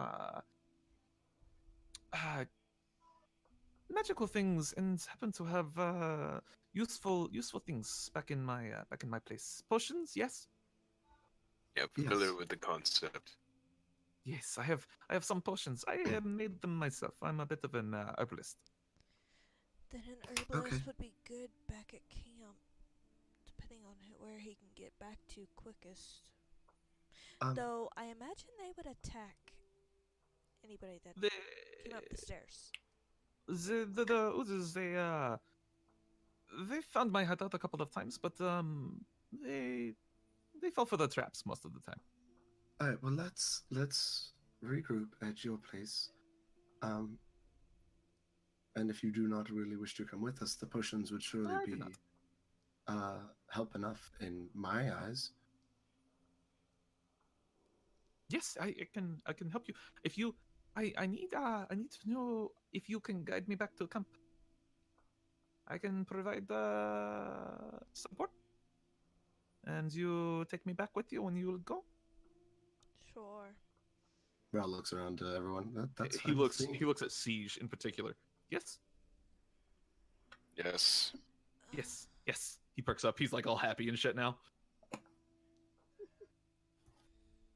magical things and happen to have useful things back in my place. Potions, yes. Yeah, familiar Yes. with the concept. Yes, I have some potions. I made them myself. I'm a bit of an herbalist. Then an herbalist Okay. would be good back at camp, depending on where he can get back to quickest. Though I imagine they would attack anybody that The came up the stairs. the oozes, they found my hideout a couple of times, but they fall for the traps most of the time. All right. Well, let's regroup at your place. And if you do not really wish to come with us, the potions would surely I do be not. help enough in my eyes. Yes, I can help you. If you, I need to know if you can guide me back to camp. I can provide support, and you take me back with you when you go. Sure. Ral looks around to everyone. That's He fine with looks me. he looks at Siege in particular. Yes, Yes. yes, yes. He perks up. He's like all happy and shit now.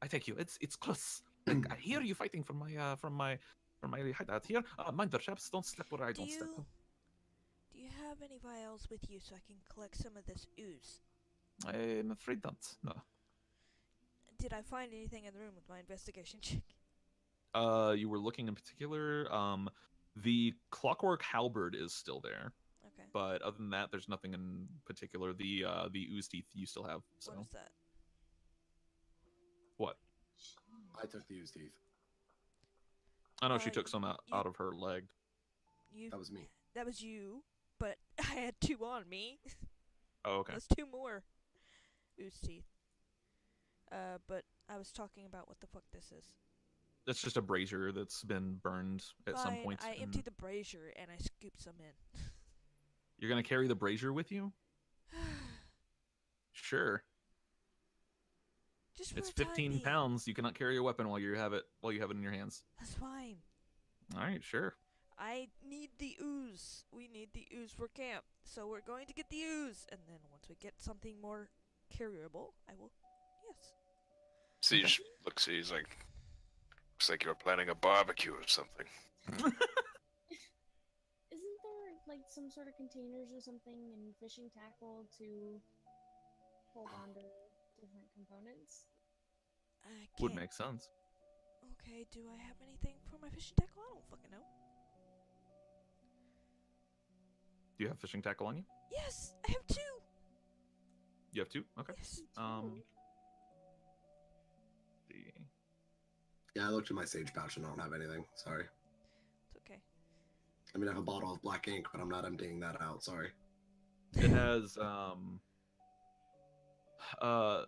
I take you. It's close. Like, I hear you fighting from my hideout here. Mind the traps. Don't step where I Do don't step. do you have any vials with you so I can collect some of this ooze? I'm afraid not. No. Did I find anything in the room with my investigation check? You were looking in particular. The clockwork halberd is still there, Okay. but other than that, there's nothing in particular. The ooze teeth you still have. So What is that? what? I took the used teeth. I know she took you- some out of her leg. You. That was me. That was you, but I had 2 on me. Oh, okay. That's 2 more ooze teeth. But I was talking about what the fuck this is. That's just a brazier that's been burned at some Fine, point. I and emptied the brazier and I scooped some in. You're gonna carry the brazier with you? Sure. Just for It's the time 15 being. pounds. You cannot carry a weapon while you have it in your hands. That's fine. All right, sure. I need the ooze. We need the ooze for camp. So we're going to get the ooze. And then once we get something more carryable, I will. Yes. Siege looks. He's like, looks like you're planning a barbecue or something. Isn't there like some sort of containers or something and fishing tackle to hold on to different components? I Would can't. make sense. Okay, do I have anything for my fishing tackle? I don't fucking know. Do you have fishing tackle on you? Yes, I have 2. You have 2? Okay. Yes. See. Yeah, I looked in my sage pouch and I don't have anything. Sorry. It's okay. I mean, I have a bottle of black ink, but I'm not emptying that out. Sorry. It has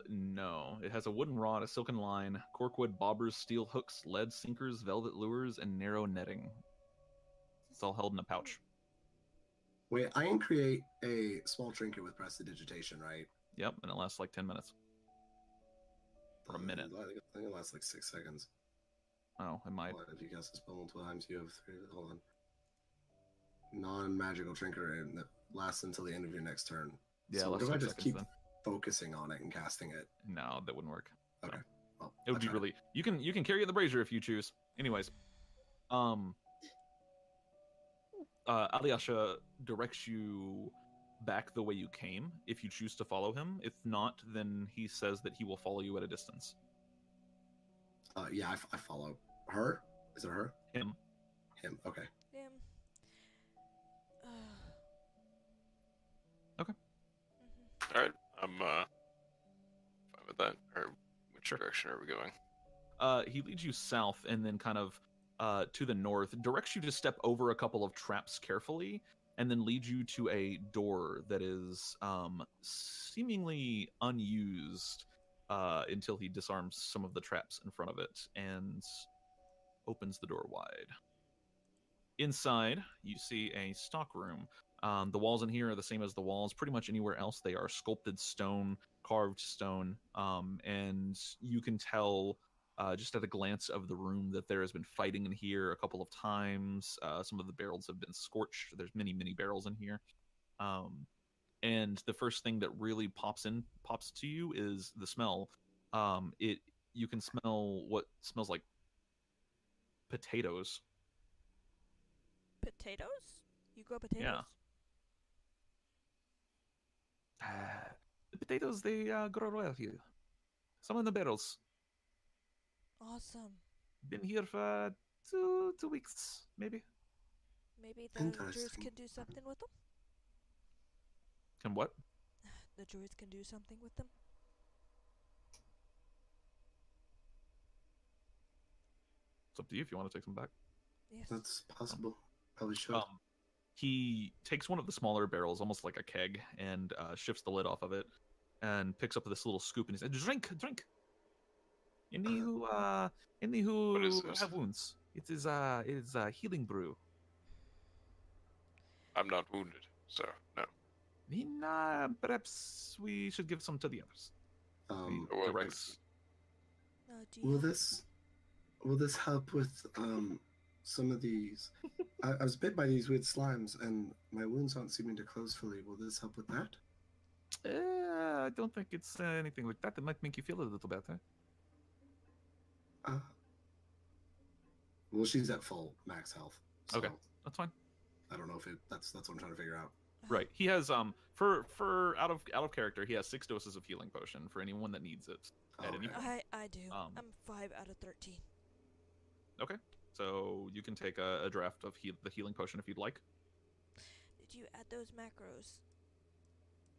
no. It has a wooden rod, a silken line, corkwood bobbers, steel hooks, lead sinkers, velvet lures, and narrow netting. It's all held in a pouch. Wait, I can create a small trinket with prestidigitation, right? Yep, and it lasts like 10 minutes. For a minute. I think it lasts like 6 seconds. Oh, it might. If you cast a spell multiple times, you have 3. Hold on. Non-magical trinket and that lasts until the end of your next turn. Yeah, so what let's if I 6 just seconds keep then. focusing on it and casting it? No, that wouldn't work. Okay. Well, It would be really. You can carry the brazier if you choose. Anyways, Alyasha directs you back the way you came if you choose to follow him. If not, then he says that he will follow you at a distance. Yeah, I follow her. Is it her? Him. Him. Okay. Him. Okay. Mhm. All right, I'm fine with that. Or which direction are we going? He leads you south and then kind of to the north, directs you to step over a couple of traps carefully, and then leads you to a door that is seemingly unused until he disarms some of the traps in front of it and opens the door wide. Inside, you see a stock room. The walls in here are the same as the walls pretty much anywhere else. They are sculpted stone, carved stone, and you can tell just at a glance of the room that there has been fighting in here a couple of times. Some of the barrels have been scorched. There's many barrels in here. And the first thing that really pops to you is the smell. You can smell what smells like potatoes. Potatoes? You grow potatoes? Yeah. The potatoes, they grow well here. Some in the barrels. Awesome. Been here for two weeks, maybe. Maybe the druids Interesting. can do something with them? Can what? The druids can do something with them? It's up to you if you want to take some back. Yes. That's possible. Probably should. He takes one of the smaller barrels, almost like a keg, and shifts the lid off of it, and picks up this little scoop, and he says, "Drink. Any who What is this? have wounds. It is a healing brew. I'm not wounded, so no. Then perhaps we should give some to the others." He Well, directs. Do you Will this help with some of these? I was bit by these weird slimes, and my wounds aren't seeming to close fully. Will this help with that? I don't think it's anything like that. It might make you feel a little better. Well, she's at full max health. So Okay, that's fine. I don't know if that's what I'm trying to figure out. Right. He has for out of character, he has 6 doses of healing potion for anyone that needs it at any Okay. point. I do. Um, I'm 5 out of 13. Okay. So you can take a draft of the healing potion if you'd like. Did you add those macros?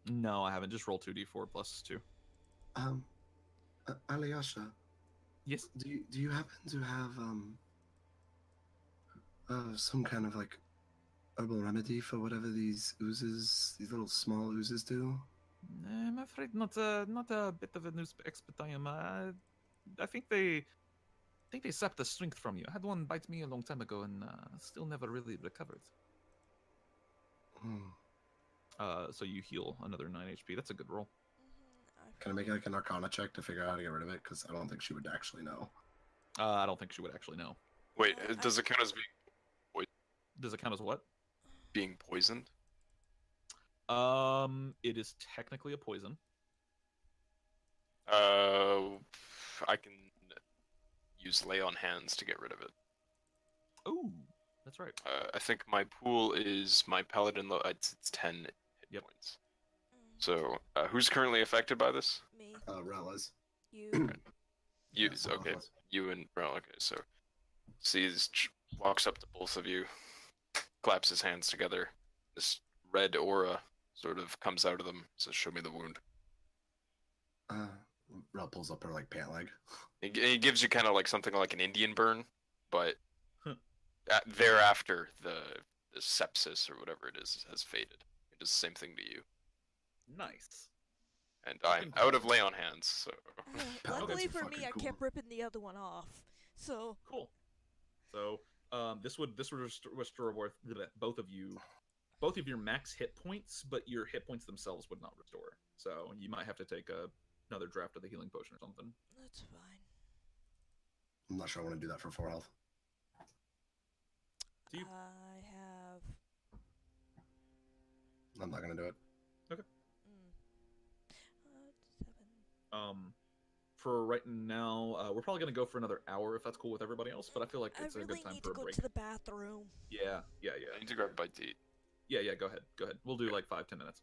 No, I haven't. Just roll 2d4 plus 2. Alyasha, Yes. do you happen to have some kind of like herbal remedy for whatever these little small oozes do? I'm afraid not a bit of a new expert I am. I think they sapped the strength from you. I had one bite me a long time ago and still never really recovered. Hmm. So you heal another 9 HP. That's a good roll. Can I make like an Arcana check to figure out how to get rid of it? Because I don't think she would actually know. I don't think she would actually know. Wait, does it count as Does it count as what? being poisoned? It is technically a poison. I can use lay on hands to get rid of it. Oh, that's right. I think my pool is my paladin. It's 10 hit points. So, who's currently affected by this? Me. Relas. You. You. Yeah, so Okay. both of us. You and Rel. Okay. So, sees walks up to both of you, claps his hands together. This red aura sort of comes out of them. Says, "Show me the wound." Rel pulls up her like pant leg. He gives you kind of like something like an Indian burn, but Huh. thereafter the sepsis or whatever it is has faded. It does the same thing to you. Nice. And I'm out of lay on hands, so Luckily Paladins are for me, fucking I cool. kept ripping the other one off. So. Cool. So, this would restore both of your max hit points, but your hit points themselves would not restore. So you might have to take a another draft of the healing potion or something. That's fine. I'm not sure I want to do that for 4 health. Do you? I have. I'm not gonna do it. Okay. 7. For right now, we're probably gonna go for another hour if that's cool with everybody else. But I feel like it's I a really good time need for to a go break. to the bathroom. Yeah. I need to grab a bite to eat. Yeah. Go ahead. We'll do like 5-10 minutes.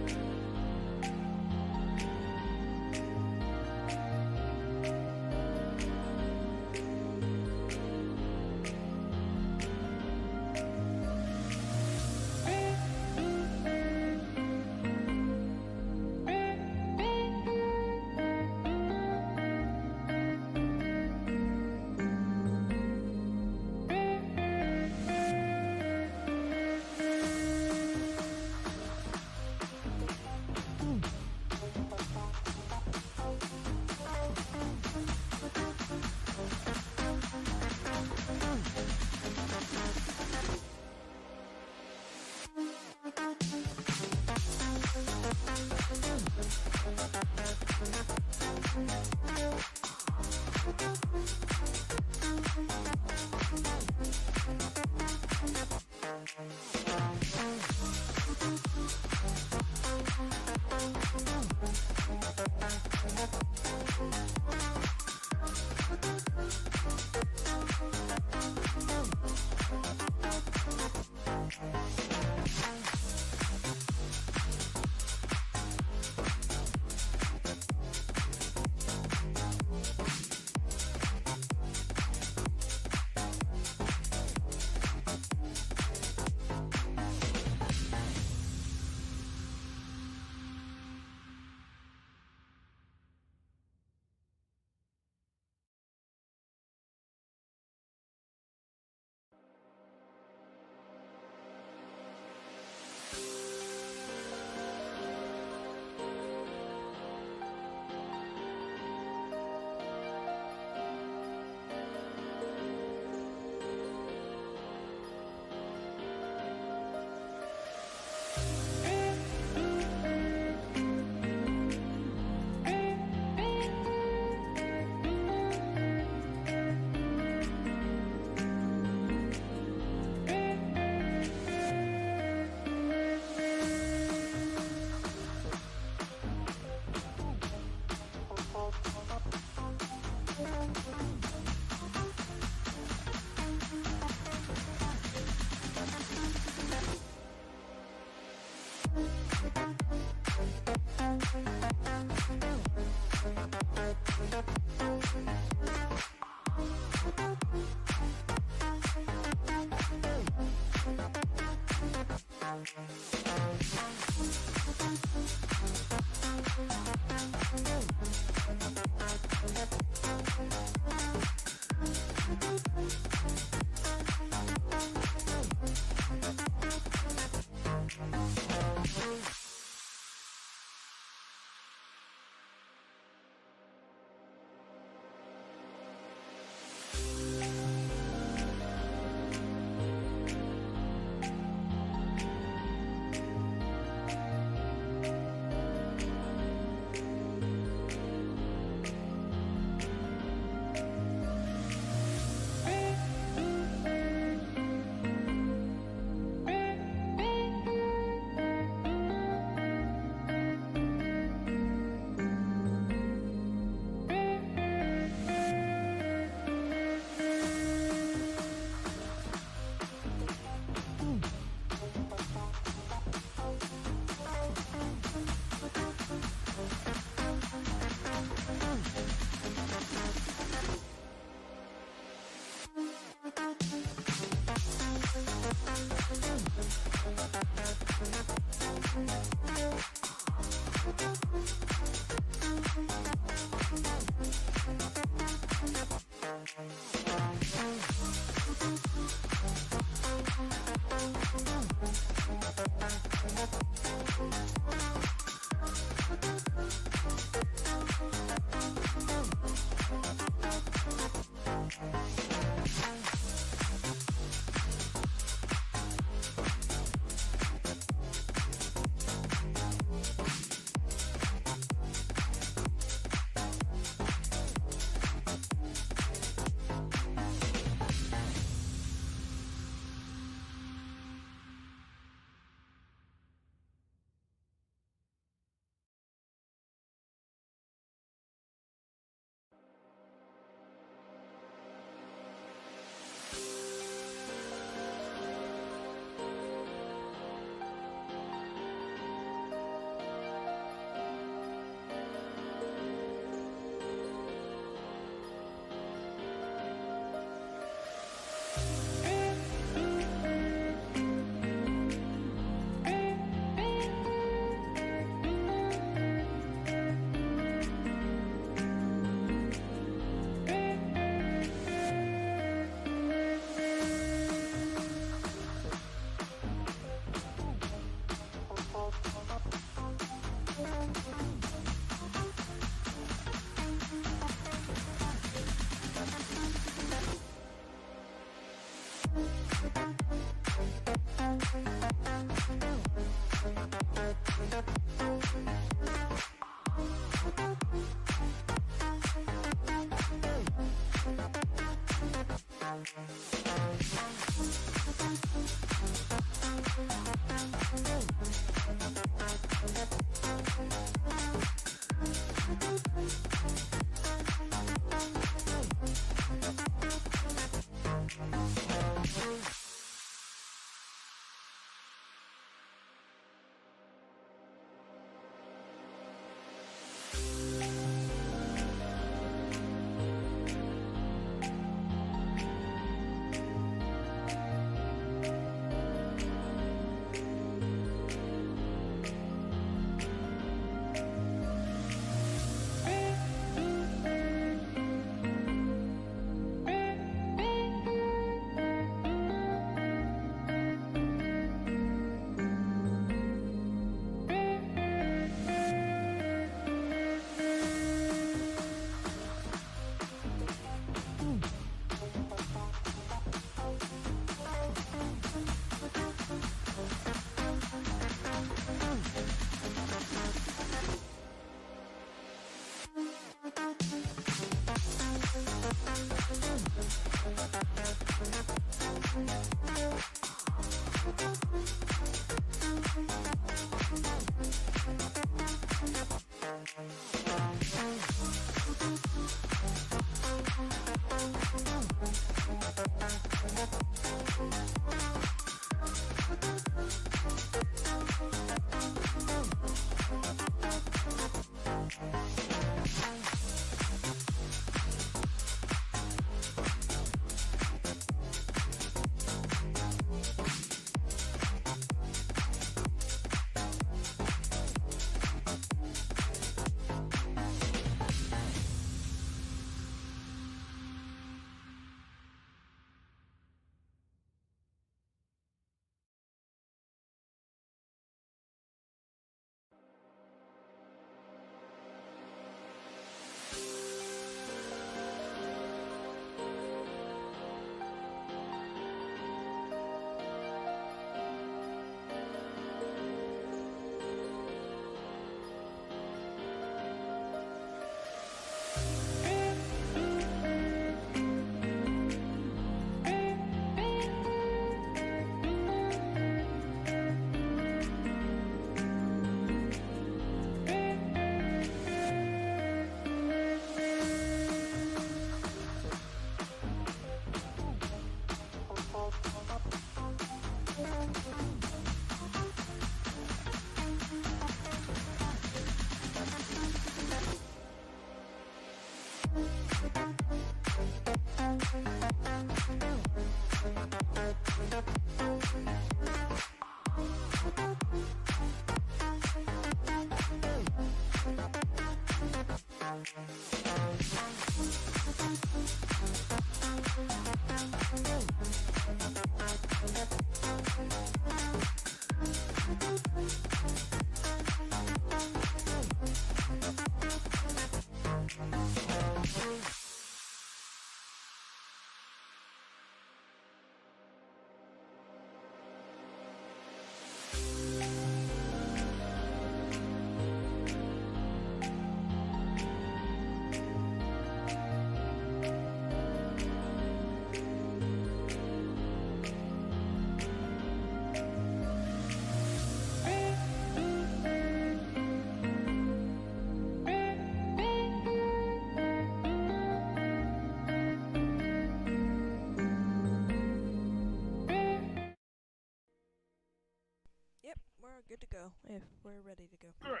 Yep, we're good to go. If we're ready to go. All right.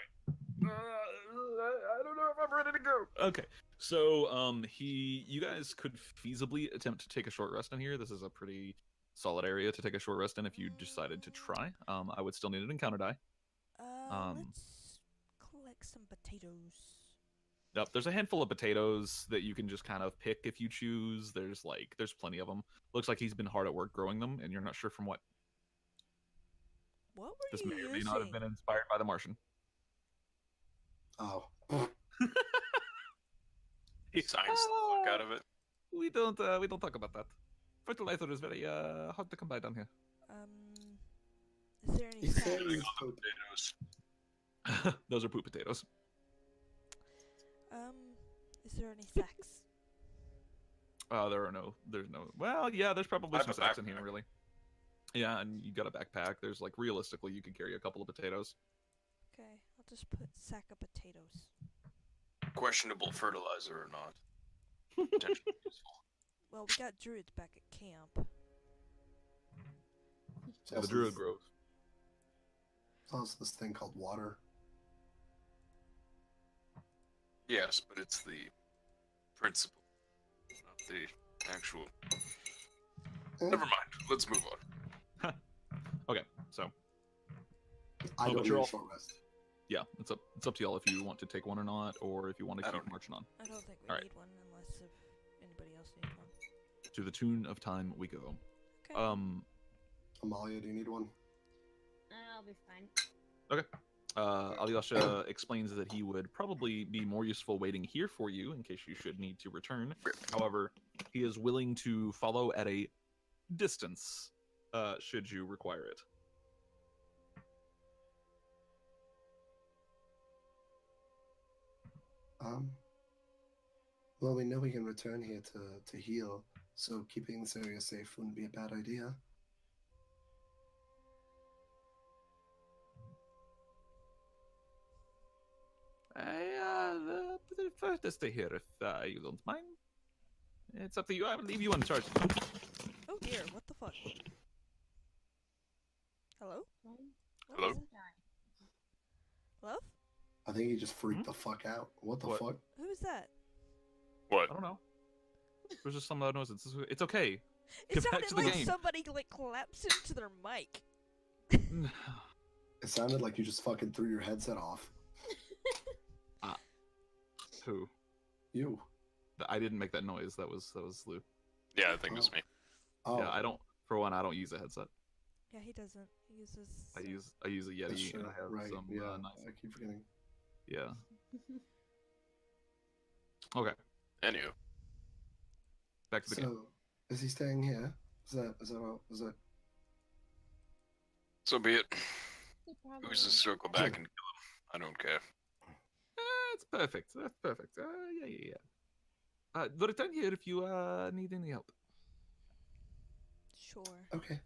I don't know if I'm ready to go. Okay, so you guys could feasibly attempt to take a short rest in here. This is a pretty solid area to take a short rest in if you decided to try. I would still need an encounter die. Let's collect some potatoes. Yep, there's a handful of potatoes that you can just kind of pick if you choose. There's plenty of them. Looks like he's been hard at work growing them, and you're not sure from what. What were This you may or using? may not have been inspired by the Martian. Oh. He signs the fuck out of it. We don't talk about that. fertilizer is very hard to come by down here. Is there any He's saying sacks? he's poop. Potatoes. Those are poop potatoes. Is there any sacks? There's no. Well, yeah, there's probably I some have a sacks in here, backpack. really. Yeah, and you got a backpack. There's like realistically, you could carry a couple of potatoes. Okay, I'll just put sack of potatoes. Questionable fertilizer or not. Potentially useful. Well, we got druids back at camp. Yeah, the Druid Grove. There's also this thing called water. Yes, but it's the principle, not the actual. Never mind. Let's move on. Okay, so I but don't you're need all- a short rest. yeah, it's up to y'all if you want to take one or not, or if you want to I keep don't- marching on. I don't think we Alright. need one unless if anybody else needs one. To the tune of time we go. Okay. Amalia, do you need one? I'll be fine. Alyosha explains that he would probably be more useful waiting here for you in case you should need to return. However, he is willing to follow at a distance should you require it. Well, we know we can return here to heal, so keeping this area safe wouldn't be a bad idea. I prefer to stay here if you don't mind. It's up to you. I will leave you in charge. Oh dear, what the fuck? Hello? What Hello? was that? Love? I think he just freaked the fuck out. What the What? fuck? Who is that? What? I don't know. There's just some loud noises. It's okay. It Get back sounded to the like game. somebody like collapsed into their mic. It sounded like you just fucking threw your headset off. Who? You. I didn't make that noise. That was Lou. Yeah, I think it was me. Oh, Yeah, I don't. For one, I don't use a headset. Yeah, he doesn't. He uses. I use a Yeti, that's and true. I have Right, some yeah. nice. I keep forgetting. Yeah. Okay. Anywho, Back to the game. So, is he staying here? Is that so be it. He probably Who's to won't circle come back and kill him? I don't care. It's perfect. That's perfect. Yeah. Return here if you need any help. Sure. okay?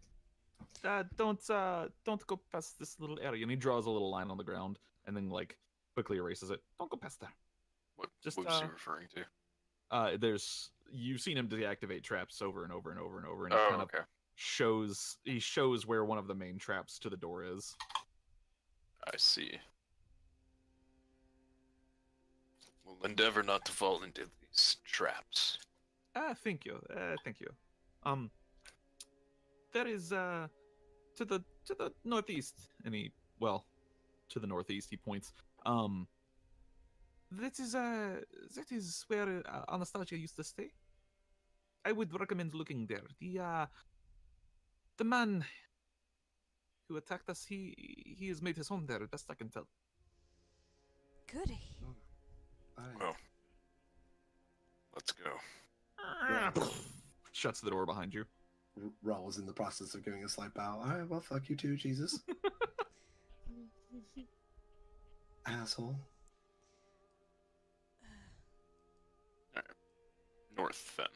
Don't go past this little area. And he draws a little line on the ground and then like quickly erases it. Don't go past there. What Just, was he referring to? You've seen him deactivate traps over and over and over and over, and it Oh, kind of okay. shows where one of the main traps to the door is. I see. We'll endeavor not to fall into these traps. Thank you. Thank you. There is to the northeast, and to the northeast he points. That is where Anastasia used to stay. I would recommend looking there. The man who attacked us, he has made his home there, best I can tell. Goody. Well, let's go. Shuts the door behind you. Raul was in the process of giving a slight bow. All right, well, fuck you too, Jesus. Asshole. North, then.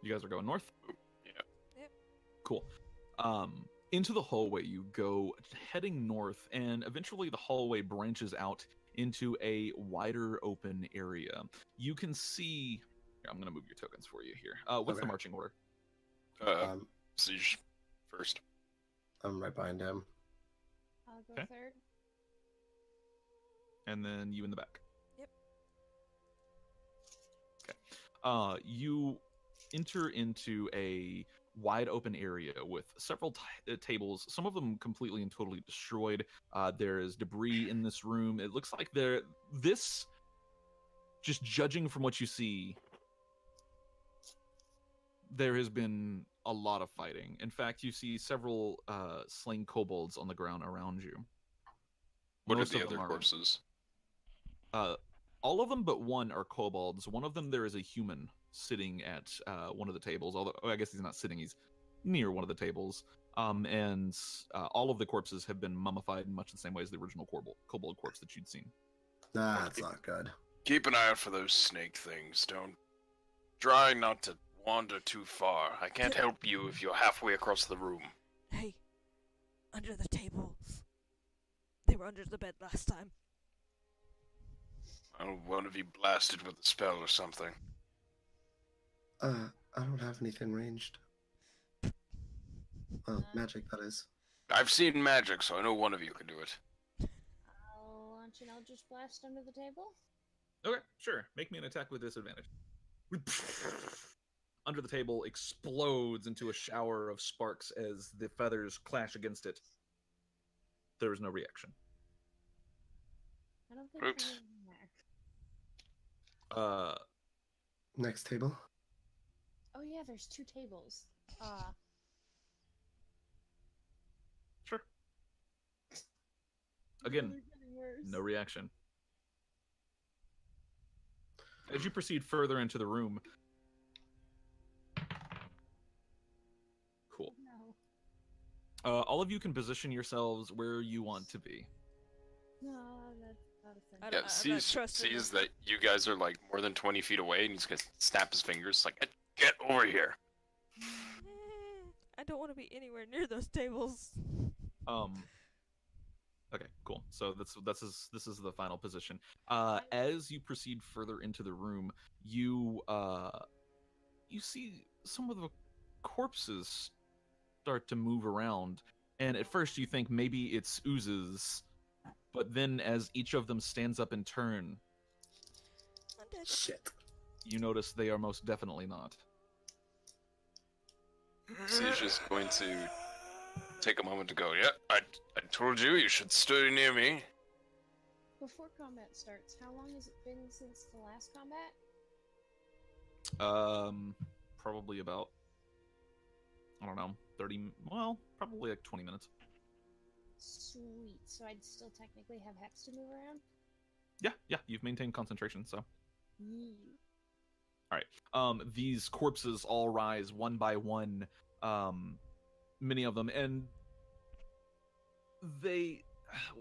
You guys are going north? Yeah. Yep. Cool. Into the hallway you go, heading north, and eventually the hallway branches out into a wider open area. You can see. Here, I'm going to move your tokens for you here. What's the Okay. marching order? Siege first. I'm right behind him. I'll go Okay. third. And then you in the back. Yep. Okay. You enter into a wide open area with several tables, some of them completely and totally destroyed. There is debris in this room. It looks like just judging from what you see, there has been a lot of fighting. In fact, you see several slain kobolds on the ground around you. What Most are the of them other corpses? All of them but one are kobolds. One of them, there is a human sitting at one of the tables. Although I guess he's not sitting; he's near one of the tables. And all of the corpses have been mummified in much the same way as the original kobold corpse that you'd seen. That's not good. Keep an eye out for those snake things. Don't try not to wander too far. I can't help you if you're halfway across the room. Hey, under the tables. They were under the bed last time. I don't want to be blasted with a spell or something. I don't have anything ranged. Magic, that is. I've seen magic, so I know one of you can do it. I'll launch an Eldritch Blast under the table. Okay, sure. Make me an attack with disadvantage. Under the table explodes into a shower of sparks as the feathers clash against it. There is no reaction. I don't think Oops. there's anything there. Next table. Oh yeah, there's 2 tables. Sure. Again, Really getting worse. no reaction. As you proceed further into the room. Cool. No. All of you can position yourselves where you want to be. No, that's not a thing. I Yeah, don't- I'm not trusting sees him. that you guys are like more than 20 feet away, and he's gonna snap his fingers like, "Get over here!" I don't want to be anywhere near those tables. Okay, cool. So this is the final position. As you proceed further into the room, you see some of the corpses start to move around, and at first you think maybe it's oozes, but then as each of them stands up in turn, Undead. Shit. you notice they are most definitely not. Siege is going to take a moment to go, "Yeah, I told you should stay near me." Before combat starts, how long has it been since the last combat? Probably about, I don't know, 30, well, probably like 20 minutes. Sweet. So I'd still technically have Hex to move around? Yeah, you've maintained concentration, so. Yee. These corpses all rise one by one, many of them, and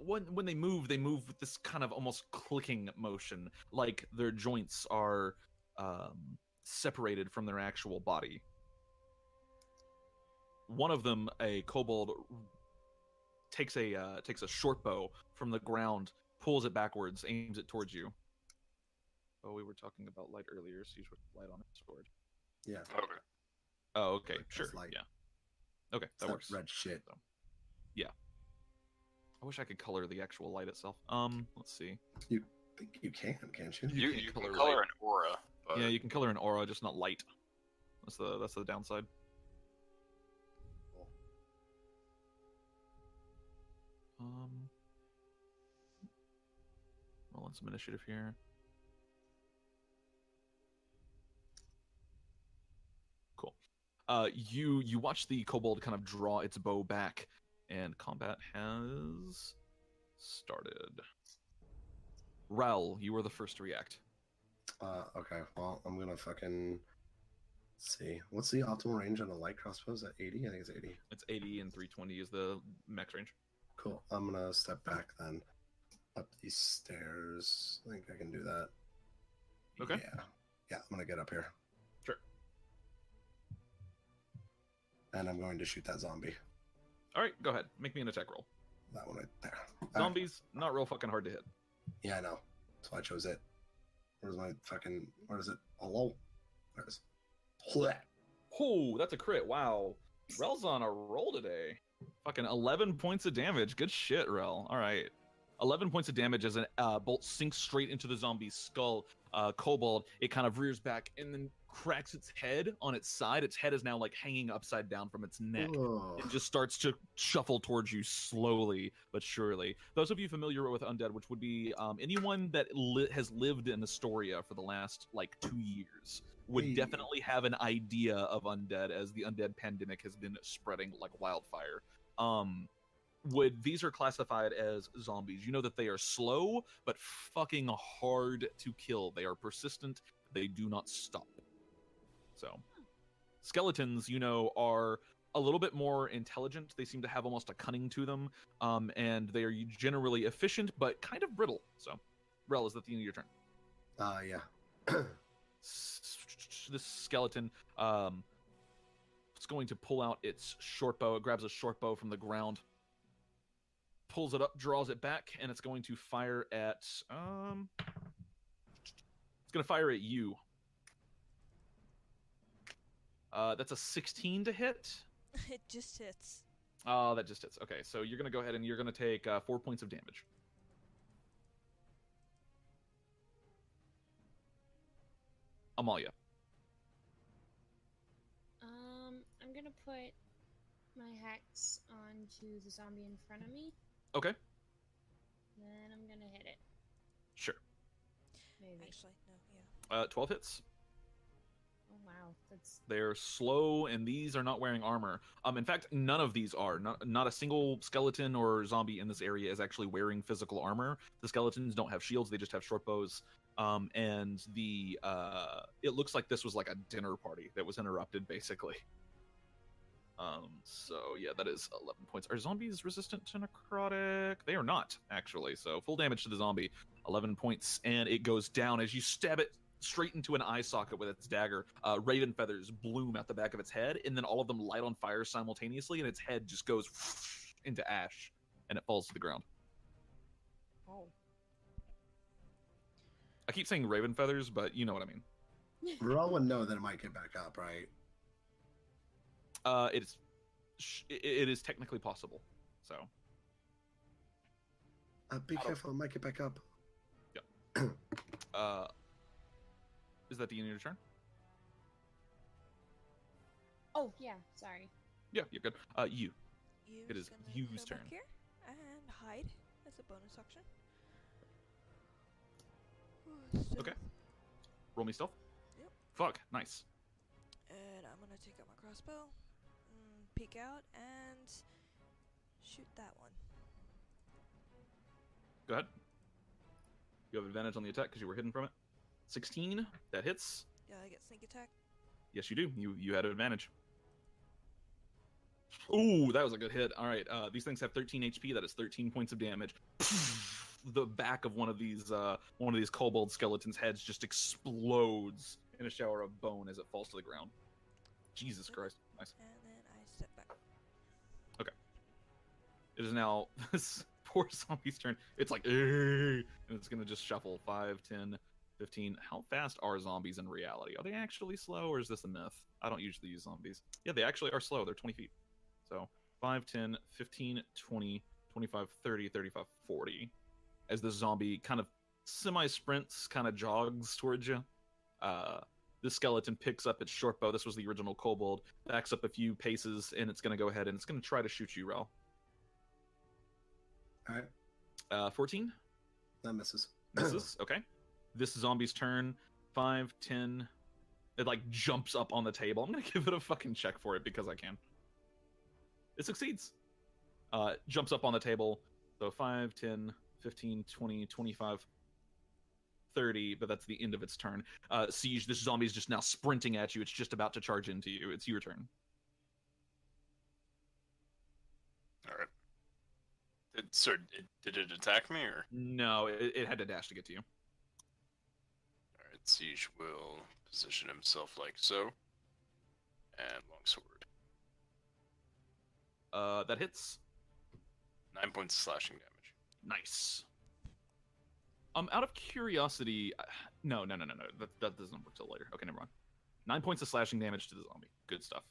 when they move with this kind of almost clicking motion, like their joints are separated from their actual body. One of them, a kobold, takes a short bow from the ground, pulls it backwards, aims it towards you. Oh, we were talking about light earlier, so you should put light on his sword. Yeah. Okay. Oh, okay, That's sure. light. Yeah. Okay, It's that works. red shit. So, yeah. I wish I could color the actual light itself. Let's see. You think you can, can't you? You can't can color color light. an aura, but Yeah, you can color an aura, just not light. That's the downside. Rolling some initiative here. Cool. You watch the kobold kind of draw its bow back, and combat has started. Rel, you were the first to react. Okay. Well, I'm gonna fucking see. What's the optimal range on a light crossbow? Is that 80? I think it's 80. It's 80 and 320 is the max range. Cool. I'm gonna step back then. Up these stairs. I think I can do that. Okay. Yeah, I'm gonna get up here. Sure. And I'm going to shoot that zombie. All right, go ahead. Make me an attack roll. That one right there. Zombies, not real fucking hard to hit. Yeah, I know. That's why I chose it. Where is it? Hello? There it is. Blech. Oh, that's a crit. Wow. Rel's on a roll today. Fucking 11 points of damage. Good shit, Rel. All right. 11 points of damage as a bolt sinks straight into the zombie's skull. Kobold, it kind of rears back and then cracks its head on its side. Its head is now like hanging upside down from its neck. Oh. It just starts to shuffle towards you slowly but surely. Those of you familiar with undead, which would be anyone that has lived in Astoria for the last like 2 years, would Hey. definitely have an idea of undead, as the undead pandemic has been spreading like wildfire. these are classified as zombies. You know that they are slow, but fucking hard to kill. They are persistent. They do not stop. So, skeletons, you know, are a little bit more intelligent. They seem to have almost a cunning to them, and they are generally efficient, but kind of brittle. So, Rel, is that the end of your turn? Yeah. This skeleton, it's going to pull out its short bow. It grabs a short bow from the ground, pulls it up, draws it back, and it's going to fire at it's going to fire at you. That's a 16 to hit. It just hits. Oh, that just hits. Okay, so you're going to go ahead and you're going to take 4 points of damage. Amalia. I'm gonna put my hex onto the zombie in front of me. Okay. Then I'm gonna hit it. Sure. Maybe. Actually, no, yeah. 12 hits. Oh wow, that's. They're slow, and these are not wearing armor. In fact, none of these are. Not a single skeleton or zombie in this area is actually wearing physical armor. The skeletons don't have shields; they just have short bows. And it looks like this was like a dinner party that was interrupted, basically. So yeah, that is 11 points. Are zombies resistant to necrotic? They are not, actually. So full damage to the zombie, 11 points, and it goes down as you stab it straight into an eye socket with its dagger. Raven feathers bloom at the back of its head, and then all of them light on fire simultaneously, and its head just goes into ash, and it falls to the ground. Oh. I keep saying raven feathers, but you know what I mean. Rel would know that it might get back up, right? It is technically possible. So. Be careful, it might get back up. Yeah. Is that the end of your turn? Oh yeah, sorry. Yeah, you're good. You. It is gonna Yu's go turn. back here and hide as a bonus action. Okay. Roll me stealth. Yep. Fuck, nice. And I'm gonna take out my crossbow, peek out, and shoot that one. Go ahead. You have advantage on the attack because you were hidden from it. 16, that hits. Yeah, I get sneak attack. Yes, you do. You had an advantage. Ooh, that was a good hit. All right, these things have 13 HP. That is 13 points of damage. The back of one of these kobold skeletons' heads just explodes in a shower of bone as it falls to the ground. Jesus Christ! Nice. And then I step back. Okay. It is now this poor zombie's turn. It's like, and it's gonna just shuffle 5, 10, 15. How fast are zombies in reality? Are they actually slow, or is this a myth? I don't usually use zombies. Yeah, they actually are slow. They're 20 feet. So 5, 10, 15, 20, 25, 30, 35, 40. As the zombie kind of semi-sprints, kind of jogs towards you. This skeleton picks up its short bow. This was the original kobold. Backs up a few paces, and it's going to go ahead and it's going to try to shoot you, Rel. All right. 14? That misses. Misses, okay. This zombie's turn. 5, 10. It, like, jumps up on the table. I'm going to give it a fucking check for it because I can. It succeeds. Jumps up on the table. So 5, 10, 15, 20, 25, 30, but that's the end of its turn. Sige, this zombie is just now sprinting at you. It's just about to charge into you. It's your turn. All right. Did it attack me, or? No, it had to dash to get to you. All right, Siege will position himself like so, and longsword. That hits. 9 points of slashing damage. Nice. Out of curiosity, no. That doesn't work till later. Okay, never mind. 9 points of slashing damage to the zombie. Good stuff.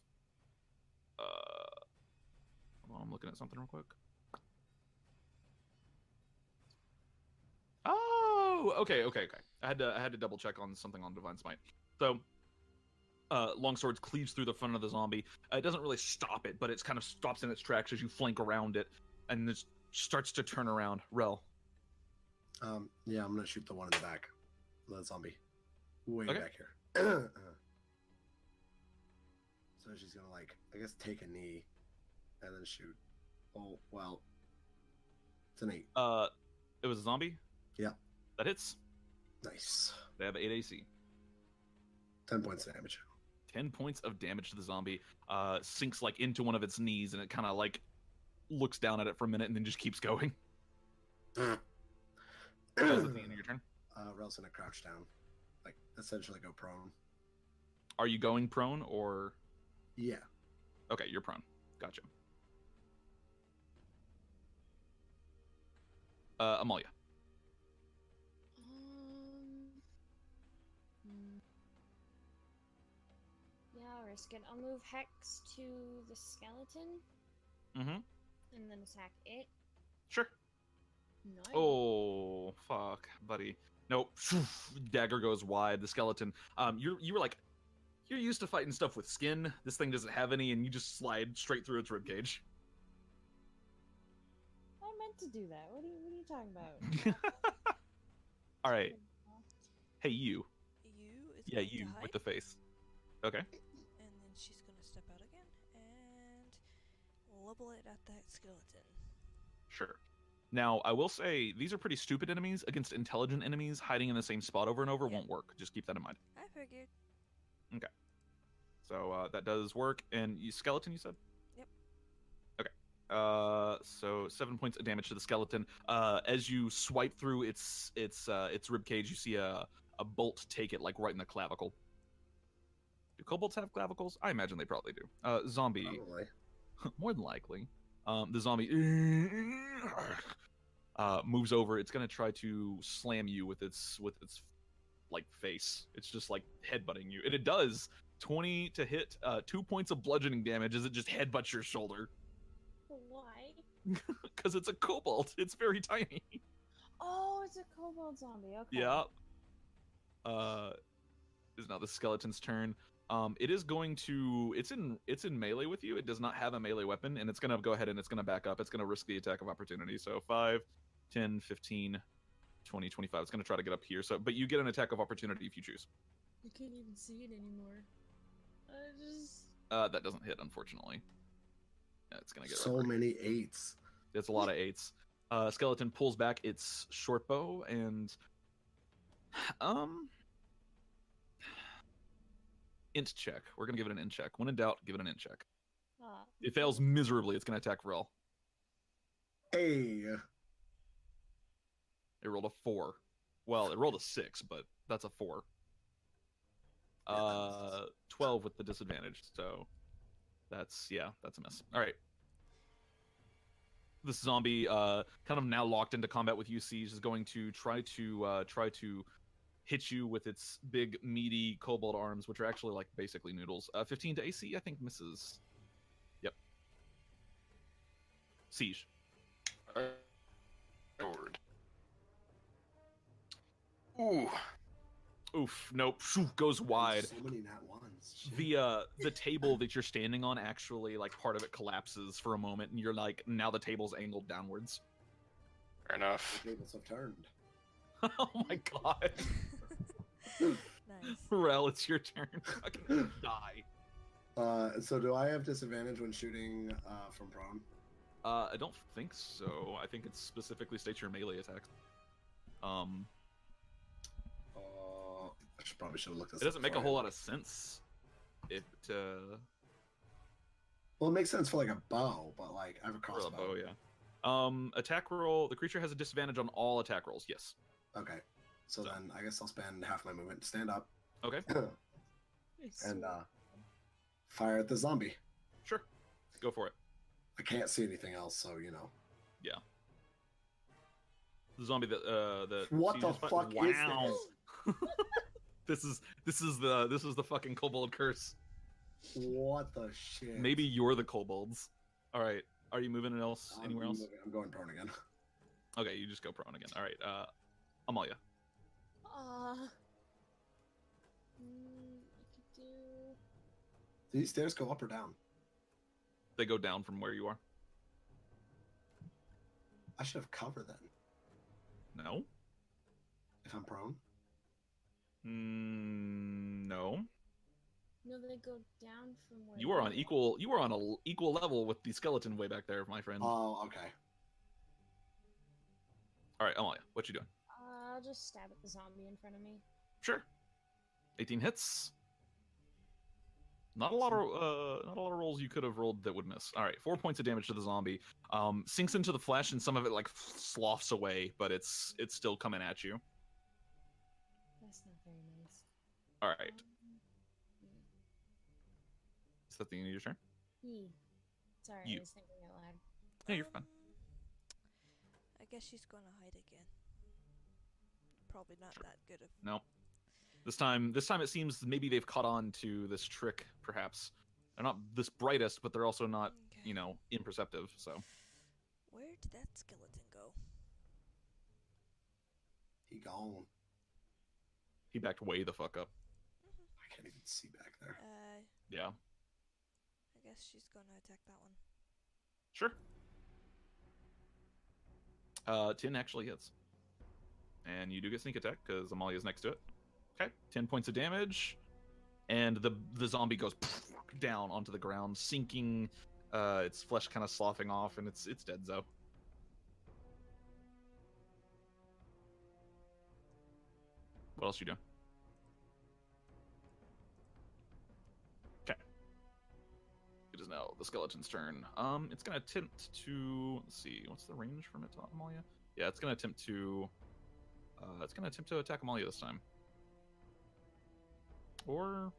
Hold on, I'm looking at something real quick. Oh, okay. I had to double check on something on Divine Smite. So, longsword cleaves through the front of the zombie. It doesn't really stop it, but it kind of stops in its tracks as you flank around it, and it starts to turn around. Rel. Yeah, I'm gonna shoot the one in the back. The zombie. Way Okay. back here. So she's gonna, like, I guess take a knee and then shoot. Oh, well, It's an 8. It was a zombie? Yeah. That hits. Nice. They have 8 AC. 10 points of damage. 10 points of damage to the zombie. Sinks like into one of its knees, and it kind of like looks down at it for a minute and then just keeps going. That's at the end of your turn. Rel's gonna crouch down. Like, essentially go prone. Are you going prone or? Yeah. Okay, you're prone. Gotcha. Amalia. Yeah, I'll risk it. I'll move Hex to the skeleton Mm-hmm. and then attack it. Sure. Nice. Oh, fuck, buddy. Nope. Dagger goes wide. The skeleton. You were like, you're used to fighting stuff with skin. This thing doesn't have any, and you just slide straight through its ribcage. I meant to do that. What are you talking about? All right. Hey, you. You is Yeah, going you to hide, with the face. Okay. and then she's gonna step out again and level it at that skeleton. Sure. Now, I will say these are pretty stupid enemies. Against intelligent enemies, hiding in the same spot over and over won't work. Just keep that in mind. I figured. Okay. So that does work. And you skeleton, you said? Yep. Okay. So 7 points of damage to the skeleton. As you swipe through its rib cage, you see a bolt take it like right in the clavicle. Do kobolds have clavicles? I imagine they probably do. Zombie. Probably. More than likely. The zombie moves over. It's gonna try to slam you with its like face. It's just like headbutting you, and it does 20 to hit. 2 points of bludgeoning damage as it just headbutts your shoulder. Why? Because it's a kobold. It's very tiny. Oh, it's a kobold zombie. Okay. Yeah. Is now the skeleton's turn. It is going to. It's in melee with you. It does not have a melee weapon, and it's gonna go ahead and it's gonna back up. It's gonna risk the attack of opportunity. So 5, 10, 15, 20, 25. It's gonna try to get up here. So, but you get an attack of opportunity if you choose. I can't even see it anymore. That doesn't hit, unfortunately. Yeah, it's gonna get so many 8s. It's a lot of 8s. Skeleton pulls back its short bow and int check. We're gonna give it an int check. When in doubt, give it an int check. It fails miserably. It's gonna attack Rel. Hey. It rolled a 4. Well, it rolled a 6, but that's a 4. 12 with the disadvantage. So that's a miss. All right. This zombie, kind of now locked into combat with you, Sige, is going to try to hit you with its big, meaty kobold arms, which are actually like basically noodles. 15 to AC, I think misses. Yep. Sige. Forward. Ooh. Oof. Nope. Shoo, goes wide. So many nat ones. Shit. The table that you're standing on actually, like, part of it collapses for a moment, and you're like, now the table's angled downwards. Fair enough. The tables have turned. Oh my god. Nice. Rel, it's your turn. Fucking die. So do I have disadvantage when shooting from prone? I don't think so. I think it specifically states your melee attacks. I probably should have looked this It doesn't up make a before. whole lot of sense. Well, it makes sense for like a bow, but like I have a For a crossbow. bow, yeah. Attack roll. The creature has a disadvantage on all attack rolls. Yes. Okay. So then I guess I'll spend half my movement to stand up Okay. and fire at the zombie. Sure. Go for it. I can't see anything else, so you know. Yeah. The zombie that. What the Sige just fuck wow. is This is the fucking kobold curse. What the shit? Maybe you're the kobolds. All right. Are you moving else anywhere else? I'm going prone again. Okay, you just go prone again. All right. Amalia. I could do. Do these stairs go up or down? They go down from where you are. I should have cover then. No. If I'm prone. No. No, they go down from where. You are on equal. You are on a equal level with the skeleton way back there, my friend. Oh, okay. All right, Amalia, what you doing? I'll just stab at the zombie in front of me. Sure. 18 hits. Not a lot of rolls you could have rolled that would miss. All right, 4 points of damage to the zombie. Sinks into the flesh, and some of it like sloughs away, but it's still coming at you. That's not very nice. All right. Is that the end of your turn? Sorry, You. I was thinking out loud. Yeah, you're fine. I guess she's gonna hide again. Probably not that good of. No. This time it seems maybe they've caught on to this trick. Perhaps they're not this brightest, but they're also not, Okay. imperceptive. So Where did that skeleton go? He gone. he backed way the fuck up. I can't even see back there. Yeah. I guess she's gonna attack that one. Sure. 10 actually hits. And you do get sneak attack because Amalia's next to it. Okay, 10 points of damage. And the zombie goes down onto the ground, sinking, its flesh kind of sloughing off, and it's dead, Zo. What else you doing? Okay. It is now the skeleton's turn. It's gonna attempt to, let's see, what's the range from it to Amalia? Yeah, it's gonna attempt to attack Amalia this time. Or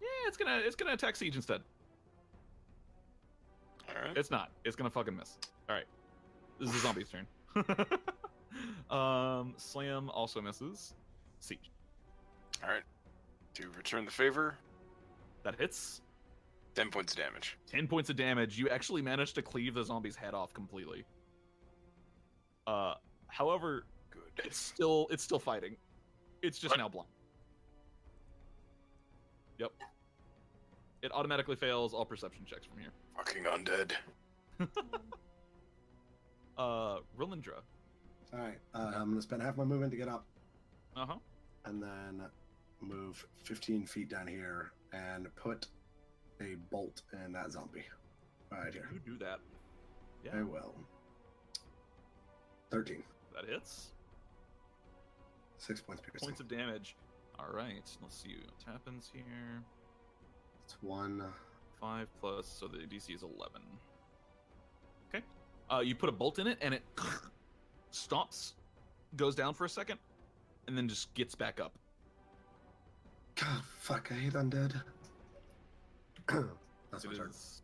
yeah, it's gonna attack Sige instead. Alright. It's not. It's gonna fucking miss. Alright. This is the zombie's turn. Slam also misses. Siege. Alright. To return the favor, That hits. 10 points of damage. 10 points of damage. You actually managed to cleave the zombie's head off completely. However, Good. it's still fighting. It's just What? now blind. Yep. It automatically fails all perception checks from here. Fucking undead. Relindra. Alright, I'm gonna spend half my movement to get up, Uh-huh. and then move 15 feet down here and put a bolt in that zombie. Right here. You do that. I Yeah, will. 13. that hits. 6 points piercing. Points of damage. Alright, let's see what happens here. It's 1. 5 plus, so the DC is 11. Okay. You put a bolt in it, and it stops, goes down for a second, and then just gets back up. God, fuck, I hate undead. That's It my turn. is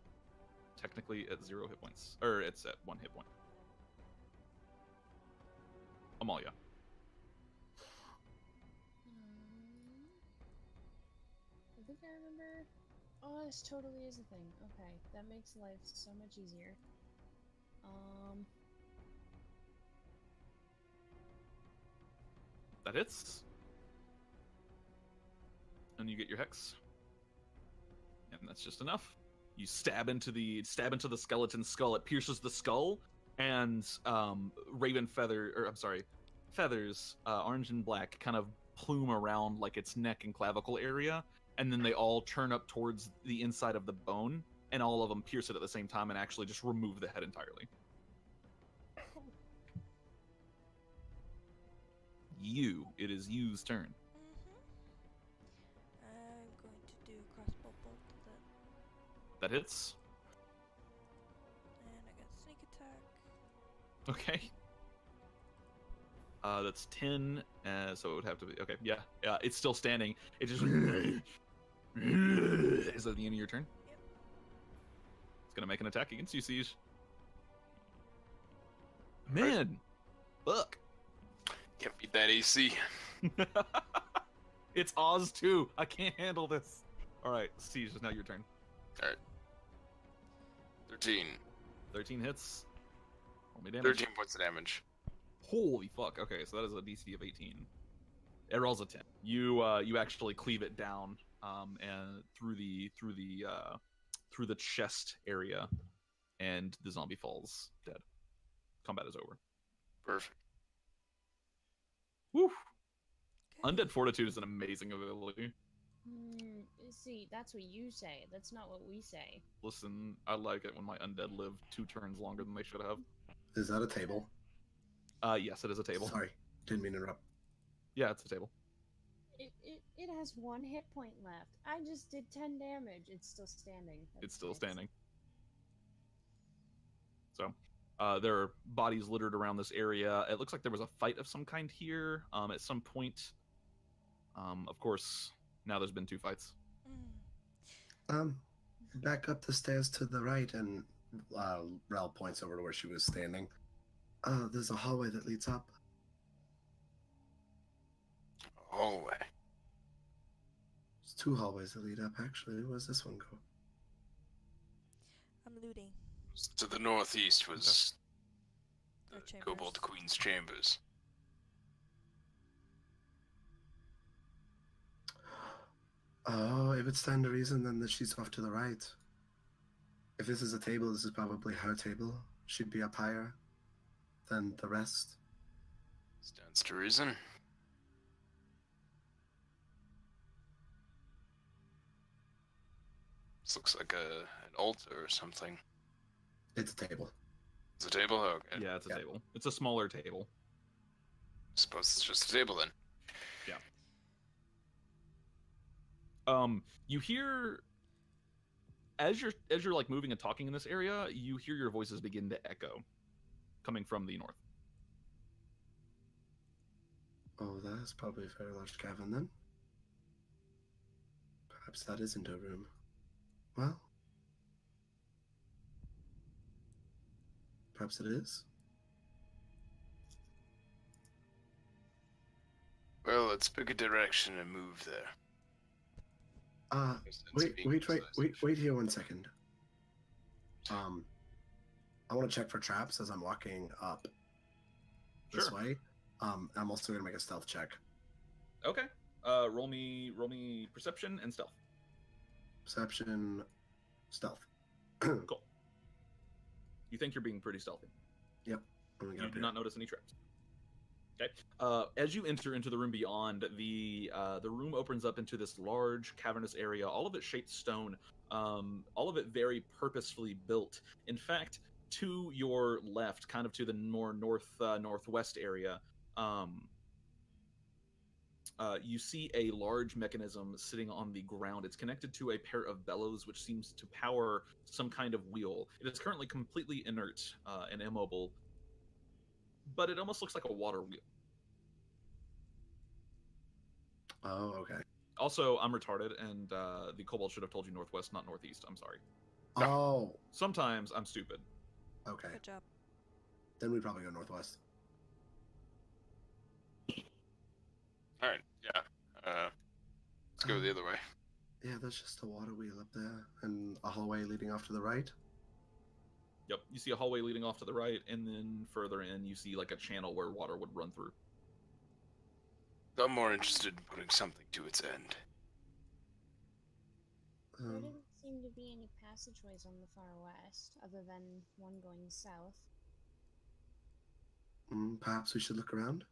technically at 0 hit points. Or it's at 1 hit point. Amalia. I think I remember. Oh, this totally is a thing. Okay, that makes life so much easier. That hits. And you get your hex. And that's just enough. You stab into the skeleton's skull. It pierces the skull, and feathers, orange and black, kind of plume around like its neck and clavicle area, and then they all turn up towards the inside of the bone, and all of them pierce it at the same time and actually just remove the head entirely. It is you's turn. I'm going to do crossbow bolt to that. That hits. And I got sneak attack. Okay. That's 10, so it would have to be... Okay, yeah, it's still standing. It just... Is that the end of your turn? Yep. It's gonna make an attack against you, Siege. Man! Fuck! Can't beat that AC. It's Oz too. I can't handle this. Alright, Siege, it's now your turn. Alright. 13. 13 hits. Roll me damage. 13 points of damage. Holy fuck. Okay, so that is a DC of 18. It rolls a 10. You actually cleave it down, and through the chest area, and the zombie falls dead. Combat is over. Perfect. Woo! Okay. Undead Fortitude is an amazing ability. See, that's what you say. That's not what we say. Listen, I like it when my undead live 2 turns longer than they should have. Is that a table? Yes, it is a table. Sorry, didn't mean to interrupt. Yeah, it's a table. It has 1 hit point left. I just did 10 damage. It's still standing. It's still standing. So, there are bodies littered around this area. It looks like there was a fight of some kind here at some point. Of course, now there's been 2 fights. Back up the stairs to the right, and Rel points over to where she was standing. There's a hallway that leads up. Hallway. There's 2 hallways that lead up, actually. Where's this one go? I'm looting. To the northeast was Our the chambers. Kobold Queen's chambers. Oh, if it stands to reason, then that she's off to the right. If this is a table, this is probably her table. She'd be up higher than the rest. Stands to reason. This looks like an altar or something. It's a table. It's a table? Okay. Yeah, it's a table. It's a smaller table. Suppose it's just a table then. You hear as you're like moving and talking in this area, you hear your voices begin to echo, coming from the north. Oh, that's probably a very large cavern then. Perhaps that isn't a room. Well, perhaps it is. Well, let's pick a direction and move there. Wait here 1 second. I want to check for traps as I'm walking up this Sure. way. I'm also gonna make a stealth check. Okay. Roll me perception and stealth. Perception, stealth. Cool. You think you're being pretty stealthy. Yep. I'm gonna get You up do here. not notice any traps. Okay. As you enter into the room beyond, the room opens up into this large cavernous area. All of it shaped stone. All of it very purposefully built. In fact, to your left, kind of to the more northwest area, you see a large mechanism sitting on the ground. It's connected to a pair of bellows, which seems to power some kind of wheel. It is currently completely inert and immobile, but it almost looks like a water wheel. Oh, okay. Also, I'm retarded, and the kobold should have told you northwest, not northeast. I'm sorry. Oh, Sometimes I'm stupid. okay. Good job. Then we probably go northwest. Alright, yeah. Let's go the other way. Yeah, there's just a water wheel up there, and a hallway leading off to the right. Yep, you see a hallway leading off to the right, and then further in, you see like a channel where water would run through. I'm more interested in putting something to its end. There didn't seem to be any passageways on the far west, other than one going south. Perhaps we should look around.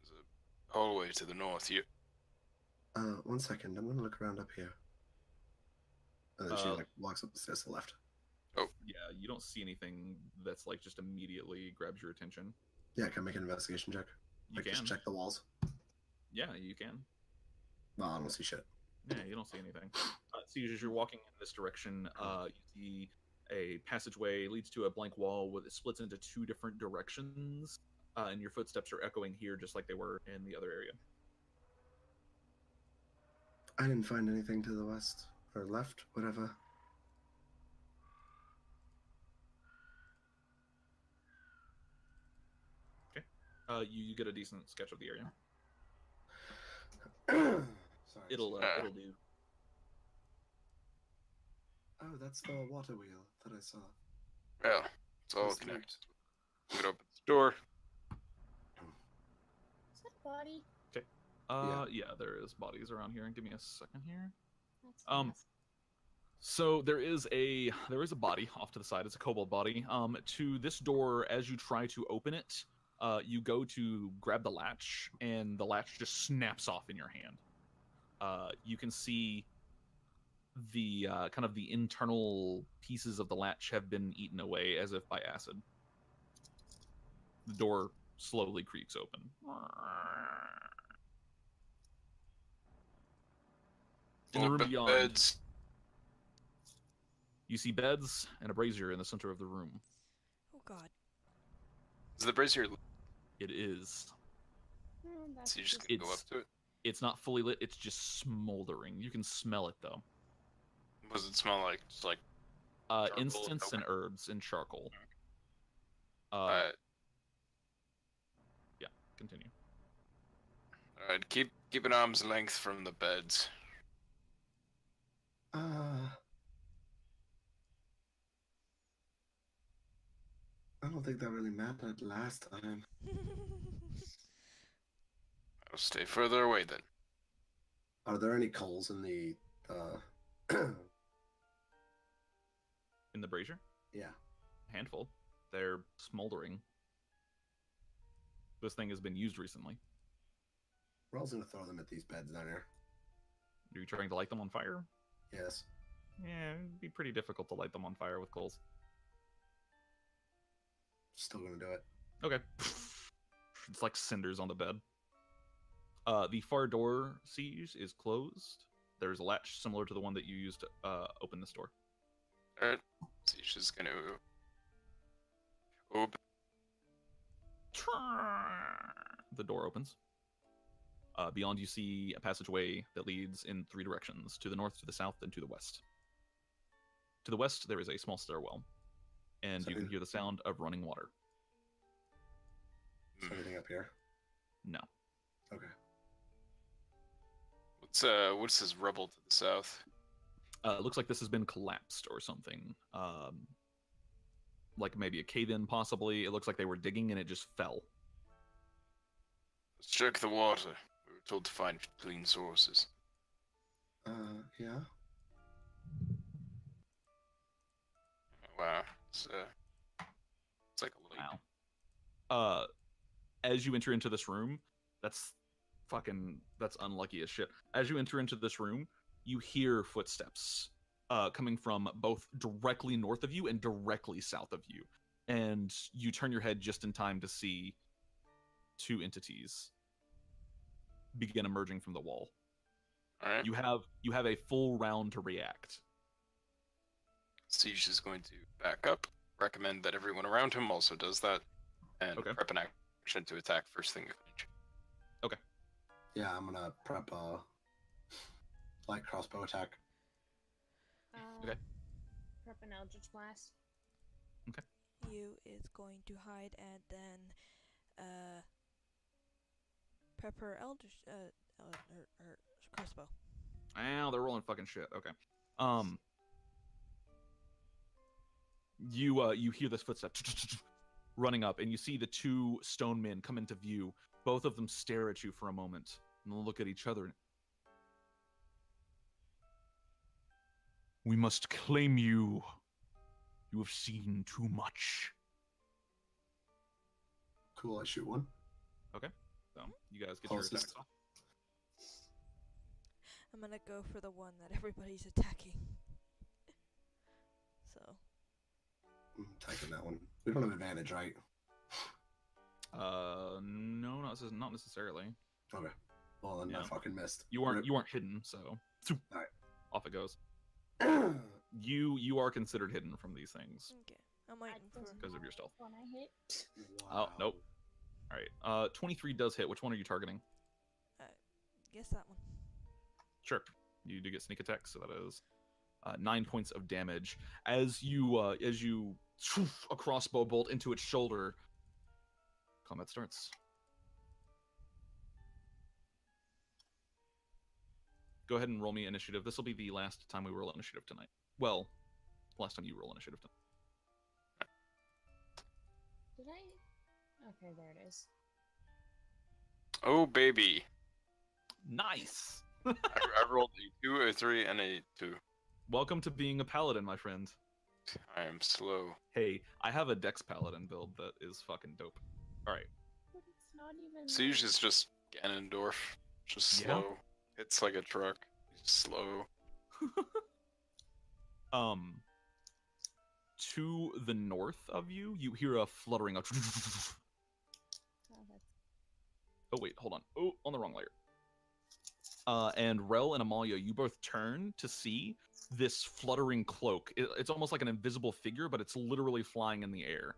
There's a hallway to the north here. 1 second. I'm gonna look around up here. And then she Uh, walks up the stairs to the left. Yeah, you don't see anything that's like just immediately grabs your attention. Yeah, can I make an investigation check? You Just can. check the walls. Yeah, you can. No, I don't see shit. Yeah, you don't see anything. So as you're walking in this direction, you see a passageway leads to a blank wall with it splits into 2 different directions, and your footsteps are echoing here just like they were in the other area. I didn't find anything to the west or left, whatever. You get a decent sketch of the area. Sorry. It'll do. Oh, that's the water wheel that I saw. Well, it's all That's connected. We can open the door. Is that a body? Yeah, there is bodies around here. Give me a second here. That's So there is a body off to the side. It's a kobold body. To this door, as you try to open it, you go to grab the latch, and the latch just snaps off in your hand. You can see the kind of the internal pieces of the latch have been eaten away as if by acid. The door slowly creaks open. In the room beyond, beds. you see beds and a brazier in the center of the room. Oh God. Is the brazier? It is. That's So you just just- gonna go up to it? It's not fully lit. It's just smoldering. You can smell it though. What does it smell like? Just like charcoal? Incense and Okay. herbs and charcoal. Yeah. Continue. All right, keep an arm's length from the beds. I don't think that really mattered last time. I'll stay further away then. Are there any coals in the In the brazier, yeah. a handful. They're smoldering. This thing has been used recently. Raw's gonna throw them at these beds down here. Are you trying to light them on fire? Yes. Yeah, it'd be pretty difficult to light them on fire with coals. Still gonna do it. Okay. It's like cinders on the bed. The far door, Siege, is closed. There's a latch similar to the one that you used to open this door. Alright, so she's just gonna open. The door opens. Beyond, you see a passageway that leads in 3 directions: to the north, to the south, and to the west. To the west, there is a small stairwell, and you can hear the sound of running water. Is there anything up here? No. Okay. What's this rubble to the south? It looks like this has been collapsed or something. Like maybe a cave-in, possibly. It looks like they were digging and it just fell. Let's check the water. We were told to find clean sources. Yeah. Wow, it's like a lake. Wow. As you enter into this room, that's unlucky as shit. As you enter into this room, you hear footsteps coming from both directly north of you and directly south of you. And you turn your head just in time to see 2 entities begin emerging from the wall. All right. You have a full round to react. Siege is going to back up. Recommend that everyone around him also does that, and Okay. prep an action to attack first thing you finish. Yeah, I'm gonna prep a light crossbow attack. Okay. Prep an Eldritch Blast. You is going to hide and then prep her eldritch her crossbow. Ow, they're rolling fucking shit. Okay. You hear this footstep running up, and you see the 2 stone men come into view. Both of them stare at you for a moment, and they'll look at each other. We must claim you. You have seen too much. Cool, I shoot one. So you guys get your Closest. attacks off. I'm gonna go for the one that everybody's attacking. So I'm taking that one. We don't have advantage, right? No, not necessarily. Okay. Well, then I Yeah. fucking missed. You weren't Rip. hidden, so Alright. off it goes. You are considered hidden from these things okay, I'm waiting for. because of your stealth. When I hit. Oh, nope. All right. 23 does hit. Which one are you targeting? Guess that one. Sure. You do get sneak attack, so that is 9 points of damage. As you a crossbow bolt into its shoulder, combat starts. Go ahead and roll me initiative. This will be the last time we roll initiative tonight. Well, last time you roll initiative tonight. Did I? Okay, there it is. Oh baby! Nice. I rolled a 2, a 3, and a 2. Welcome to being a paladin, my friend. I am slow. Hey, I have a dex paladin build that is fucking dope. All right. But it's not even. Siege is just Ganondorf, just Yeah. slow. It's like a truck. He's slow. To the north of you, you hear a fluttering of. Oh, that's... Oh wait, hold on. Oh, on the wrong layer. And Rel and Amalia, you both turn to see this fluttering cloak. It's almost like an invisible figure, but it's literally flying in the air.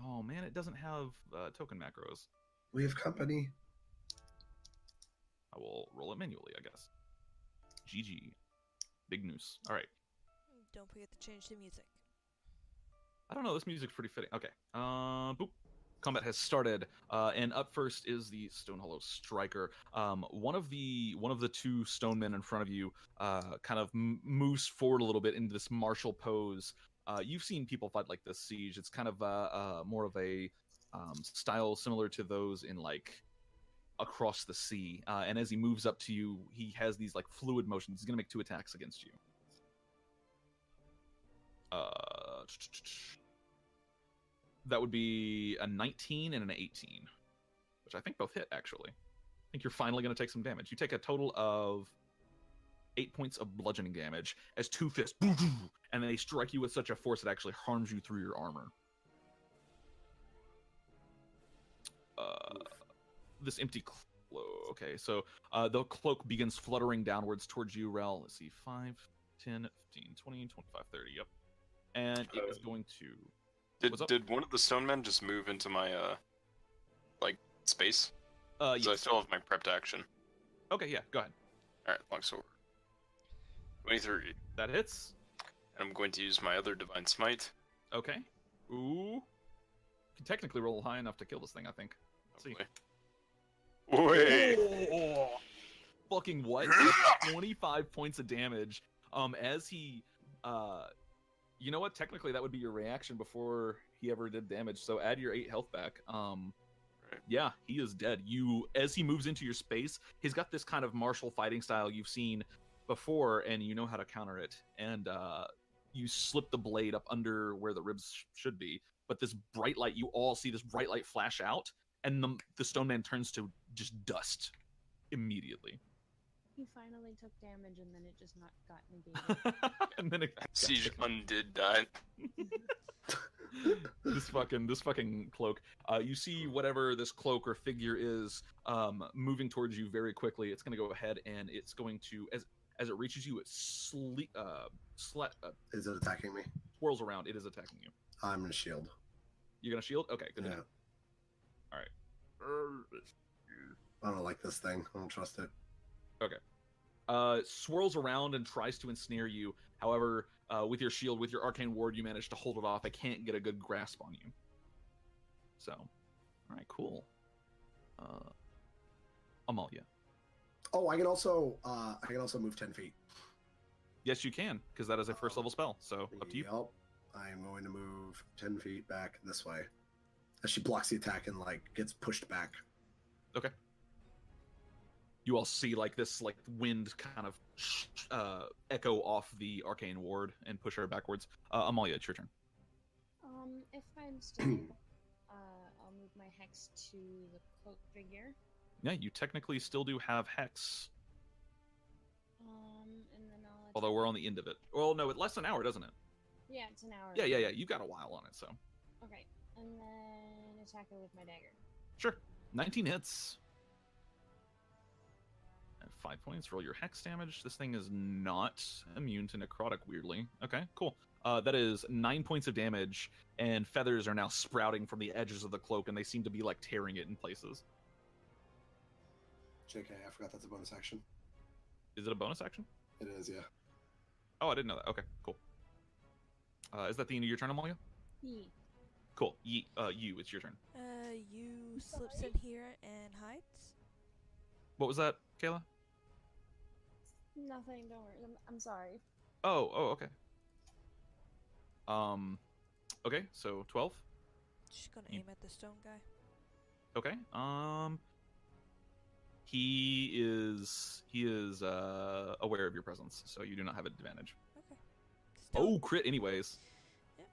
Oh man, it doesn't have token macros. We have company. I will roll it manually, I guess. GG. Big news. All right. Don't forget to change the music. I don't know. This music's pretty fitting. Okay. Boop. Combat has started, and up first is the Stone Hollow Striker. One of the two stone men in front of you kind of moves forward a little bit into this martial pose. You've seen people fight like this, Siege. It's kind of more of a style similar to those in like Across the Sea. And as he moves up to you, he has these like fluid motions. He's gonna make 2 attacks against you. That would be a 19 and an 18, which I think both hit, actually. I think you're finally going to take some damage. You take a total of 8 points of bludgeoning damage as 2 fists, and they strike you with such a force it actually harms you through your armor. This empty cloak. Okay, so the cloak begins fluttering downwards towards you, Rel. Let's see, 5, 10, 15, 20, 25, 30, yep. And it is going to... Did one of the stone men just move into my like space? Yes. So I still have my prepped action. Okay, yeah, go ahead. Alright, longsword. 23. That hits. And I'm going to use my other divine smite. Okay. Ooh. You can technically roll high enough to kill this thing, I think. Let's see. Wait. Oh, fucking what? 25 points of damage. As he you know what? Technically, that would be your reaction before he ever did damage. So add your 8 health back. Yeah, he is dead. As he moves into your space, he's got this kind of martial fighting style you've seen before, and you know how to counter it. And you slip the blade up under where the ribs should be. But this bright light, you all see this bright light flash out, and the stone man turns to just dust immediately. He finally took damage, and then it just not got negated. And then it Siege undid that. this fucking cloak. You see whatever this cloak or figure is moving towards you very quickly. It's going to go ahead and it's going to, as it reaches you, it Is it attacking me? swirls around. It is attacking you. I'm gonna shield. You're going to shield? Okay, good. Yeah. All right. I don't like this thing. I don't trust it. Okay. Swirls around and tries to ensnare you. However, with your shield, with your arcane ward, you manage to hold it off. I can't get a good grasp on you. So, all right, cool. Amalia. Oh, I can also move 10 feet. Yes, you can, because that is a first level spell. So up to you. Yep. I'm going to move 10 feet back this way. As she blocks the attack and like gets pushed back. Okay. You all see like this like wind kind of echo off the arcane ward and push her backwards. Amalia, it's your turn. If I'm still, I'll move my hex to the cloak figure. Yeah, you technically still do have hex. And then I'll. Although we're on the end of it. Well, no, it lasts an hour, doesn't it? Yeah, it's an hour. Yeah. You've got a while on it, so. Okay, and then attack her with my dagger. Sure. 19 hits. At 5 points, roll your hex damage. This thing is not immune to necrotic, weirdly. Okay, cool. That is 9 points of damage, and feathers are now sprouting from the edges of the cloak, and they seem to be like tearing it in places. JK, I forgot that's a bonus action. Is it a bonus action? It is, yeah. Oh, I didn't know that. Okay, cool. Is that the end of your turn, Amalia? Ye. Cool. You, it's your turn. You slips in here and hides. What was that, Kayla? Nothing. Don't worry. I'm sorry. Oh, okay. Okay, so 12. Just gonna aim at the stone guy. Okay. He is aware of your presence, so you do not have advantage. Okay. Oh, crit anyways. Yep.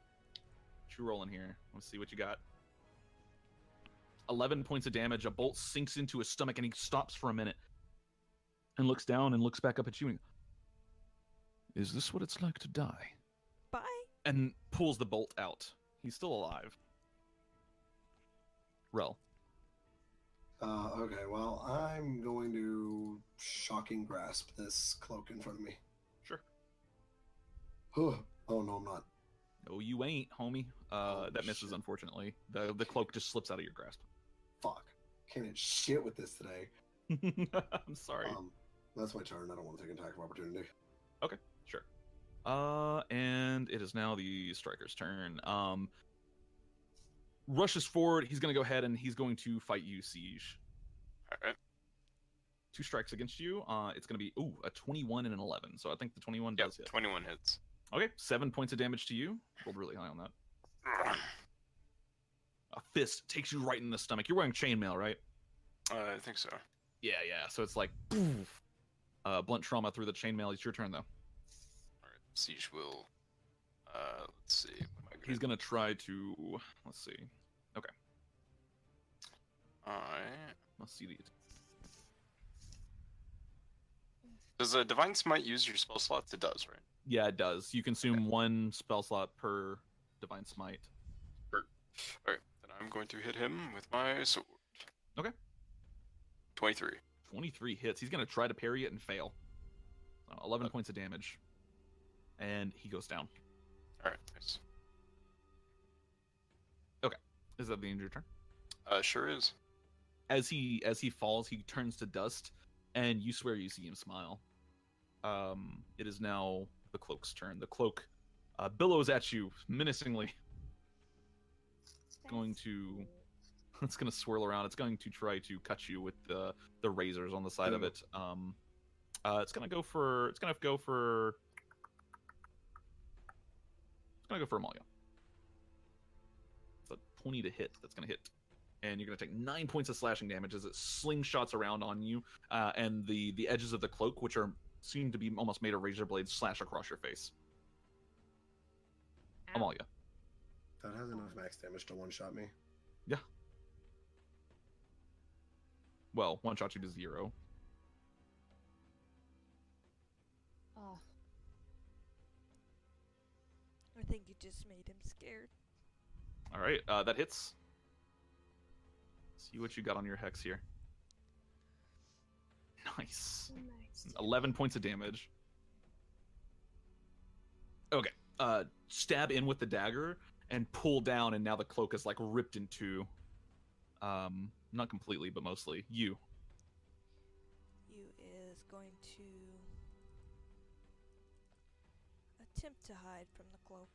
What you rolling here? Let's see what you got. 11 points of damage. A bolt sinks into his stomach, and he stops for a minute and looks down and looks back up at you. And, Is this what it's like to die? Bye. And pulls the bolt out. He's still alive. Rel. Okay, well, I'm going to shocking grasp this cloak in front of me. Sure. Oh, no, I'm not. No, you ain't, homie. That misses, shit. unfortunately. The cloak just slips out of your grasp. Fuck. Can't hit shit with this today. I'm sorry. That's my turn. I don't want to take an attack of opportunity. Okay, sure. And it is now the striker's turn. Rushes forward. He's going to go ahead and he's going to fight you, Sige. Alright. 2 strikes against you. It's going to be, a 21 and an 11. So I think the 21 Yep, does hit. 21 hits. Okay, 7 points of damage to you. Rolled really high on that. A fist takes you right in the stomach. You're wearing chainmail, right? I think so. Yeah. So it's like, poof. Blunt trauma through the chainmail. It's your turn, though. Alright, Siege will... let's see. What am I gonna He's going to try to... Let's see. Okay. Let's see the... Does a Divine Smite use your spell slots? It does, right? Yeah, it does. You consume 1 spell slot per Divine Smite. Alright, then I'm going to hit him with my sword. Okay. 23. 23 hits. He's going to try to parry it and fail. 11 points of damage. And he goes down. Alright, nice. Is that the end of your turn? Sure is. As he falls, he turns to dust, and you swear you see him smile. It is now the cloak's turn. The cloak billows at you menacingly. It's going to swirl around. It's going to try to cut you with the razors on the side of it. It's going to go for Amalia. It's a 20 to hit. That's going to hit. And you're going to take 9 points of slashing damage as it slingshots around on you, and the edges of the cloak, which seem to be almost made of razor blades, slash across your face. Ow. Amalia. That has enough max damage to one-shot me. Yeah. Well, one shot you to 0. Oh, I think you just made him scared. All right, that hits. See what you got on your hex here. Nice. nice. 11 points of damage. Okay. Stab in with the dagger and pull down, and now the cloak is like ripped in 2. Not completely, but mostly. You is going to attempt to hide from the cloak.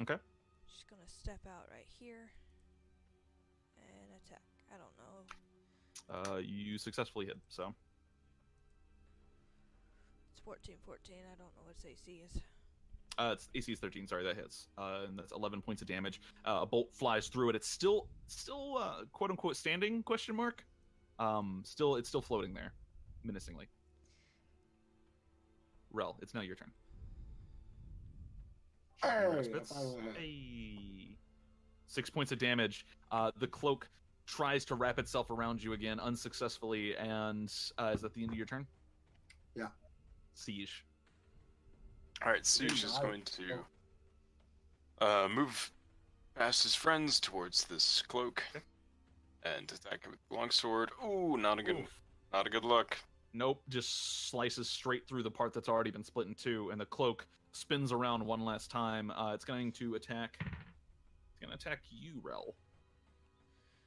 Okay. She's gonna step out right here and attack. I don't know. You successfully hit, so. It's 14. I don't know what its AC is. It's AC is 13. Sorry, that hits. And that's 11 points of damage. A bolt flies through it. It's still, quote unquote, standing? Question mark. It's still floating there, menacingly. Rel, it's now your turn. Hey. 6 points of damage. The cloak tries to wrap itself around you again, unsuccessfully. And is that the end of your turn? Yeah. Siege. Alright, Siege is going to move past his friends towards this cloak and attack it with the longsword. Ooh, not a good look. Nope, just slices straight through the part that's already been split in 2, and the cloak spins around one last time. It's going to attack. It's going to attack you, Rel.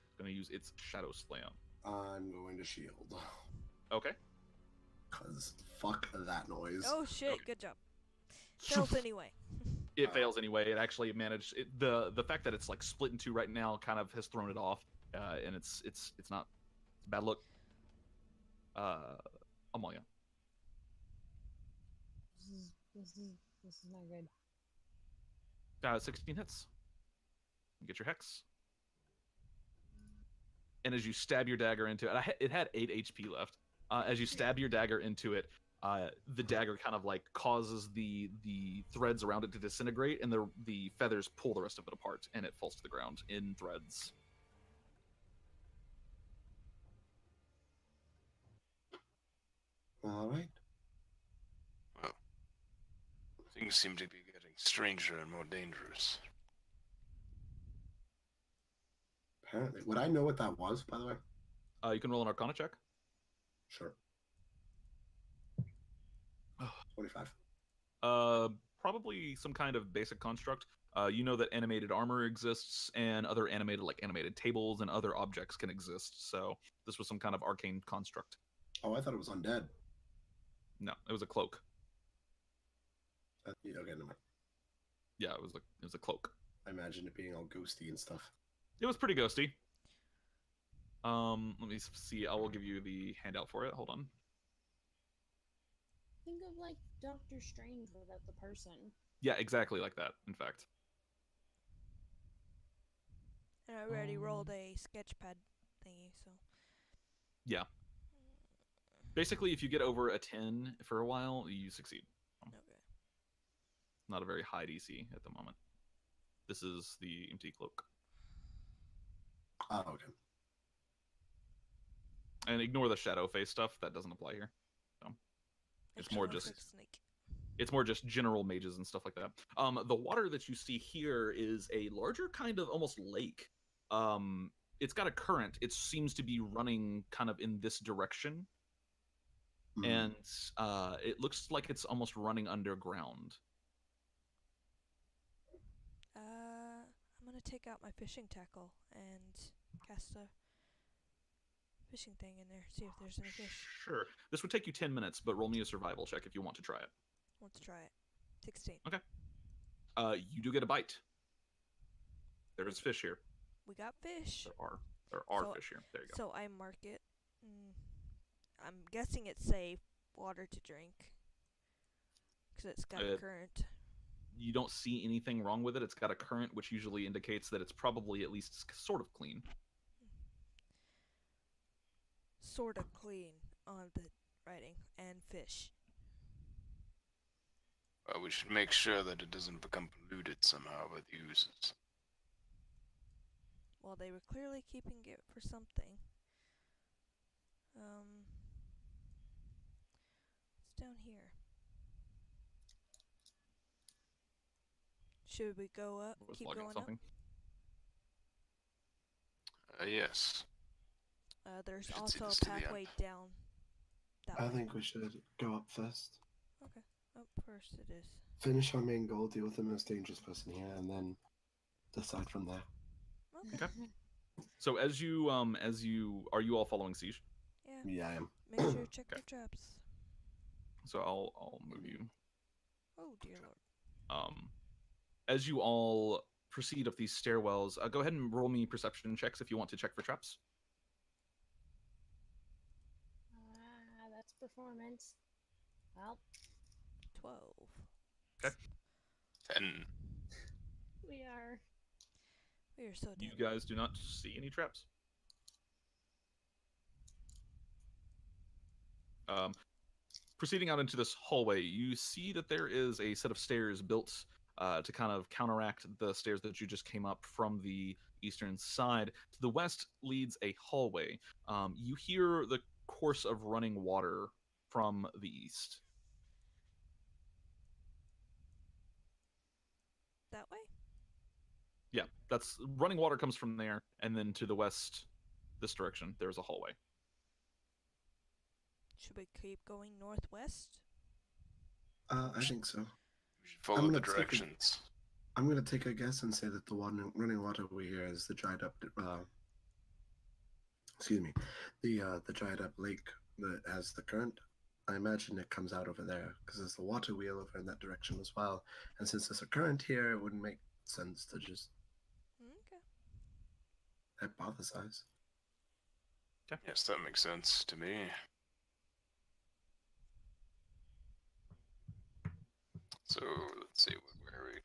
It's going to use its Shadow Slam. I'm going to shield. Okay. Cause fuck that noise. Oh shit! Okay. Good job. Fails anyway. It fails anyway. It actually managed. The fact that it's like split in 2 right now kind of has thrown it off, and it's not. It's a bad look. Amalia. This is not good. 16 hits. You get your hex. And as you stab your dagger into it, it had 8 HP left. As you stab your dagger into it, the dagger kind of like causes the threads around it to disintegrate, and the feathers pull the rest of it apart, and it falls to the ground in threads. All right. Well, Things seem to be getting stranger and more dangerous. Apparently. Would I know what that was, by the way? You can roll an Arcana check. Sure. 25. Probably some kind of basic construct. You know that animated armor exists, and other animated tables and other objects can exist. So this was some kind of arcane construct. Oh, I thought it was undead. No, it was a cloak. Yeah, okay, never mind. Yeah, it was a cloak. I imagine it being all ghosty and stuff. It was pretty ghosty. Let me see. I will give you the handout for it. Hold on. Think of like Doctor Strange without the person. Yeah, exactly like that. In fact. And I already rolled a sketchpad thingy, so. Yeah. Basically, if you get over a 10 for a while, you succeed. Okay. Not a very high DC at the moment. This is the empty cloak. Oh, okay. And ignore the shadow face stuff. That doesn't apply here. So it's more just snake. It's more just general mages and stuff like that. The water that you see here is a larger kind of almost lake. It's got a current. It seems to be running kind of in this direction. And it looks like it's almost running underground. I'm gonna take out my fishing tackle and cast a fishing thing in there, see if there's any fish. Sure. This would take you 10 minutes, but roll me a survival check if you want to try it. Want to try it. 16. Okay. You do get a bite. There is fish here. We got fish. There are fish here. There you go. So I mark it. I'm guessing it's safe water to drink. Because it's got a current. You don't see anything wrong with it. It's got a current, which usually indicates that it's probably at least sort of clean. Sort of clean on the writing. And fish. We should make sure that it doesn't become polluted somehow by the users. Well, they were clearly keeping it for something. It's down here. Should we go up? Keep going something. Up? Yes. There's should see also this a to the end. pathway down that I way. think we should go up first. Okay, up first it is. Finish our main goal, deal with the most dangerous person here, and then decide from there. Okay. So are you all following Siege? Yeah. Yeah, I am. Make sure to check your traps. So I'll move you. Oh dear lord. As you all proceed up these stairwells, go ahead and roll me perception checks if you want to check for traps. That's performance. Well, 12. Okay. 10. we are. We are so You damn. guys do not see any traps. Proceeding out into this hallway, you see that there is a set of stairs built to kind of counteract the stairs that you just came up from the eastern side. To the west leads a hallway. You hear the course of running water from the east. That way? Yeah, that's running water comes from there, and then to the west, this direction, there's a hallway. Should we keep going northwest? I think so. We should follow the directions. I'm gonna take a guess and say that the running water we hear is the dried up. The dried up lake that has the current. I imagine it comes out over there because there's the water wheel over in that direction as well. And since there's a current here, it wouldn't make sense to just hypothesize. Okay. Yes, that makes sense to me. So let's see, where are we?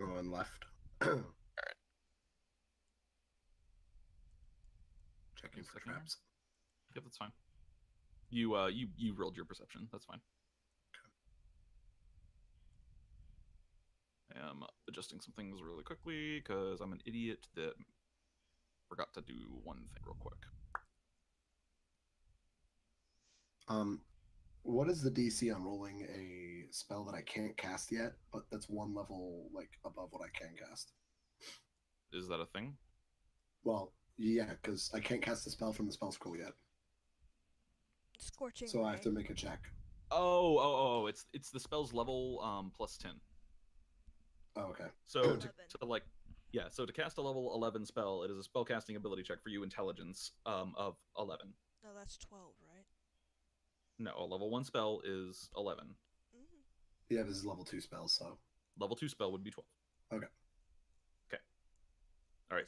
Going left. Alright. Checking for traps. Yep, that's fine. You rolled your perception. That's fine. Okay. I am adjusting some things really quickly because I'm an idiot that forgot to do one thing real quick. What is the DC on rolling a spell that I can't cast yet, but that's one level like above what I can cast. Is that a thing? Well, yeah, because I can't cast the spell from the spell scroll yet, Scorching so ray. I have to make a check. Oh, it's the spell's level plus 10. Oh, okay. So so to cast a level 11 spell, it is a spellcasting ability check for you, intelligence of 11. No, that's 12, right? No, a level 1 spell is 11. Mm-hmm. Yeah, this is level 2 spell, so Level 2 spell would be 12. Okay. All right.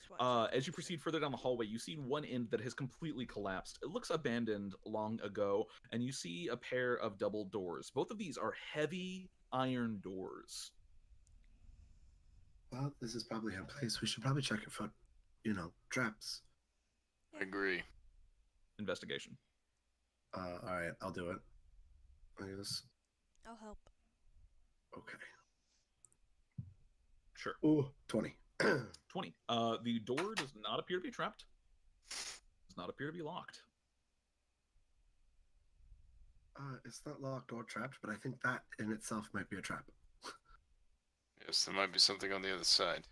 As you proceed further down the hallway, you see one end that has completely collapsed. It looks abandoned long ago, and you see a pair of double doors. Both of these are heavy iron doors. Well, this is probably our place. We should probably check it for, traps. I agree. Investigation. All right, I'll do it. I guess. I'll help. Okay. Sure. Ooh, 20. 20. The door does not appear to be trapped. Does not appear to be locked. It's not locked or trapped, but I think that in itself might be a trap. Yes, there might be something on the other side.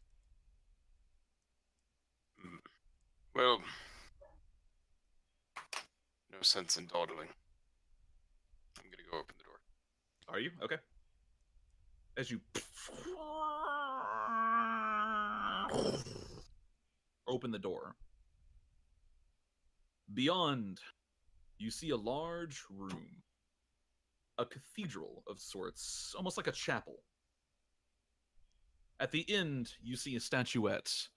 Well, no sense in dawdling. I'm gonna go open the door. Are you? Okay. As you open the door, beyond, you see a large room. A cathedral of sorts, almost like a chapel. At the end, you see a statuette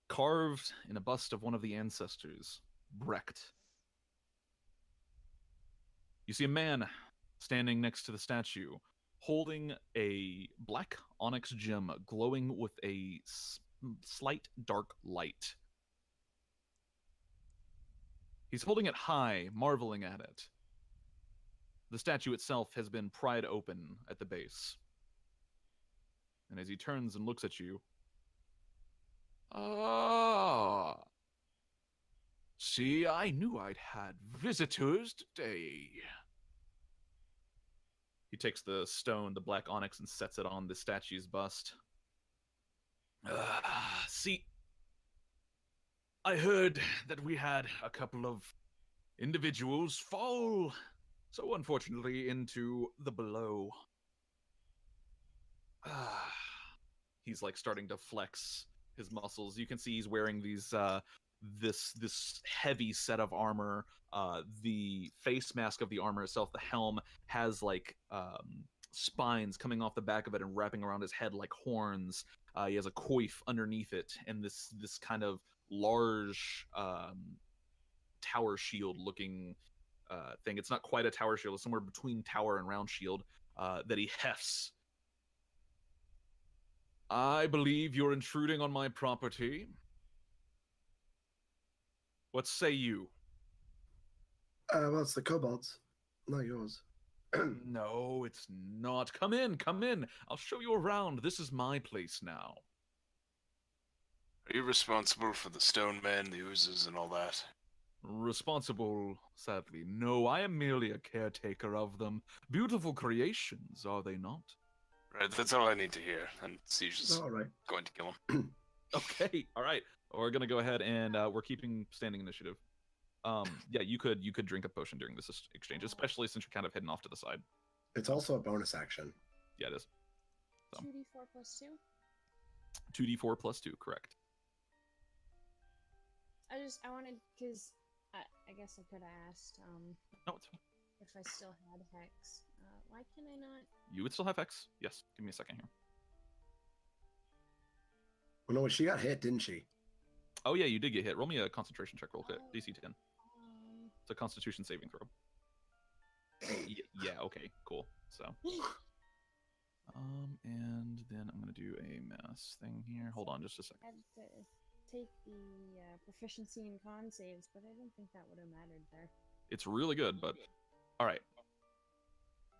carved in a bust of one of the ancestors, Brecht. You see a man standing next to the statue, holding a black onyx gem glowing with a slight dark light. He's holding it high, marveling at it. The statue itself has been pried open at the base. And as he turns and looks at you, Ah. See, I knew I'd had visitors today. he takes the stone, the black onyx, and sets it on the statue's bust. See, I heard that we had a couple of individuals fall, so unfortunately, into the below. He's like starting to flex his muscles. You can see he's wearing these this heavy set of armor. The face mask of the armor itself, the helm, has like spines coming off the back of it and wrapping around his head like horns. He has a coif underneath it, and this kind of large tower shield looking thing. It's not quite a tower shield. It's somewhere between tower and round shield that he hefts. I believe you're intruding on my property. What say you? Well, it's the kobolds, not yours. No, it's not. Come in, come in. I'll show you around. This is my place now. Are you responsible for the stone men, the oozes, and all that? Responsible, sadly. No, I am merely a caretaker of them. Beautiful creations, are they not? Right, that's all I need to hear. And Sige is All right. going to kill him. Okay, all right. We're gonna go ahead and we're keeping standing initiative. Yeah, you could drink a potion during this exchange, especially since you're kind of hidden off to the side. It's also a bonus action. Yeah, it is. So. 2d4 plus 2? 2d4 plus 2, correct. I wanted, because I guess I could have asked No, it's fine. if I still had Hex. Why can I not? You would still have X? Yes. Give me a second here. Well, no, she got hit, didn't she? Oh yeah, you did get hit. Roll me a concentration check real quick. Oh. DC 10. It's a Constitution saving throw. Yeah. Okay. Cool. So. And then I'm gonna do a mass thing here. Hold on, just a second. I had to take the proficiency in con saves, but I don't think that would have mattered there. It's really good, but all right.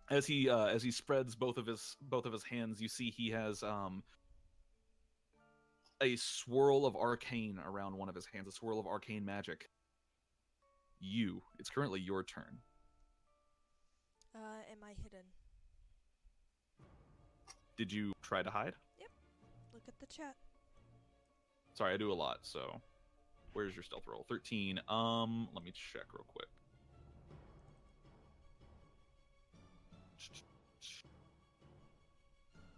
As he spreads both of his hands, you see he has a swirl of arcane around one of his hands, a swirl of arcane magic. It's currently your turn. Am I hidden? Did you try to hide? Look at the chat. Sorry, I do a lot, so... Where's your stealth roll? 13. Let me check real quick.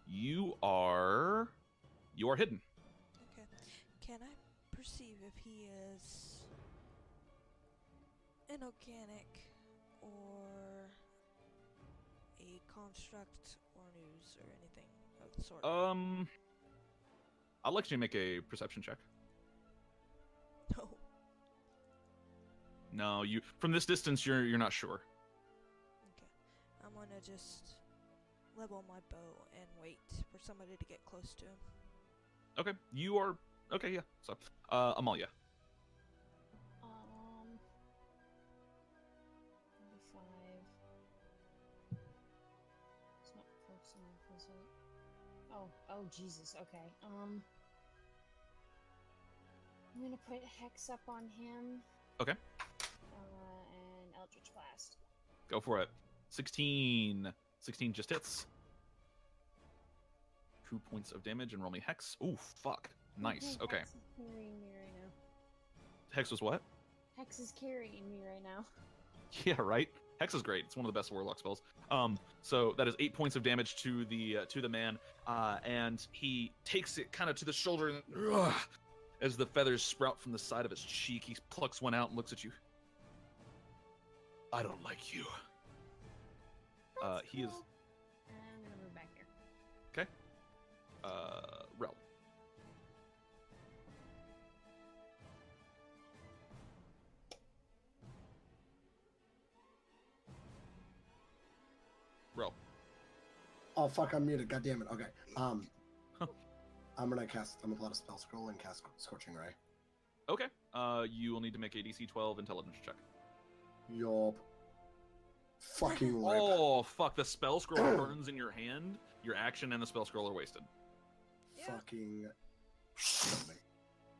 You are hidden. Okay. Can I perceive if he is inorganic or a construct or news or anything of the sort? I'll let you make a perception check. No. No, you from this distance you're not sure. Okay. I'm gonna just level my bow and wait for somebody to get close to him. Okay, you are okay. Yeah. So, Amalia. 25. It's not close enough, is it? Oh, Jesus. Okay. I'm gonna put Hex up on him. Okay. And Eldritch Blast. Go for it. 16. 16 just hits. 2 points of damage and roll me hex. Ooh, fuck. Nice. Okay. Hex is carrying me right now. Hex was what? Hex is carrying me right now. Yeah, right. Hex is great. It's one of the best warlock spells. So that is 8 points of damage to the man, and he takes it kind of to the shoulder, and as the feathers sprout from the side of his cheek, he plucks one out and looks at you. I don't like you. He is. I'm gonna move back here. Okay. Rel. Rel. Oh fuck, I'm muted. God damn it. Okay. I'm gonna pull out a spell scroll and cast Scorching Ray. Okay. You will need to make a DC 12 intelligence check. Yup. Fucking rip. Oh fuck! The spell scroll burns in your hand. Your action and the spell scroll are wasted. Yeah. Fucking kill me.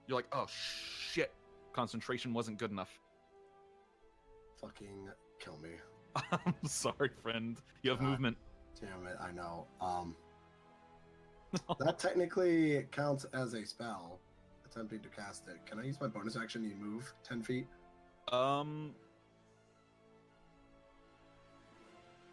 You're like, oh shit! Concentration wasn't good enough. Fucking kill me. I'm sorry, friend. You have God. movement. Damn it, I know. That technically counts as a spell. Attempting to cast it. Can I use my bonus action to move 10 feet?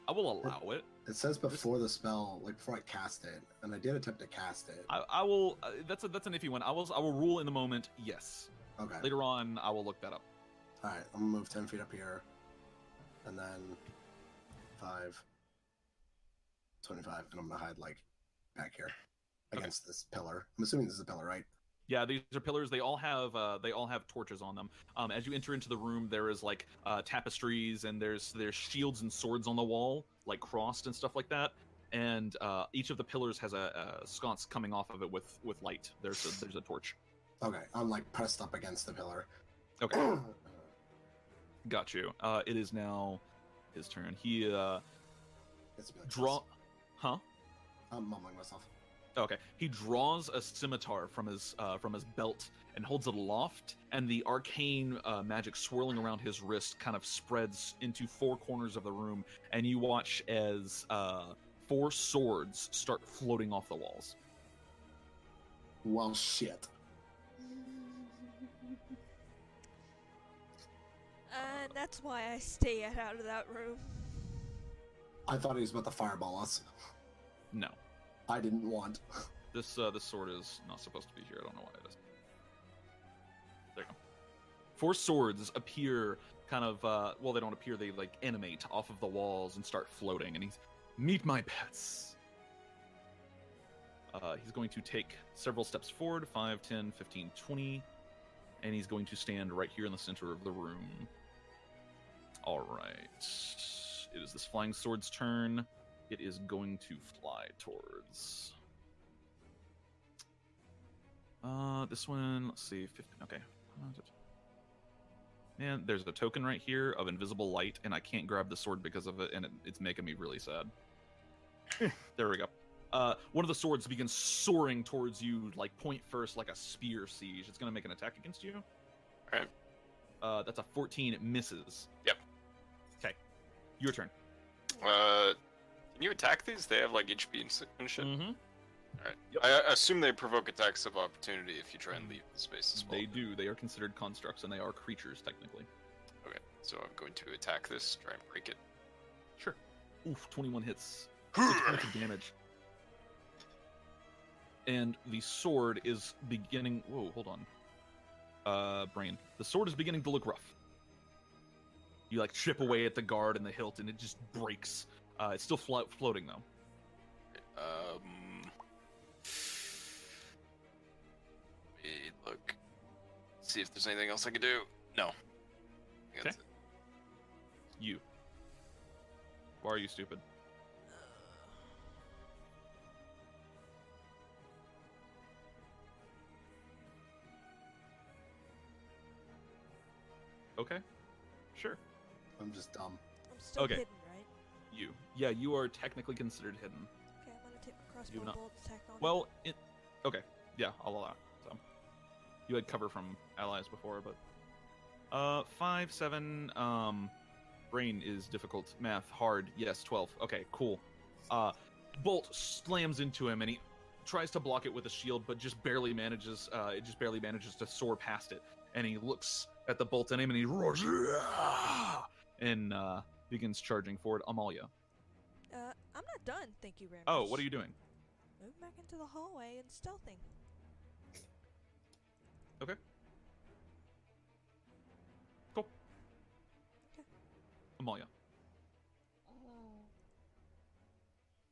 I will allow it. It says before the spell, like before I cast it, and I did attempt to cast it. I will. That's an iffy one. I will rule in the moment. Yes. Okay. Later on, I will look that up. All right, I'm gonna move 10 feet up here, and then 5, 25, and I'm gonna hide like back here against this pillar. I'm assuming this is a pillar, right? Yeah, these are pillars. They all have torches on them. As you enter into the room, there is like tapestries, and there's shields and swords on the wall, like crossed and stuff like that. And each of the pillars has a sconce coming off of it with light. There's a torch. Okay, I'm like pressed up against the pillar. Okay, got you. It is now his turn. He It's like draw, huh? I'm mumbling myself. Okay, he draws a scimitar from his belt and holds it aloft, and the arcane magic swirling around his wrist kind of spreads into 4 corners of the room, and you watch as 4 swords start floating off the walls. Well, shit. And that's why I stay out of that room. I thought he was about to fireball us. No, I didn't want. this sword is not supposed to be here. I don't know why it is. There you go. 4 swords appear, kind of. Well, they don't appear. They like animate off of the walls and start floating. And he's, meet my pets. He's going to take several steps forward, 5, 10, 15, 20, and he's going to stand right here in the center of the room. All right. It is this flying sword's turn. It is going to fly towards... this one, let's see, 15, okay. Man, there's a token right here of invisible light, and I can't grab the sword because of it, and it's making me really sad. There we go. One of the swords begins soaring towards you, like point first, like a spear siege. It's going to make an attack against you. Alright. That's a 14, it misses. Yep. Okay, your turn. Can you attack these? They have like HP and shit. Mm-hmm. Alright. Yep. I assume they provoke attacks of opportunity if you try and leave the space as well. They do. They are considered constructs, and they are creatures technically. Okay, so I'm going to attack this, try and break it. Sure. Oof, 21 hits. 6 points of damage. And the sword is beginning... Whoa, hold on. Brain. The sword is beginning to look rough. You, like, chip away at the guard and the hilt, and it just breaks. It's still floating, though. Look. See if there's anything else I can do. No. I think that's Okay. You. Why are you stupid? Okay. Sure. I'm just dumb. I'm still Okay. hidden, right? You. Yeah, you are technically considered hidden. Okay, I'm gonna take my You crossbow not- bolt attack on Well, it... Okay. Yeah, I'll allow it. So. You had cover from allies before, but... 5, 7, brain is difficult. Math, hard. Yes, 12. Okay, cool. Bolt slams into him, and he tries to block it with a shield, but just barely manages, it just barely manages to soar past it. And he looks at the bolt in him, and he roars, and, begins charging forward. Amalia. I'm not done, thank you very much. Oh, what are you doing? Move back into the hallway and stealthing. Okay. Cool. Okay. Amalia. Oh.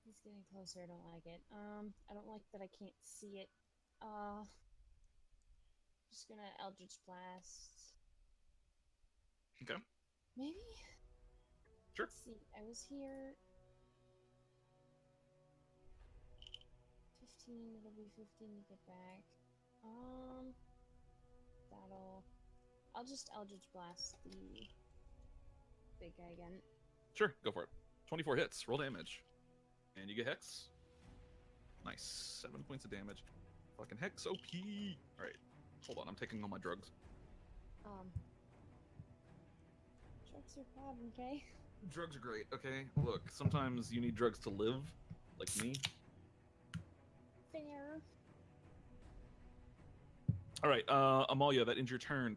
He's getting closer, I don't like it. I don't like that I can't see it. Just gonna Eldritch Blast. Okay. Maybe? Sure. Let's see, I was here... 15, it'll be 15 to get back. I'll just Eldritch Blast the big guy again. Sure, go for it. 24 hits, roll damage. And you get Hex. Nice. 7 points of damage. Fucking Hex OP. Alright. Hold on, I'm taking all my drugs. Drugs are bad, okay? Drugs are great, okay? Look, sometimes you need drugs to live, like me. Fair. Alright, Amalia, that ends your turn.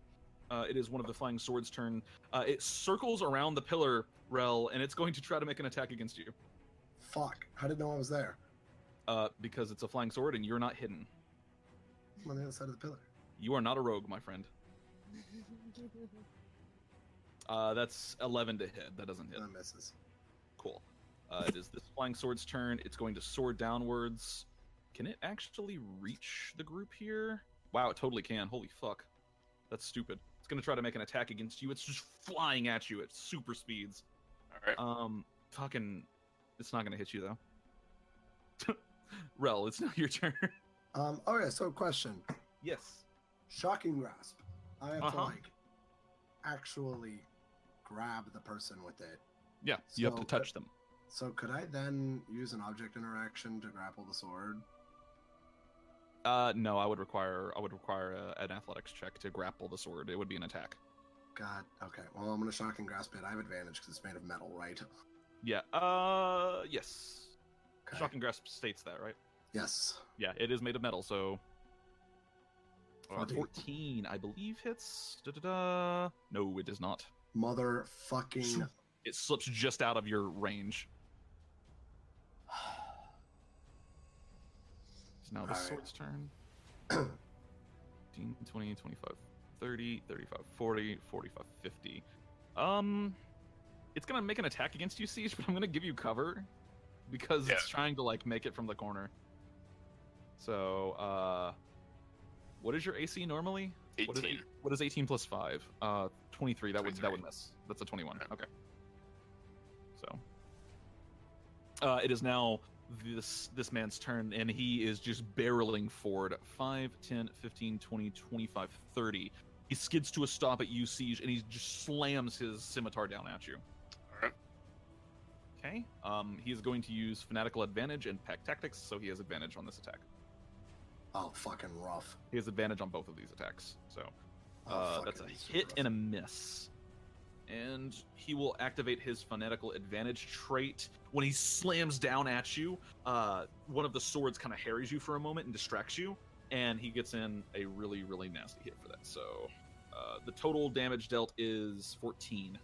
It is one of the Flying Sword's turn. It circles around the pillar, Rel, and it's going to try to make an attack against you. Fuck. How did it know I was there? Because it's a Flying Sword and you're not hidden. I'm on the other side of the pillar. You are not a rogue, my friend. That's 11 to hit. That doesn't hit. That misses. Cool. It is this Flying Sword's turn. It's going to soar downwards. Can it actually reach the group here? Wow, it totally can. Holy fuck. That's stupid. It's going to try to make an attack against you. It's just flying at you at super speeds. Alright. Fucking... It's not going to hit you, though. Rel, it's now your turn. Okay, so question. Yes. Shocking Grasp. I have to, Uh-huh. like, actually grab the person with it. Yeah, you have So to touch them. So could I then use an object interaction to grapple the sword? No, I would require an athletics check to grapple the sword. It would be an attack. God, okay. Well, I'm gonna Shocking Grasp it. I have advantage because it's made of metal, right? Yeah. Yes. Okay. Shocking Grasp states that, right? Yes. Yeah, it is made of metal, so 14. 14, I believe, hits. Da-da-da. No, it does not. Motherfucking. It slips just out of your range. It's now the Alright. sword's turn. 15, 20, 25, 30, 35, 40, 45, 50. It's gonna make an attack against you, Siege, but I'm gonna give you cover because it's trying to like make it from the corner. So, what is your AC normally? 18. What is 18 plus 5? 23. That would 23. miss. That's a 21. Okay. So, it is now this man's turn, and he is just barreling forward. 5, 10, 15, 20, 25, 30. He skids to a stop at you, Siege, and he just slams his scimitar down at you. Alright. Okay. He is going to use Fanatical Advantage and Pack Tactics, so he has advantage on this attack. Oh, fucking rough. He has advantage on both of these attacks. So Oh, that's a fucking hit rough. and a miss. and he will activate his phonetical advantage trait. When he slams down at you, one of the swords kind of harries you for a moment and distracts you, and he gets in a really, really nasty hit for that. So the total damage dealt is 14.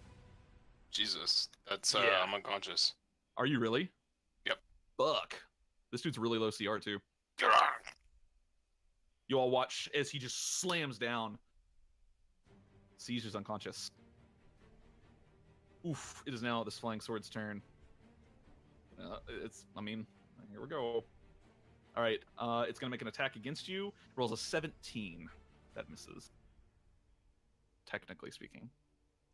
Jesus, that's Yeah. I'm unconscious. Are you really? Yep. Fuck. This dude's really low CR too. You all watch as he just slams down. Siege's unconscious. Oof, it is now this flying sword's turn. Here we go. All right, it's going to make an attack against you. Rolls a 17. That misses. Technically speaking.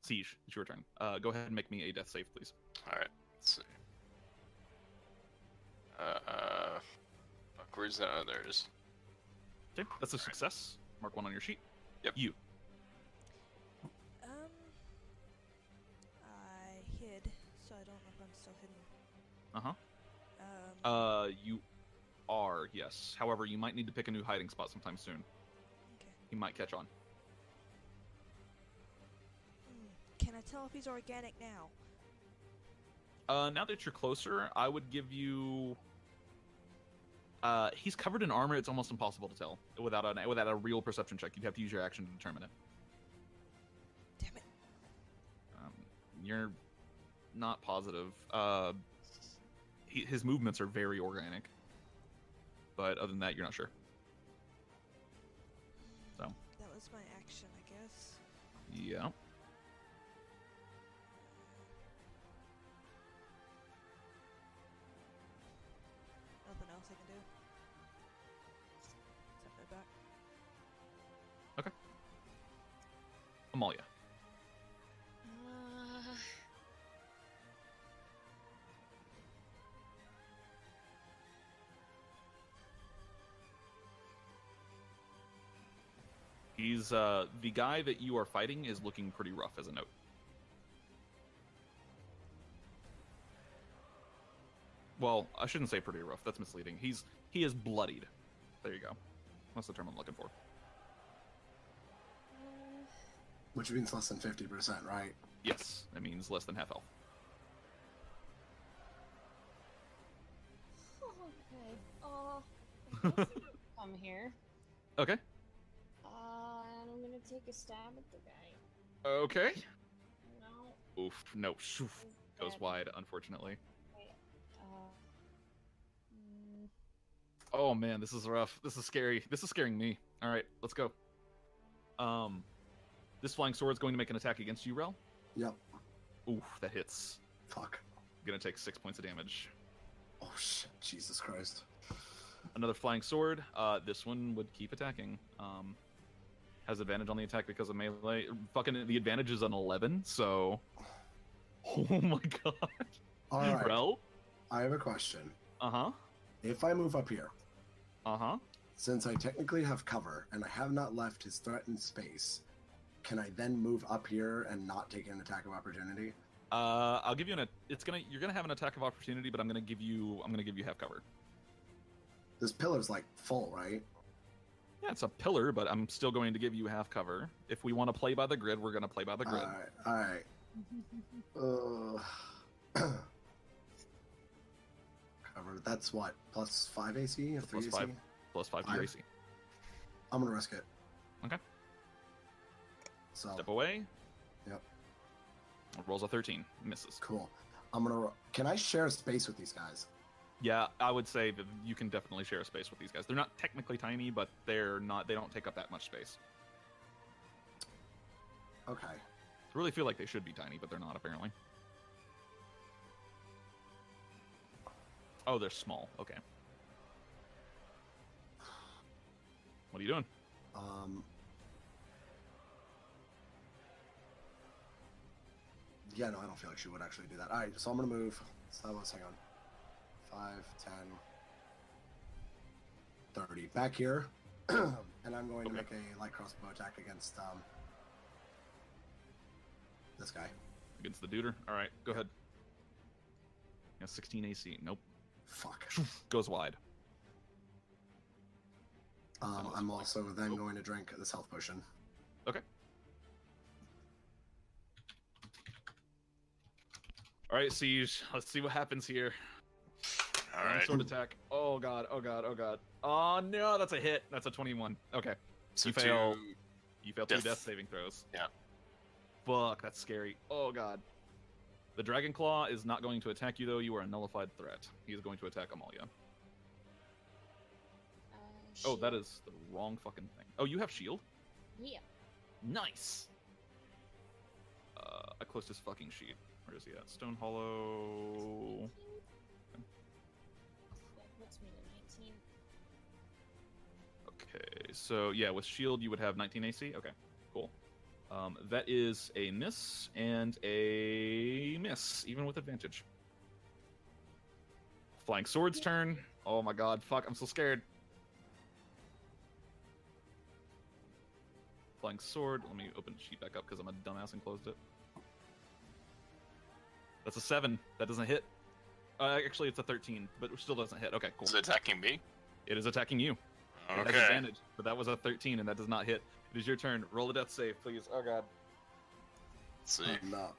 Siege, it's your turn. Go ahead and make me a death save, please. All right, let's see. Fuck, where's that? Oh, there it is. Okay, that's a success. Mark 1 on your sheet. Yep. You. I hid, so I don't know if I'm still hidden. You are, yes. However, you might need to pick a new hiding spot sometime soon. Okay. He might catch on. Can I tell if he's organic now? Now that you're closer, I would give you... he's covered in armor. It's almost impossible to tell without a real perception check. You'd have to use your action to determine it. Damn it. You're not positive. His movements are very organic. But other than that, you're not sure. So. That was my action, I guess. Yeah. Nothing else I can do. Step it back. Okay. Amalia. He's, the guy that you are fighting is looking pretty rough as a note. Well, I shouldn't say pretty rough. That's misleading. He is bloodied. There you go. That's the term I'm looking for. Which means less than 50%, right? Yes, that means less than half health. Okay. Come here. Okay. And I'm gonna take a stab at the guy. Okay. No. Oof. No. Shoof. Goes wide, unfortunately. Wait. Oh man, this is rough. This is scary. This is scaring me. All right, let's go. This flying sword is going to make an attack against you, Rel. Yep. Oof, that hits. Fuck. Gonna take 6 points of damage. Oh shit, Jesus Christ. Another flying sword. This one would keep attacking. Has advantage on the attack because of melee. Fucking the advantage is an 11, so. Oh my god. All right. Rel? I have a question. Uh-huh. If I move up here, Uh-huh. since I technically have cover and I have not left his threatened space, can I then move up here and not take an attack of opportunity? I'll give you you're gonna have an attack of opportunity, but I'm gonna give you half cover. This pillar's like full, right? Yeah, it's a pillar, but I'm still going to give you half cover. If we want to play by the grid, we're gonna play by the grid. All right. Cover. That's what? Plus 5 AC or 3 AC? Plus 5 to your AC. I'm gonna risk it. Okay. So. Step away. Yep. Rolls a 13. Misses. Cool. Can I share space with these guys? Yeah, I would say that you can definitely share a space with these guys. They're not technically tiny, but they don't take up that much space. Okay. I really feel like they should be tiny, but they're not apparently. Oh, they're small. Okay. What are you doing? Yeah, no, I don't feel like she would actually do that. All right, so I'm gonna move. So hang on. 5, 10, 30. Back here, and I'm going to make a light crossbow attack against this guy. Against the duder? Alright, go ahead. Yeah, 16 AC. Nope. Fuck. Goes wide. I'm also then going to drink this health potion. Okay. All right, Siege. Let's see what happens here. All right. Sword attack. Oh god. Oh god. Oh god. Oh no, that's a hit. That's a 21. Okay. So You fail. You fail 2 Death. death saving throws. Yeah. Fuck, that's scary. Oh god. The Dragon Claw is not going to attack you though. You are a nullified threat. He is going to attack Amalia. Oh, that shield. is the wrong fucking thing. Oh, you have shield? Yeah. Nice. I closed his fucking sheet. Where is he at? Stone Hollow. That puts me to 19. Okay, so yeah, with shield you would have 19 AC. Okay, cool. That is a miss and a miss, even with advantage. Flying Sword's turn. Oh my god, fuck, I'm so scared. Flying Sword. Let me open the sheet back up because I'm a dumbass and closed it. That's a 7. That doesn't hit. Actually, it's a 13, but it still doesn't hit. Okay, cool. Is it attacking me? It is attacking you. It has Okay. advantage, but that was a 13 and that does not hit. It is your turn. Roll a death save, please. Oh god. Let's see. No.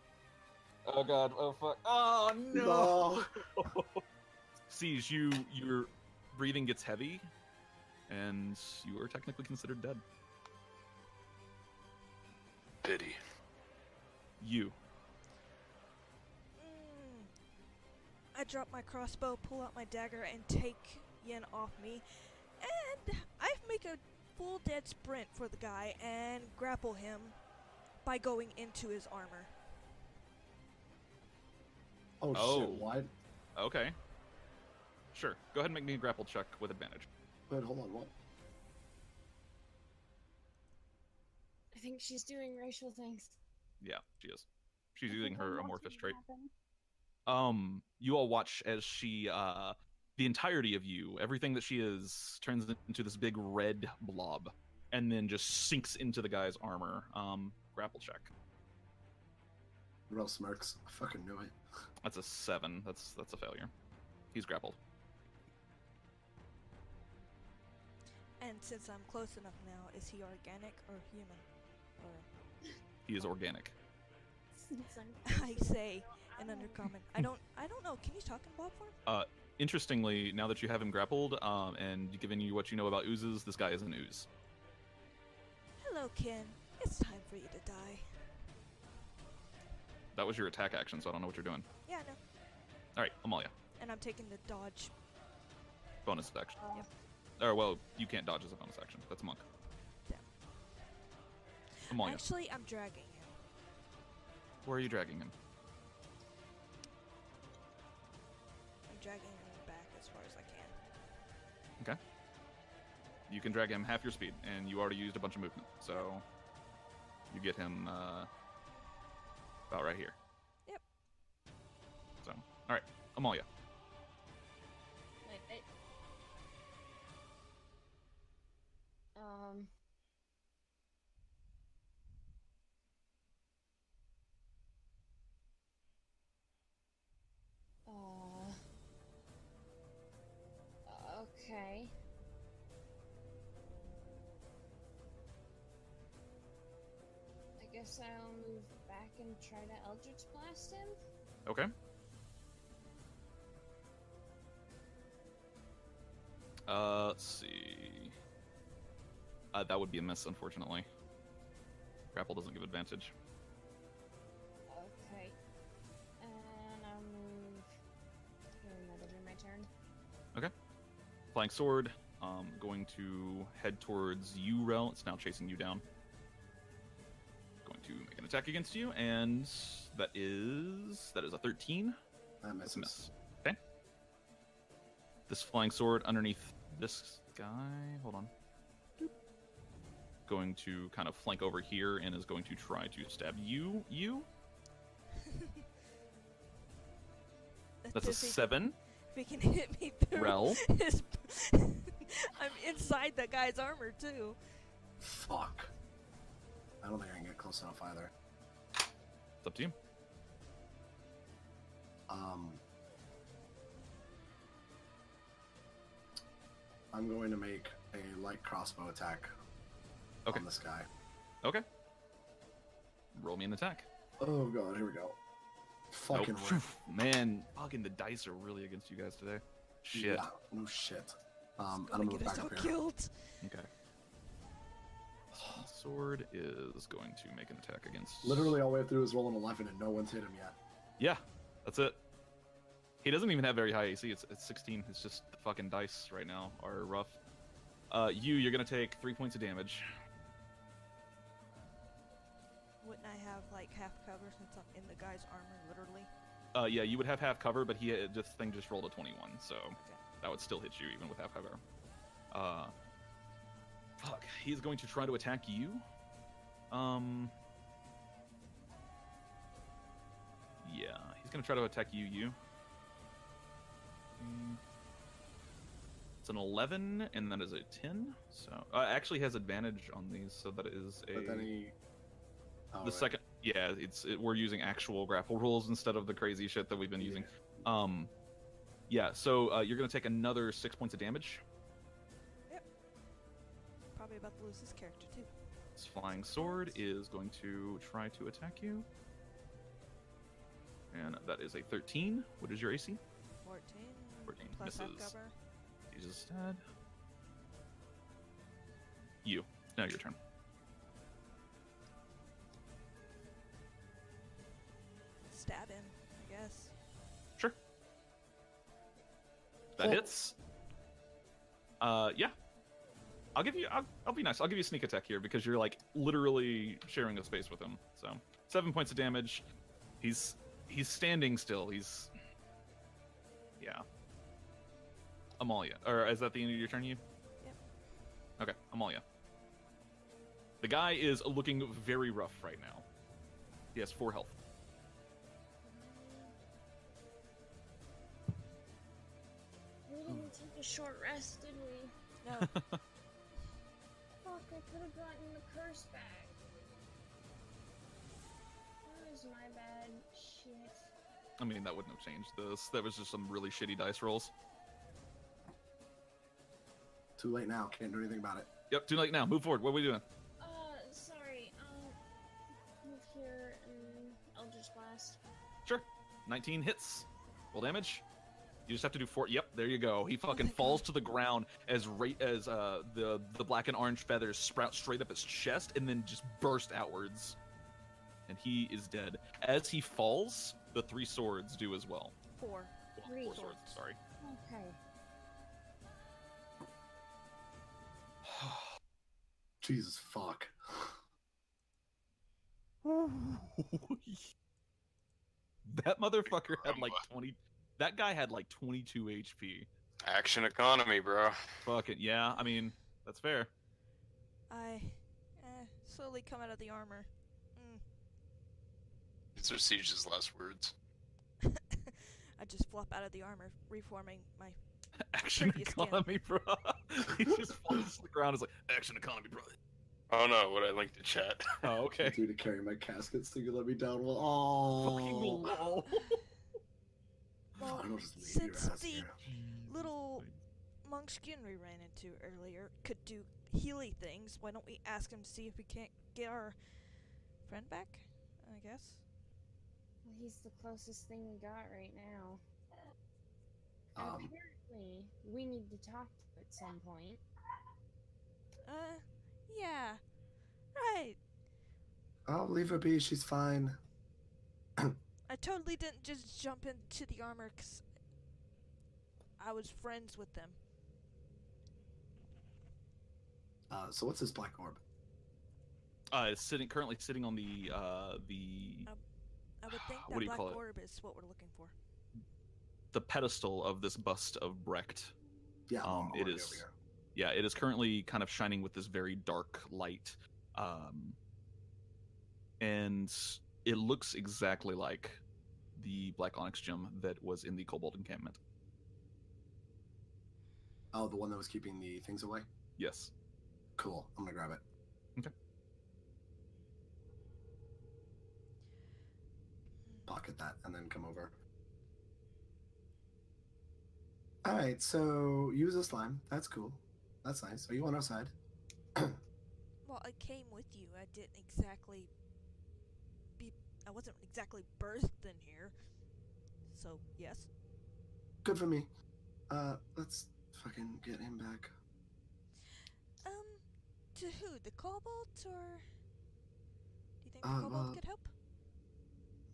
Oh god. Oh fuck. Oh no. Siege, your breathing gets heavy, and you are technically considered dead. Pity. Mm. You. I drop my crossbow, pull out my dagger, and take Yin off me. And I make a full dead sprint for the guy and grapple him by going into his armor. Oh, Oh. shit, why? Okay. Sure. Go ahead and make me a grapple check with advantage. Wait, hold on, what? I think she's doing racial things. Yeah, she is. She's I using think I'm her watching amorphous it trait. happen. You all watch as she, the entirety of you, everything that she is, turns into this big red blob, and then just sinks into the guy's armor. Grapple check. Real smirks. I fucking knew it. That's a 7. That's a failure. He's grappled. And since I'm close enough now, is he organic or human? Or He is organic. I say in undercommon. I don't know. Can you talk in blob form? Interestingly, now that you have him grappled, and given you what you know about oozes, this guy is an ooze. Hello, Ken. It's time for you to die. That was your attack action, so I don't know what you're doing. Yeah, I know. Alright, Amalia. And I'm taking the dodge. Bonus action. Yep. Or, well, you can't dodge as a bonus action. That's a monk. Damn. Amalia, Actually, I'm dragging him. where are you dragging him? I'm dragging him back as far as I can. Okay. You can drag him half your speed, and you already used a bunch of movement, so you get him about right here. Yep. So, all right, Amalia. Wait. Okay. I guess I'll move back and try to Eldritch Blast him. Okay. Let's see. That would be a miss, unfortunately. Grapple doesn't give advantage. Okay. And I'll move. That'll be my turn. Okay. Flying sword. Going to head towards you, Rel. It's now chasing you down. Going to make an attack against you, and that is a 13. That That's a misses. miss. Okay. This flying sword underneath this guy. Hold on. Doop. Going to kind of flank over here and is going to try to stab you. That's a If he- 7. If he can hit me through Rel. his... I'm inside the guy's armor, too. Fuck. I don't think I can get close enough either. It's up to you. I'm going to make a light crossbow attack Okay. on this guy. Okay. Roll me an attack. Oh god, here we go. Fucking Nope. rip. Man, fucking the dice are really against you guys today. Shit. Yeah, no shit. Gonna I'm gonna get move us back all up here. killed. Okay. Sword is going to make an attack against. Literally, all we have to do is roll an 11, and no one's hit him yet. Yeah, that's it. He doesn't even have very high AC. It's 16. It's just the fucking dice right now are rough. You're gonna take 3 points of damage. Wouldn't I have like half cover since I'm in the guy's armor, literally? Yeah, you would have half cover, but this thing just rolled a 21, so that would still hit you even with half cover. Fuck. He's going to try to attack you. Yeah, he's gonna try to attack you. It's an 11, and that is a 10. So actually has advantage on these, so that is a. But then he. Oh, The right. second, yeah, we're using actual grapple rules instead of the crazy shit that we've been using. Yeah, so you're gonna take another 6 points of damage. Probably about to lose this character too. This flying sword is going to try to attack you, and that is a 13. What is your AC? 14. 14 Plus half misses. cover. He's just dead. You. Now your turn. Stab him, I guess. Sure. That hits. Yeah. I'll give you. I'll be nice. I'll give you a sneak attack here because you're like literally sharing a space with him. So 7 points of damage. He's standing still. Yeah. Amalia, or is that the end of your turn? You? Yep. Okay, Amalia. The guy is looking very rough right now. He has 4 health. We didn't take a short rest, did we? No. Fuck, I could have gotten the curse back. That was my bad. Shit. I mean, that wouldn't have changed this. That was just some really shitty dice rolls. Too late now. Can't do anything about it. Yep, too late now. Move forward. What are we doing? Sorry. Move here and Eldritch Blast. Sure. 19 hits. Roll damage. You just have to do 4. Yep, there you go. He fucking my falls to the ground as the black and orange feathers sprout straight up his chest and then just burst outwards. And he is dead. As he falls, the 3 swords do as well. 4. Well, 3 4 swords, sorry. Okay. Jesus fuck. That motherfucker had like 20. That guy had like 22 HP. Action economy, bro. Fucking yeah. I mean, that's fair. I slowly come out of the armor. These are Siege's last words. I just flop out of the armor, reforming my. Action Previous skin. economy, bro. He just falls to the ground. Is like action economy, bro. Oh no, what I linked to chat. Oh, okay. Do to carry my casket so you let me down. Well, oh. Fucking lol. Well, Fine, I'll just leave your since ass the here. little monkskin we ran into earlier could do healy things, why don't we ask him to see if we can't get our friend back? I guess. Well, he's the closest thing we got right now. And apparently, we need to talk to at some point. Yeah. Right. I'll leave her be. She's fine. I totally didn't just jump into the armor 'cause I was friends with them. So what's this black orb? It's currently sitting on the I would think What do that you call black it? orb is what we're looking for. the pedestal of this bust of Brecht. Yeah, I'm it already is. over here. Yeah, it is currently kind of shining with this very dark light, and it looks exactly like the black onyx gem that was in the kobold encampment. Oh, the one that was keeping the things away? Yes. Cool. I'm gonna grab it. Okay. Pocket that and then come over. Alright, so use a slime. That's cool. That's nice. Are you on our side? Well, I came with you. I didn't exactly be I wasn't exactly birthed in here. So, yes. Good for me. Let's fucking get him back. To who? The Cobalt, or do you think the Cobalt well, could help?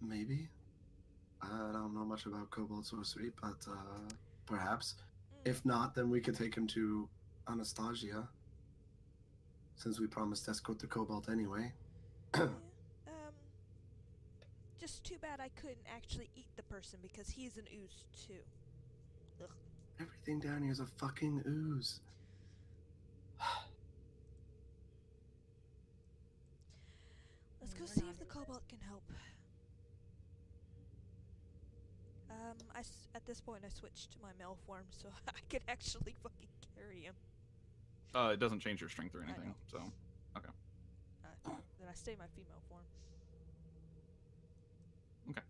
Maybe. I don't know much about Cobalt sorcery, but perhaps. If not, then we could take him to Anastasia. Since we promised to escort the Cobalt anyway. Yeah. Just too bad I couldn't actually eat the person because he's an ooze too. Ugh. Everything down here is a fucking ooze. Let's go see if the Cobalt can help. At this point I switched to my male form so I could actually fucking carry him. It doesn't change your strength or anything, so okay. Then I stay my female form. Okay.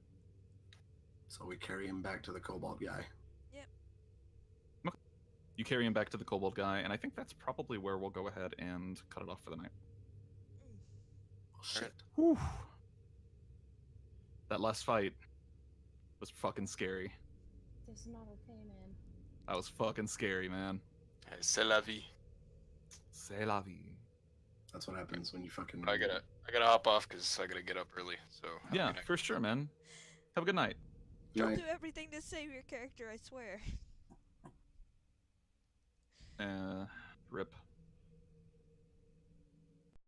So we carry him back to the Cobalt guy. Yep. Okay. You carry him back to the Kobold guy, and I think that's probably where we'll go ahead and cut it off for the night. Oh, shit. Whew. That last fight was fucking scary. That's not okay, man. That was fucking scary, man. C'est la vie. C'est la vie. That's what happens when you fucking... I gotta hop off because I gotta get up early. So have a Yeah, good night. for sure, man. Have a good night. I'll Right. do everything to save your character, I swear. Rip.